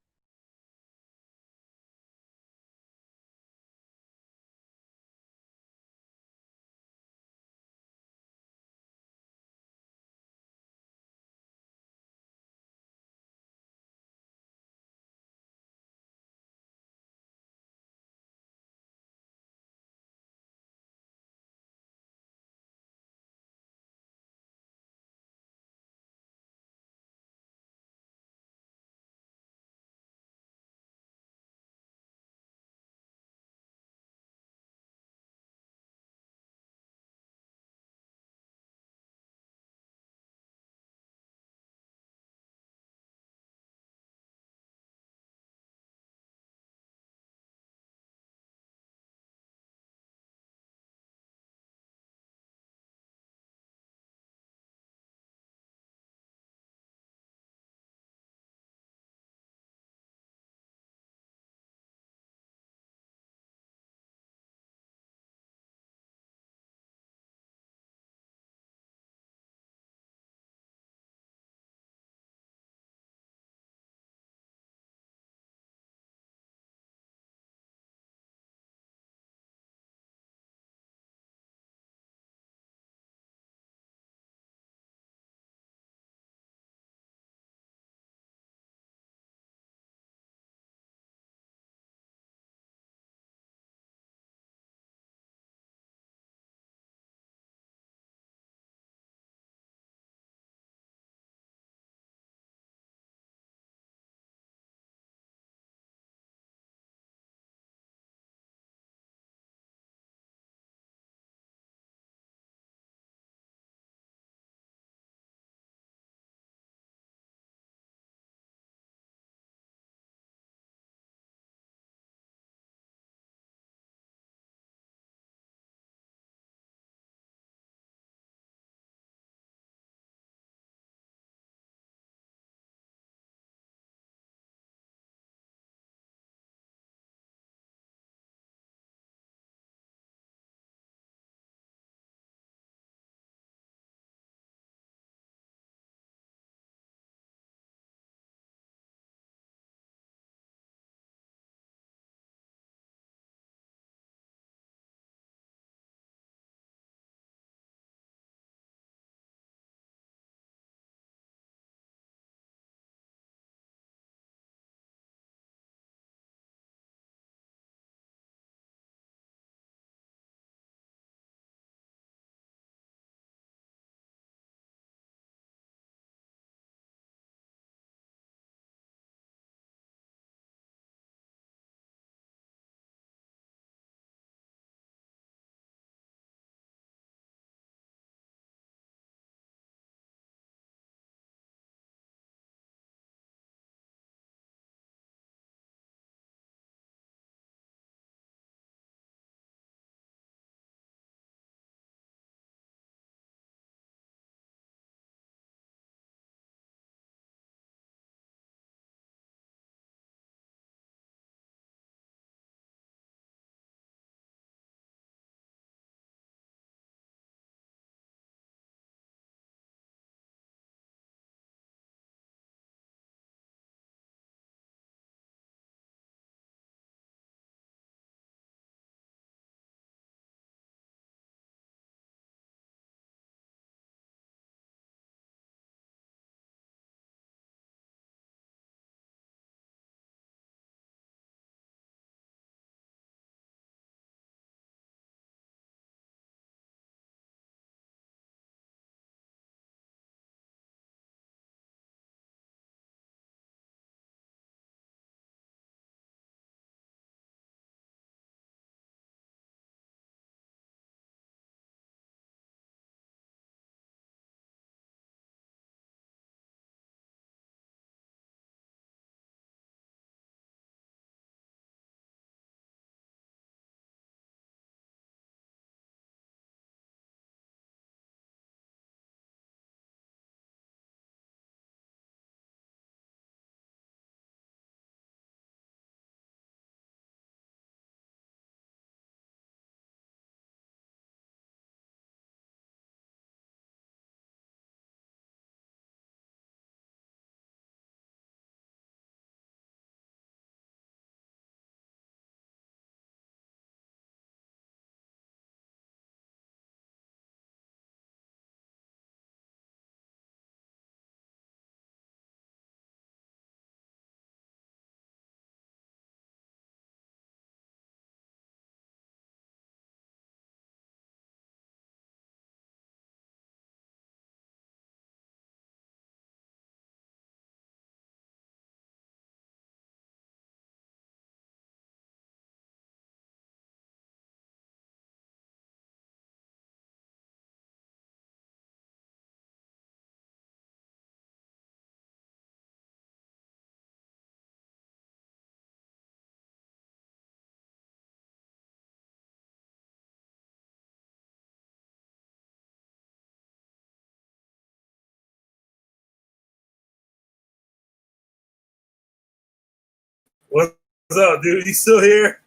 What's up, dude? You still here?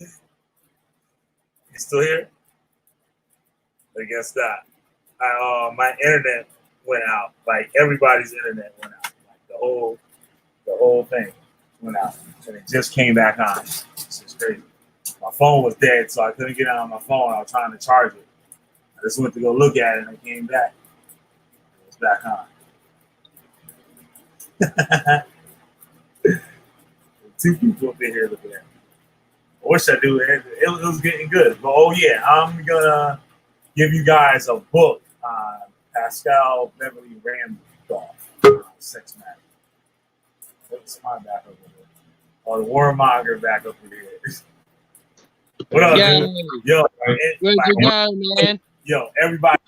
You still here? I guess not. My internet went out. Like everybody's internet went out. Like the whole thing went out, and it just came back on. It's just crazy. My phone was dead, so I couldn't get on my phone. I was trying to charge it. I just went to go look at it, and it came back. It was back on. Two people up in here looking at me. I wish I do. It was getting good. But oh yeah, I'm gonna give you guys a book on Pascal Beverly Randolph, sex matter. What's my back over there? Oh, the warmonger back up here. What up, Yeah. dude? Yo, Good guy, man. yo, everybody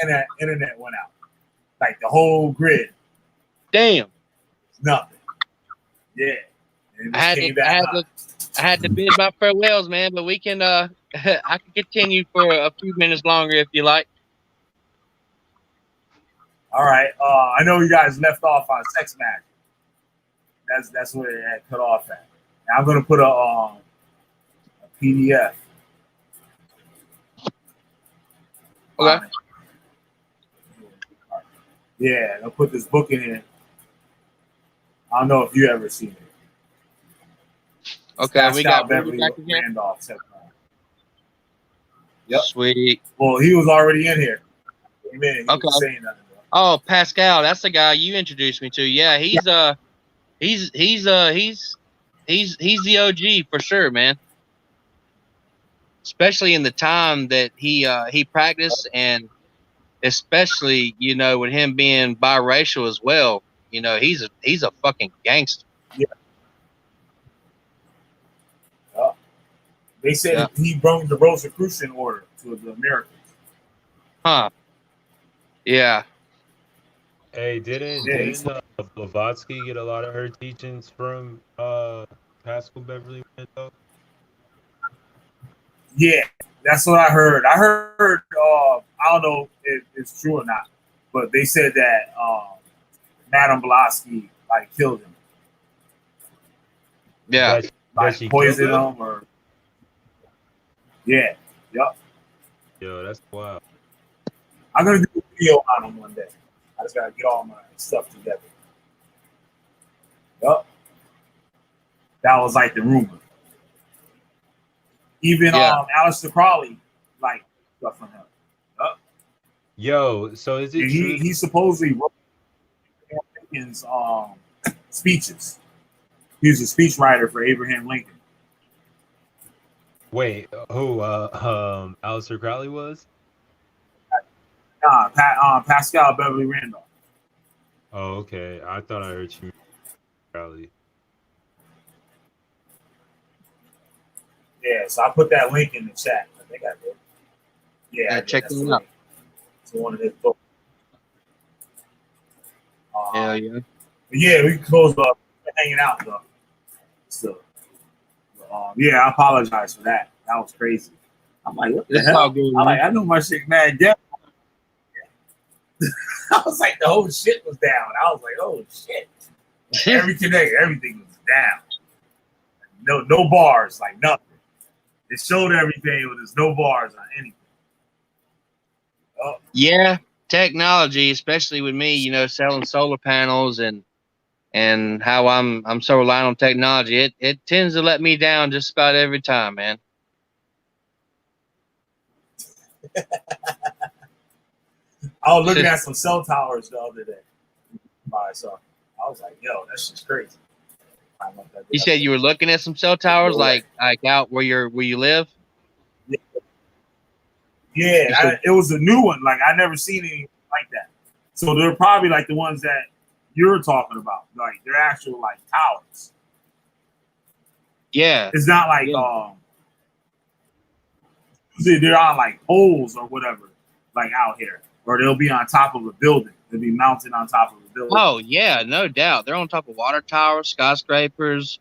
in that internet went out. Like the whole grid. Damn. Nothing. Yeah. And it just came back on. I had to bid my farewells, man, but we can I can continue for a few minutes longer if you like. All right. I know you guys left off on sex magic. That's where it had cut off at. Now I'm gonna put a PDF. Okay. Yeah, I'll put this book in here. I don't know if you ever seen it. Okay, we got Beverly back again. Randolph. Yep. Sweet. Well, he was already in here. Amen. He Okay. was saying nothing. Oh, Pascal, that's the guy you introduced me to. Yeah, he's the OG for sure, man. Especially in the time that he practiced, and especially with him being biracial as well. He's a fucking gangster. Yeah. They said he brought the Rosicrucian order to the Americans. Huh. Yeah. Hey, didn't Blavatsky get a lot of her teachings from Pascal Beverly Randolph? Yeah, that's what I heard. I heard, I don't know if it's true or not, but they said that Madame Blavatsky killed him. Yeah. She poisoned killed him or yeah. Yep. Yo, that's wild. I'm gonna do a video on him one day. I just gotta get all my stuff together. Yep. That was the rumor. Even Aleister Crowley stuff from him. Yep. Yo, so is it true? He supposedly wrote Lincoln's speeches. He was a speechwriter for Abraham Lincoln. Wait, who? Aleister Crowley was? Pascal Beverly Randolph. Oh, okay. I thought I heard you, Crowley. Yeah, so I put that link in the chat. I think I did. Yeah, Check it out. It's one of his books. Hell yeah. Yeah, we can close up. Hanging out though. Still. Yeah, I apologize for that. That was crazy. I'm like, what the It's hell? all good, man. I know my shit mad dead. I was like, the whole shit was down. I was like, oh shit. Everything was down. No bars, nothing. It showed everything, but there's no bars on anything. Oh. Yeah, technology, especially with me, selling solar panels and how I'm so reliant on technology, it tends to let me down just about every time, man. I was looking at some cell towers the other day. So I was like, yo, that's just crazy. You said you were looking at some cell towers, like out where you live? Yeah, it was a new one. I never seen anything like that. So they're probably the ones that you're talking about. They're actual towers. Yeah. It's not they're on poles or whatever, out here. Or they'll be on top of a building. They'll be mounted on top of a building. Oh yeah, no doubt. They're on top of water towers, skyscrapers,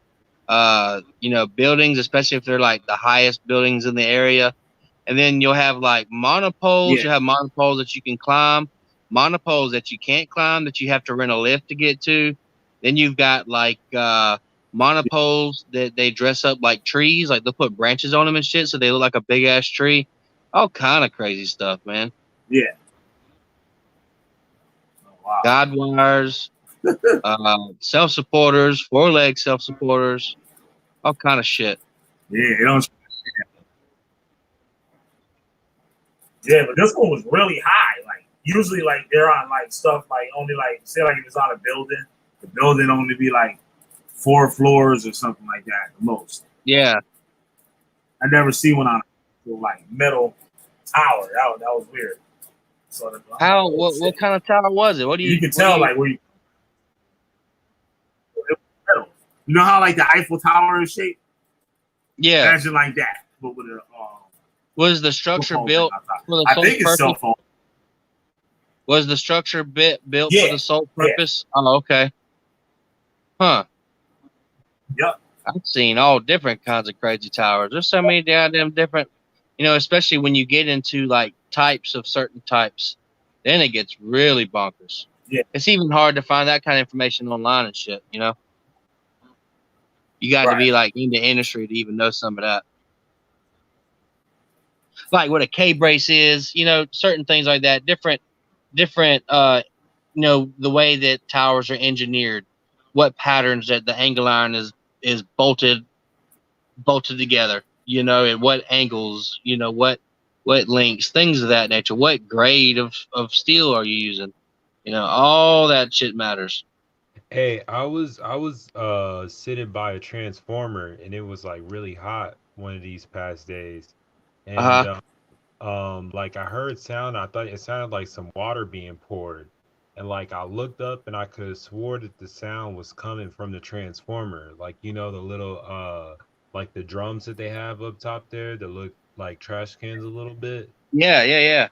buildings, especially if they're the highest buildings in the area. And then you'll have monopoles. Yeah. You have monopoles that you can climb. monopoles that you can't climb, that you have to rent a lift to get to. Then you've got like monopoles that they dress up like trees, like they'll put branches on them and shit, so they look like a big ass tree. All kind of crazy stuff, man. Yeah. Oh, wow. Guide wires, self supporters, 4-leg self supporters, all kind of shit. Yeah, it don't. Yeah, but this one was really high. Like usually, like they're on like stuff like only like say like if it's on a building, the building only be like 4 floors or something like that the most. Yeah. I never see one on a like metal tower. That was weird. So How? What kind of tower was it? What do you? You can tell like where you. It was metal. You know how like the Eiffel Tower is shaped? Yeah. Imagine like that, but with a. Was the structure built for the sole purpose? Cell phone. Was the structure built for the sole purpose? Yeah. Oh, okay. Huh. Yep. I've seen all different kinds of crazy towers. There's so many goddamn different, especially when you get into like types of certain types, then it gets really bonkers. Yeah. It's even hard to find that kind of information online and shit, You got to be like in the industry to even know some of that. Like what a K-brace is, certain things like that. Different, the way that towers are engineered, what patterns that the angle iron is bolted together, at what angles, what lengths, things of that nature. What grade of steel are you using? All that shit matters. Hey, I was sitting by a transformer and it was like really hot one of these past days. And like I heard sound, I thought it sounded like some water being poured. And like I looked up and I could have swore that the sound was coming from the transformer. Like, the little like the drums that they have up top there that look like trash cans a little bit. Yeah.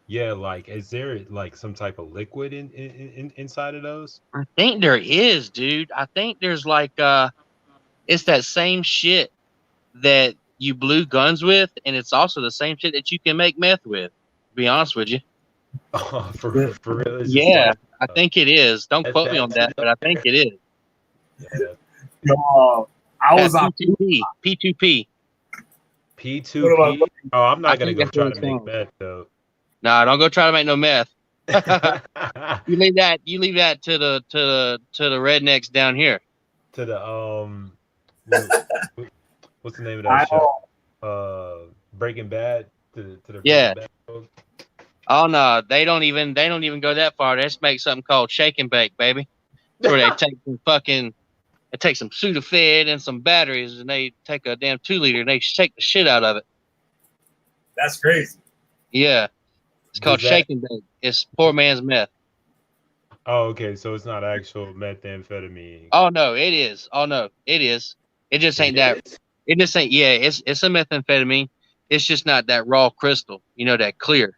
Yeah, like is there like some type of liquid inside of those? I think there is, dude. I think there's like it's that same shit that you blew guns with, and it's also the same shit that you can make meth with. To be honest with you. Oh, for real? Yeah, I think it is. Don't quote me on that, but I think it is. Yeah. I was on P2P. P2P. Oh, I'm not gonna go try to make meth though. Nah, don't go try to make no meth. You leave that to the rednecks down here. To the what's the name of that show? Breaking Bad. To the yeah. Breaking Bad folks. Oh no, they don't even go that far. They just make something called shake and bake, baby. Where they take some Sudafed and some batteries, and they take a damn 2-liter and they shake the shit out of it. That's crazy. Yeah. It's called shake and bake. It's poor man's meth. Oh, okay. So it's not actual methamphetamine. Oh no, it is. Oh no, it is. It just ain't that. It just ain't. Yeah, it's a methamphetamine. It's just not that raw crystal. That clear.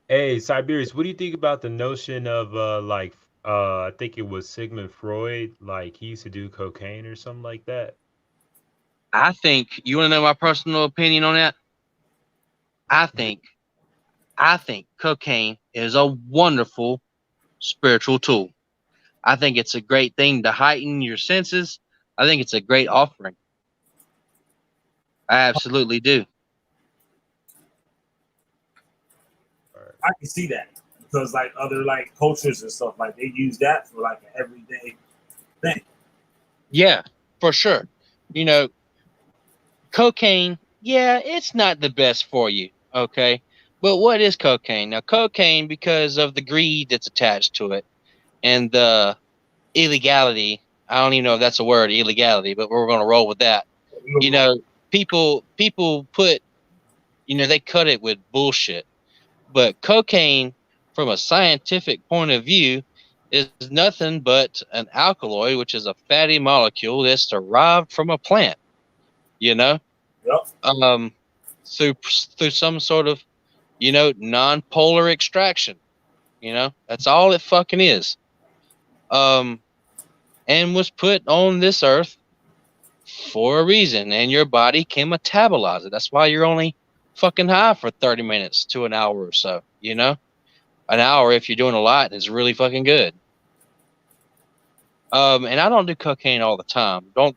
Hey, Siberius, what do you think about the notion of I think it was Sigmund Freud, like he used to do cocaine or something like that? I think you want to know my personal opinion on that. I think cocaine is a wonderful spiritual tool. I think it's a great thing to heighten your senses. I think it's a great offering. I absolutely do. I can see that because like other like cultures and stuff, like they use that for like an everyday thing. Yeah, for sure. Cocaine, yeah, it's not the best for you. Okay. But what is cocaine? Now, cocaine, because of the greed that's attached to it and the illegality, I don't even know if that's a word, illegality, but we're going to roll with that. People put, they cut it with bullshit. But cocaine, from a scientific point of view, is nothing but an alkaloid, which is a fatty molecule that's derived from a plant, Yep. Through some sort of non-polar extraction. That's all it fucking is. And was put on this earth for a reason, and your body can metabolize it. That's why you're only fucking high for 30 minutes to an hour or so, an hour if you're doing a lot, and it's really fucking good. And I don't do cocaine all the time. Don't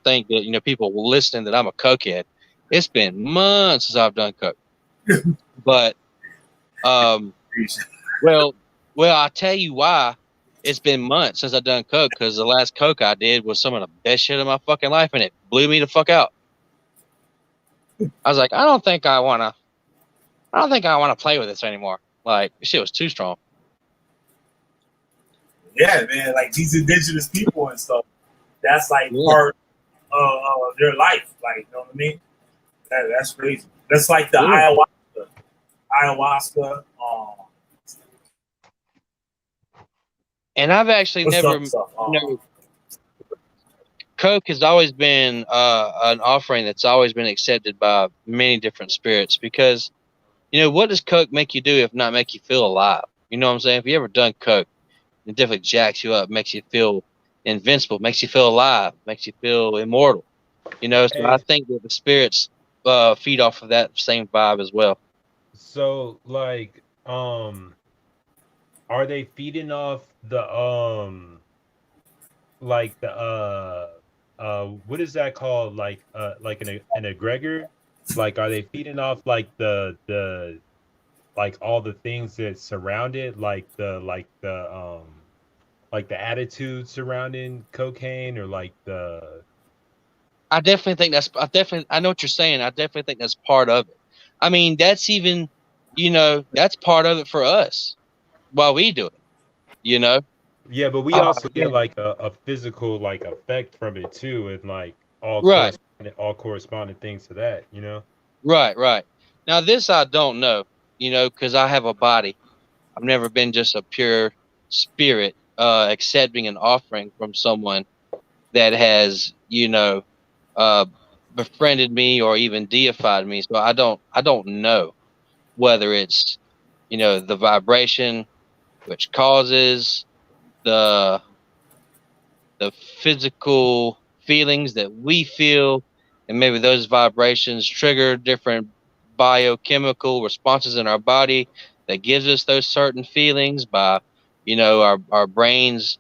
think that people listening that I'm a cokehead. It's been months since I've done coke. But well, I'll tell you why. It's been months since I've done coke, because the last coke I did was some of the best shit of my fucking life, and it blew me the fuck out. I was like, I don't think I wanna play with this anymore. Like, this shit was too strong. Yeah, man, like these indigenous people and stuff, that's like part of their life. Like, you know what I mean? That's crazy. That's like the ayahuasca. And I've actually never, coke has always been an offering that's always been accepted by many different spirits, because, what does coke make you do if not make you feel alive? You know what I'm saying? If you ever done coke, it definitely jacks you up, makes you feel invincible, makes you feel alive, makes you feel immortal. So I think that the spirits feed off of that same vibe as well. So, like, are they feeding off the like the what is that called? Like an egregor? Like, are they feeding off like the like all the things that surround it, like the attitude surrounding cocaine, or like the? I definitely think I know what you're saying. I definitely think that's part of it. I mean, that's even, that's part of it for us while we do it, Yeah, but we also get like a physical like effect from it too, and like all right. corresponding things to that, Right. Now this I don't know, because I have a body. I've never been just a pure spirit accepting an offering from someone that has, befriended me or even deified me. So I don't know whether it's, the vibration which causes the physical feelings that we feel, and maybe those vibrations trigger different biochemical responses in our body that gives us those certain feelings by, our brains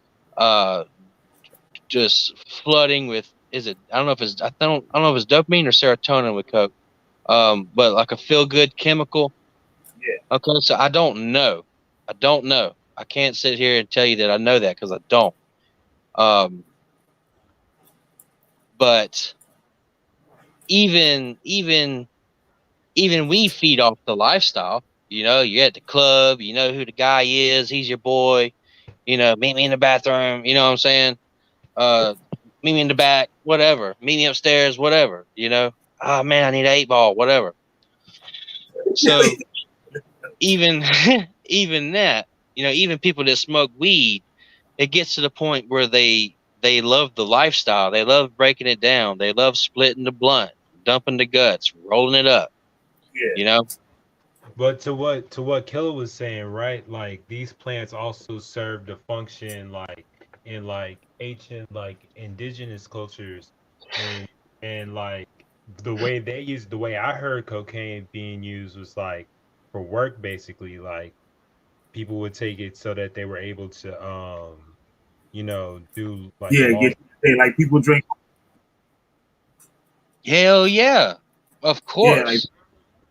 just flooding with, I don't know if it's dopamine or serotonin with coke, but like a feel good chemical. Yeah. Okay, so I don't know. I can't sit here and tell you that I know that, because I don't. But even we feed off the lifestyle. You're at the club, you know who the guy is, he's your boy, meet me in the bathroom, you know what I'm saying? Meet me in the back, whatever, meet me upstairs, whatever, oh man, I need an 8-ball, whatever. So even even that, even people that smoke weed, it gets to the point where they love the lifestyle. They love breaking it down. They love splitting the blunt, dumping the guts, rolling it up. Yeah. But to what Killer was saying, right? Like, these plants also serve to function like in like ancient like indigenous cultures, and like the way I heard cocaine being used was like for work, basically. Like, people would take it so that they were able to do like like people drink. Hell yeah, of course. Yeah, like,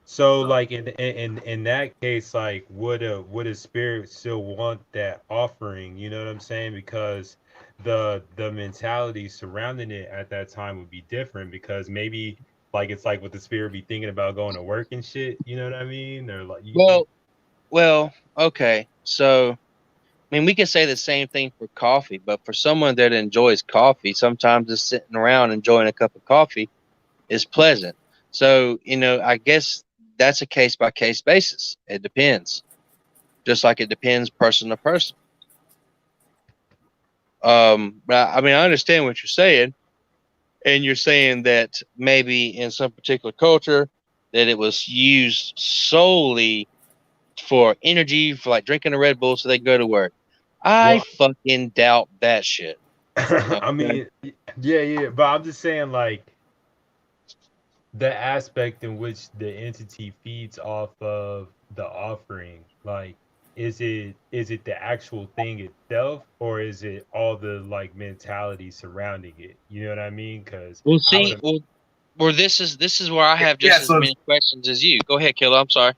so like in that case, like, would a spirit still want that offering? You know what I'm saying? Because the mentality surrounding it at that time would be different, because maybe like it's like, would the spirit be thinking about going to work and shit? You know what I mean? Or like well, okay. So I mean, we can say the same thing for coffee, but for someone that enjoys coffee, sometimes just sitting around enjoying a cup of coffee is pleasant. So, I guess that's a case by case basis. It depends. Just like it depends person to person. But I mean, I understand what you're saying. And you're saying that maybe in some particular culture that it was used solely for energy, for like drinking a Red Bull so they can go to work. I fucking doubt that shit. I mean, yeah, but I'm just saying, like, the aspect in which the entity feeds off of the offering, like, is it the actual thing itself, or is it all the like mentality surrounding it? You know what I mean? Because Well, I see, would well, this is where I have Yeah, just as so many questions as you. Go ahead, Killer. I'm sorry.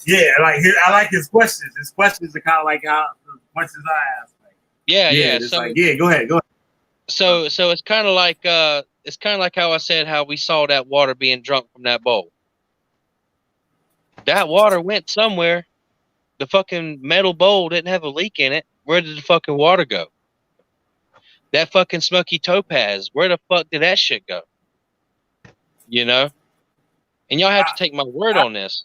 yeah, like I like his questions. His questions are kind of like how the questions I ask. Like, Yeah, yeah, yeah. it's So like, yeah, go ahead. so it's kind of like how I said how we saw that water being drunk from that bowl. That water went somewhere. The fucking metal bowl didn't have a leak in it. Where did the fucking water go? That fucking smoky topaz, where the fuck did that shit go? You know? And y'all have to take my word I, on this.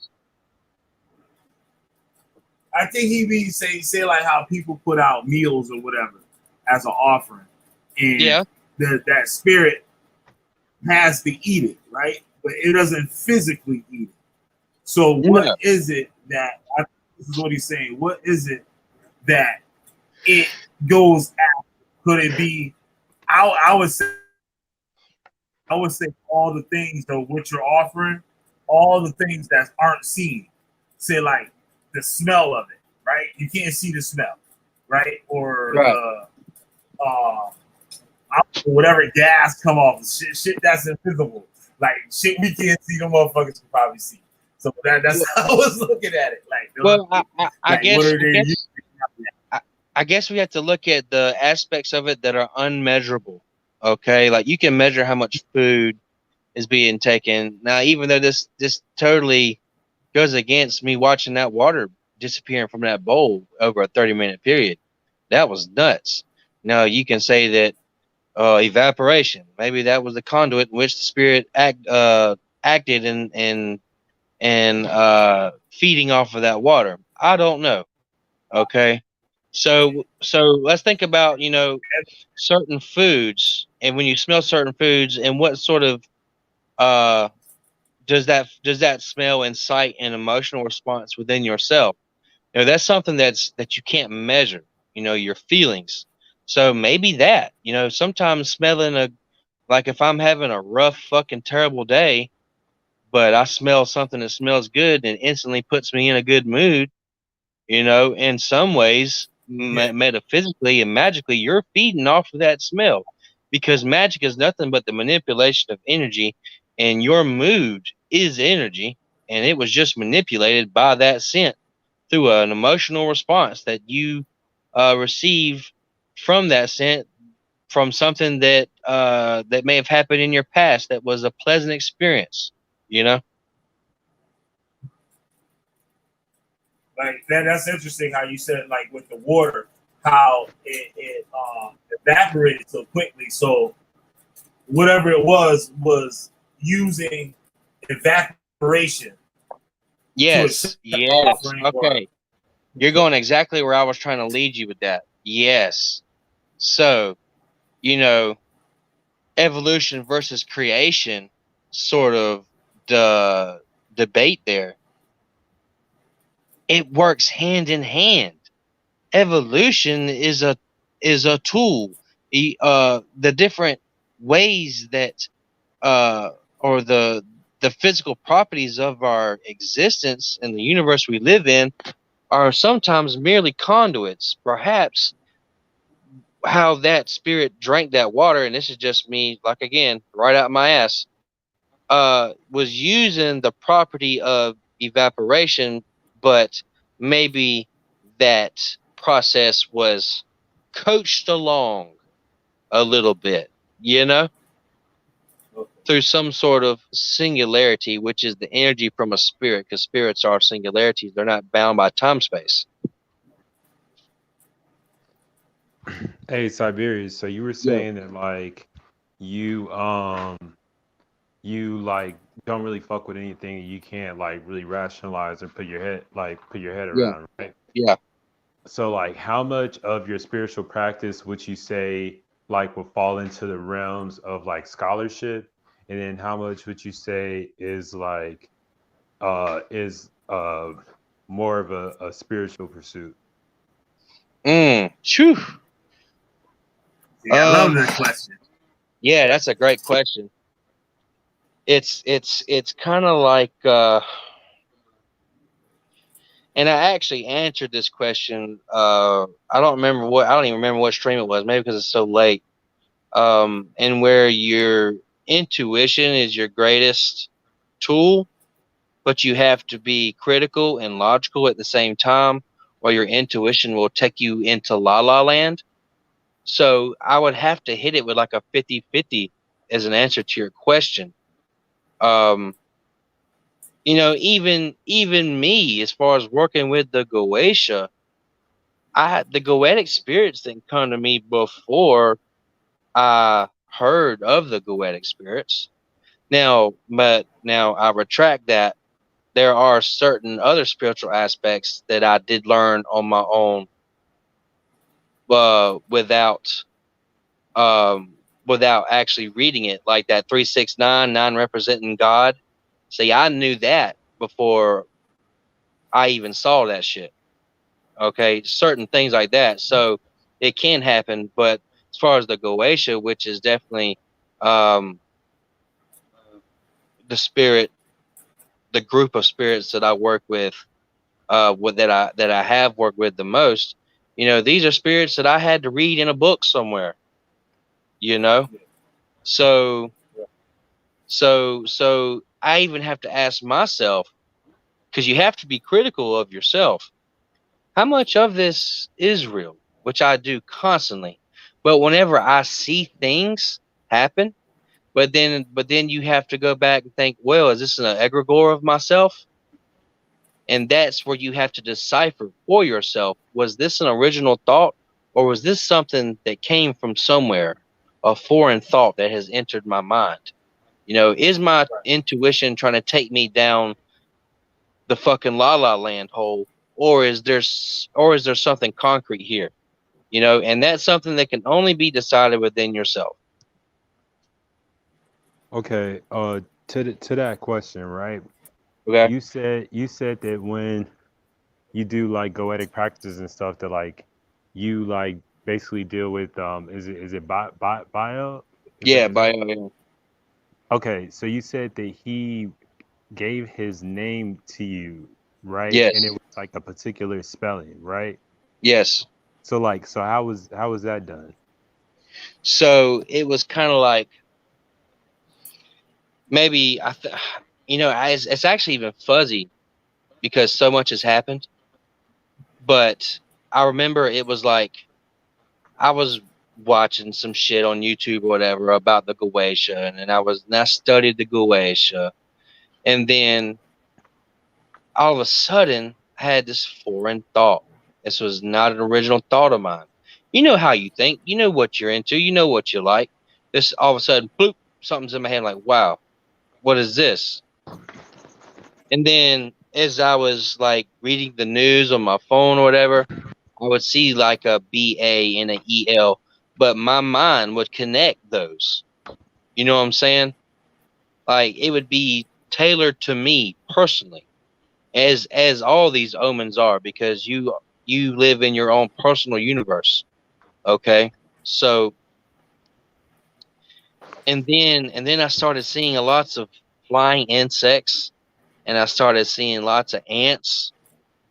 I think he be say like how people put out meals or whatever as an offering, and Yeah. that spirit has to eat it, right? But it doesn't physically eat it. So what No. is it that this is what he's saying? What is it that it goes after? Could it be? I would say all the things that what you're offering, all the things that aren't seen. Say like the smell of it, right? You can't see the smell, right? Or Right. whatever gas come off, shit that's invisible. Like shit we can't see, the motherfuckers can probably see. So that's how I was looking at it. Like, Well, I like guess what are I they guess I guess we have to look at the aspects of it that are unmeasurable. Okay, like you can measure how much food is being taken. Now, even though this totally goes against me watching that water disappearing from that bowl over a 30-minute period, that was nuts. Now you can say that evaporation, maybe that was the conduit in which the spirit acted and feeding off of that water. I don't know. Okay. So let's think about, certain foods, and when you smell certain foods, and what sort of uh does that smell incite an emotional response within yourself? That's something that you can't measure, your feelings. So maybe that, sometimes smelling like if I'm having a rough fucking terrible day, but I smell something that smells good and instantly puts me in a good mood. In some ways, yeah, metaphysically and magically, you're feeding off of that smell, because magic is nothing but the manipulation of energy, and your mood is energy, and it was just manipulated by that scent through an emotional response that you receive from that scent, from something that may have happened in your past that was a pleasant experience, you know? like that's interesting how you said like with the water, how it evaporated so quickly. So whatever it was using evaporation to Yes, accept the yes. offering or Okay. You're going exactly where I was trying to lead you with that. Yes. So, you know, evolution versus creation sort of the debate there. It works hand in hand. Evolution is a tool. The different ways that or the physical properties of our existence in the universe we live in are sometimes merely conduits. Perhaps how that spirit drank that water, and this is just me, like again, right out my ass, was using the property of evaporation, but maybe that process was coached along a little bit, you know, through some sort of singularity, which is the energy from a spirit, because spirits are singularities. They're not bound by time space. Hey, Siberius, so you were Yeah. saying that like you you like don't really fuck with anything you can't like really rationalize or put your head Yeah. around, right? Yeah. So like how much of your spiritual practice would you say like will fall into the realms of like scholarship? And then how much would you say is more of a spiritual pursuit? Phew. yeah, I love this question. Yeah, that's a great question. It's kind of like And I actually answered this question. I don't remember what. I don't even remember what stream it was. Maybe because it's so late. And where your intuition is your greatest tool, but you have to be critical and logical at the same time, or your intuition will take you into la la land. So I would have to hit it with like a 50-50 as an answer to your question. Um, even me, as far as working with the Goetia, the Goetic spirits didn't come to me before I heard of the Goetic spirits. But now I retract that. There are certain other spiritual aspects that I did learn on my own, without without actually reading it, like that 369 9 representing God. See, I knew that before I even saw that shit. Okay, certain things like that. So it can happen, but as far as the Goetia, which is definitely um, the spirit, the group of spirits that I work with, that I have worked with the most. These are spirits that I had to read in a book somewhere. You know, so so I even have to ask myself, because you have to be critical of yourself. How much of this is real? Which I do constantly. But whenever I see things happen, but then you have to go back and think, well, is this an egregore of myself? And that's where you have to decipher for yourself, was this an original thought, or was this something that came from somewhere, a foreign thought that has entered my mind? Is my intuition trying to take me down the fucking la la land hole, or is there something concrete here? And that's something that can only be decided within yourself. Okay. To that question, right? Okay. You said that when you do like goetic practices and stuff, that like you like basically deal with is it bio? Yeah, Is that bio. okay? So you said that he gave his name to you, right? And it Yes. was like a particular spelling, right? Yes. So how was that done? So it was kind of like, maybe it's actually even fuzzy because so much has happened. But I remember it was like I was watching some shit on YouTube or whatever about the Goetia, and I studied the Goetia, and then all of a sudden I had this foreign thought. This was not an original thought of mine. You know how you think, you know what you're into, you know what you like. This all of a sudden, bloop, something's in my head, like, wow, what is this? And then as I was like reading the news on my phone or whatever, I would see like a BA and an EL, but my mind would connect those. You know what I'm saying? Like it would be tailored to me personally, as all these omens are, because you live in your own personal universe. Okay, so and then I started seeing lots of flying insects, and I started seeing lots of ants,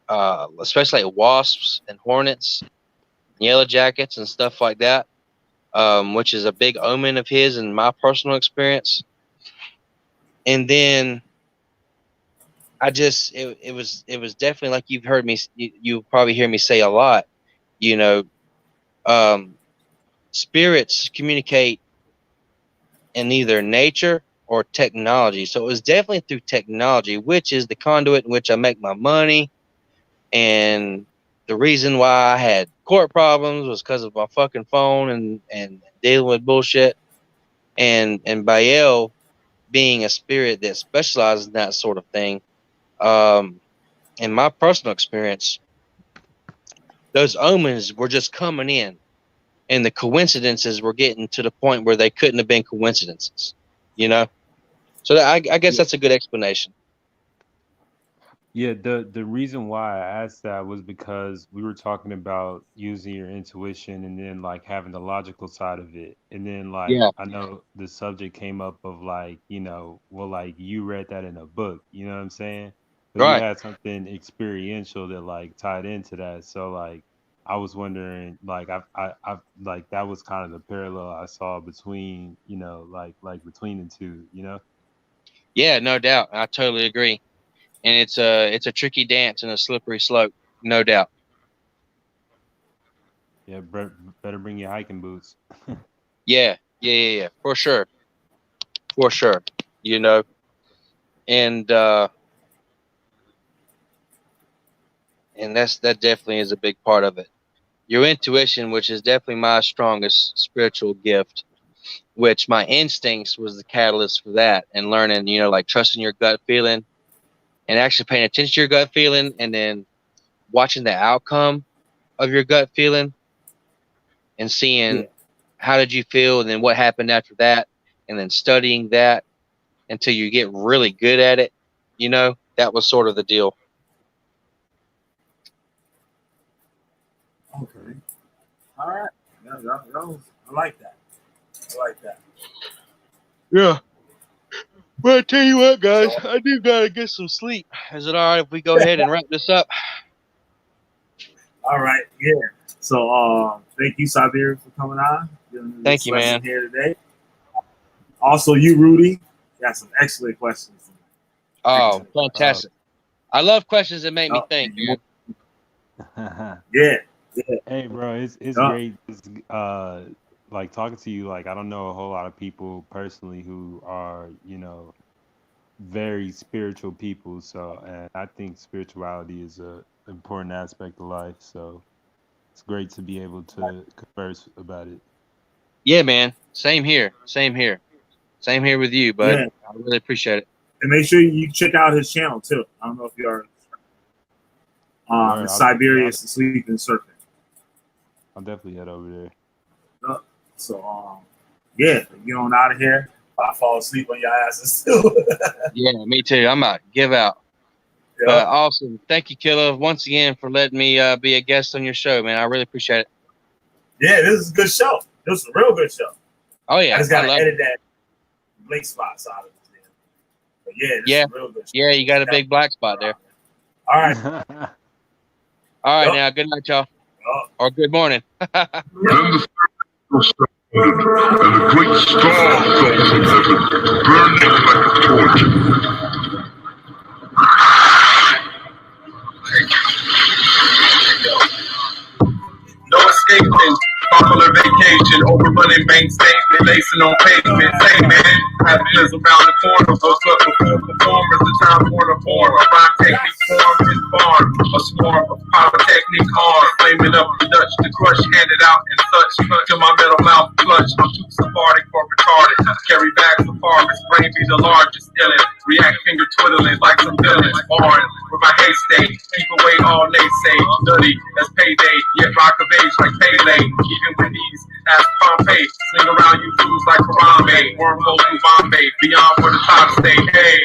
especially like wasps and hornets, yellow jackets and stuff like that, which is a big omen of his in my personal experience. And then it was definitely, like you've heard me, you probably hear me say a lot, you know, um, spirits communicate in either nature or technology. So it was definitely through technology, which is the conduit in which I make my money. And the reason why I had court problems was because of my fucking phone and dealing with bullshit. And Bael, being a spirit that specializes in that sort of thing, um, in my personal experience, those omens were just coming in, and the coincidences were getting to the point where they couldn't have been coincidences, you know. So I guess that's a good explanation. Yeah, the reason why I asked that was because we were talking about using your intuition and then like having the logical side of it. And then like Yeah. I know the subject came up of like, well like you read that in a book, you know what I'm saying? but you Right. had something experiential that like tied into that. So like I was wondering, like I like that was kind of the parallel I saw between, you know, like between the two, you know. Yeah, no doubt. I totally agree. And it's a tricky dance and a slippery slope, no doubt. Yeah, better bring your hiking boots. Yeah, for sure, for sure. You know, and that definitely is a big part of it. Your intuition, which is definitely my strongest spiritual gift, which my instincts was the catalyst for that, and learning, you know, like trusting your gut feeling and actually paying attention to your gut feeling, and then watching the outcome of your gut feeling and Yeah. seeing how did you feel and then what happened after that, and then studying that until you get really good at it. You know, that was sort of the deal. Okay. All right. I like that. I like that. Yeah. Well, I tell you what, guys, I do gotta get some sleep. Is it all right if we go ahead and wrap this up? All right. Yeah. So, thank you, Siberius, for coming on. Giving Thank this you, lesson man. here today. Also, you, Rudy, got some excellent questions. Oh, fantastic. I love questions that make me Oh, think, you- man. Yeah. Hey, bro, it's Yeah. great. Like talking to you. Like I don't know a whole lot of people personally who are, you know, very spiritual people. So, and I think spirituality is a important aspect of life. So, it's great to be able to converse about it. Yeah, man. Same here. Same here. Same here with you, bud. Yeah. I really appreciate it. And make sure you check out his channel, too. I don't know if you are. Word, It's I'll Siberius, the Sleeping Serpent. I'll definitely head over there. So, yeah, get on out of here. I fall asleep on your asses, too. Yeah, me too. I'm out. Give out. But awesome. Thank you, Killer, once again for letting me be a guest on your show, man. I really appreciate it. Yeah, this is a good show. This is a real good show. Oh, yeah. I just got to love edit it. that blink spots out of it. But yeah, this Yeah. is a real good show. Yeah, you got a big black spot there. All right. All right, Yup. now. Good night, y'all. Yup. Or good morning. Then the was sounded, and a great star fell from heaven, burning like a torch. No escaping, popular vacation, overrunning bank statement, lacing on pavement. Say man, happiness around the corner, hook up before performers, the time for the form. A rhyme technique form is born, a swarm of pyrotechnic arm, flaming up the Dutch, the crush handed out and such. To my metal mouth clutch, I'm too sephardic for retarded. Carry bags of harvest, brain be the largest, illin'. React finger twiddling like some villains, foreign with my haystay. Keep away all naysay, nutty as payday, yet rock of age like Pele. Even with these, ask Pompeii, sling around you fools like Harambe. Wormhole through Bombay, beyond where the top stay. Hey,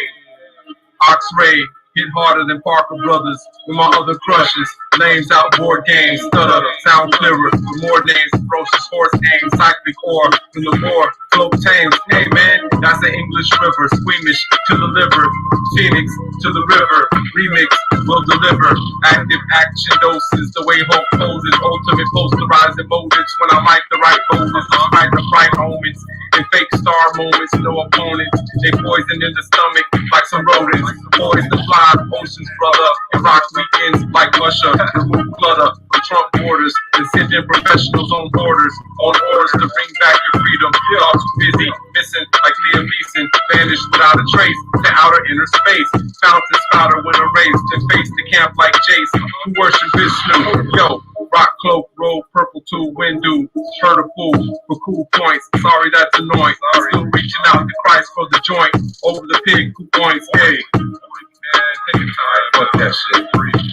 Oxray, hit harder than Parker Brothers with my other crushes. Names out board games, stutter, sound clearer. The more names, ferocious horse names, cyclic ore. From the more flow tames. Hey man, that's an English river, squeamish to the liver. Phoenix to the river, remix will deliver. Active action doses, the way hope poses. Ultimate posterizing motives when I like the right voters. Despite the bright moments and fake star moments, no opponents. They poison in the stomach like some rodents. Poised to fly oceans, brother. And rock weekends like Usher. Remove clutter from Trump borders. And send in professionals on borders. On orders to bring back your freedom. Y'all too busy, missing like Liam Neeson. Vanished without a trace to outer inner space. Fountain spouter when a race to face the camp like Jace. Who worship Vishnu. Yo, rock cloak, robe, purple too, window. Heard a fool for cool points. Sorry that's annoying. Still reaching out to Christ for the joint. Over the pig who points. Hey. Fuck that shit.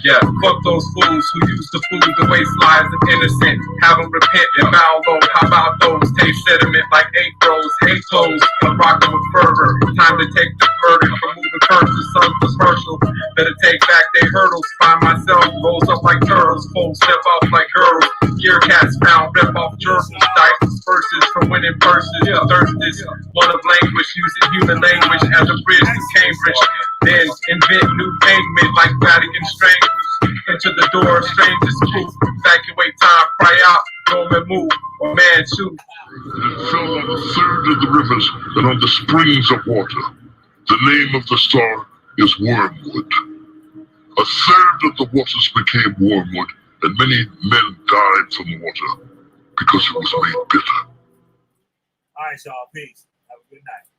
Yeah, fuck those fools who use the food to waste lives of innocent. Have them repent and bow low. How about those? Taste sediment like 8 bros. Hate clothes, but rockin' with fervor. Time to take the verdict from moving curses. Son was Herschel. Better take back their hurdles. Find myself, rolls up like turtles. Full step off like girls. Gear cats found, rip off journals. Dice verses from winning verses. Thirsters, one of language, using human language as a bridge to Cambridge. Then invent new pavement like Vatican strangers. Into the door, strangers move. Evacuate time, cry out, Roman move, or man choose. It fell on a third of the rivers and on the springs of water. The name of the star is Wormwood. A third of the waters became wormwood, and many men died from the water because it was made bitter. All right, y'all. Peace. Have a good night.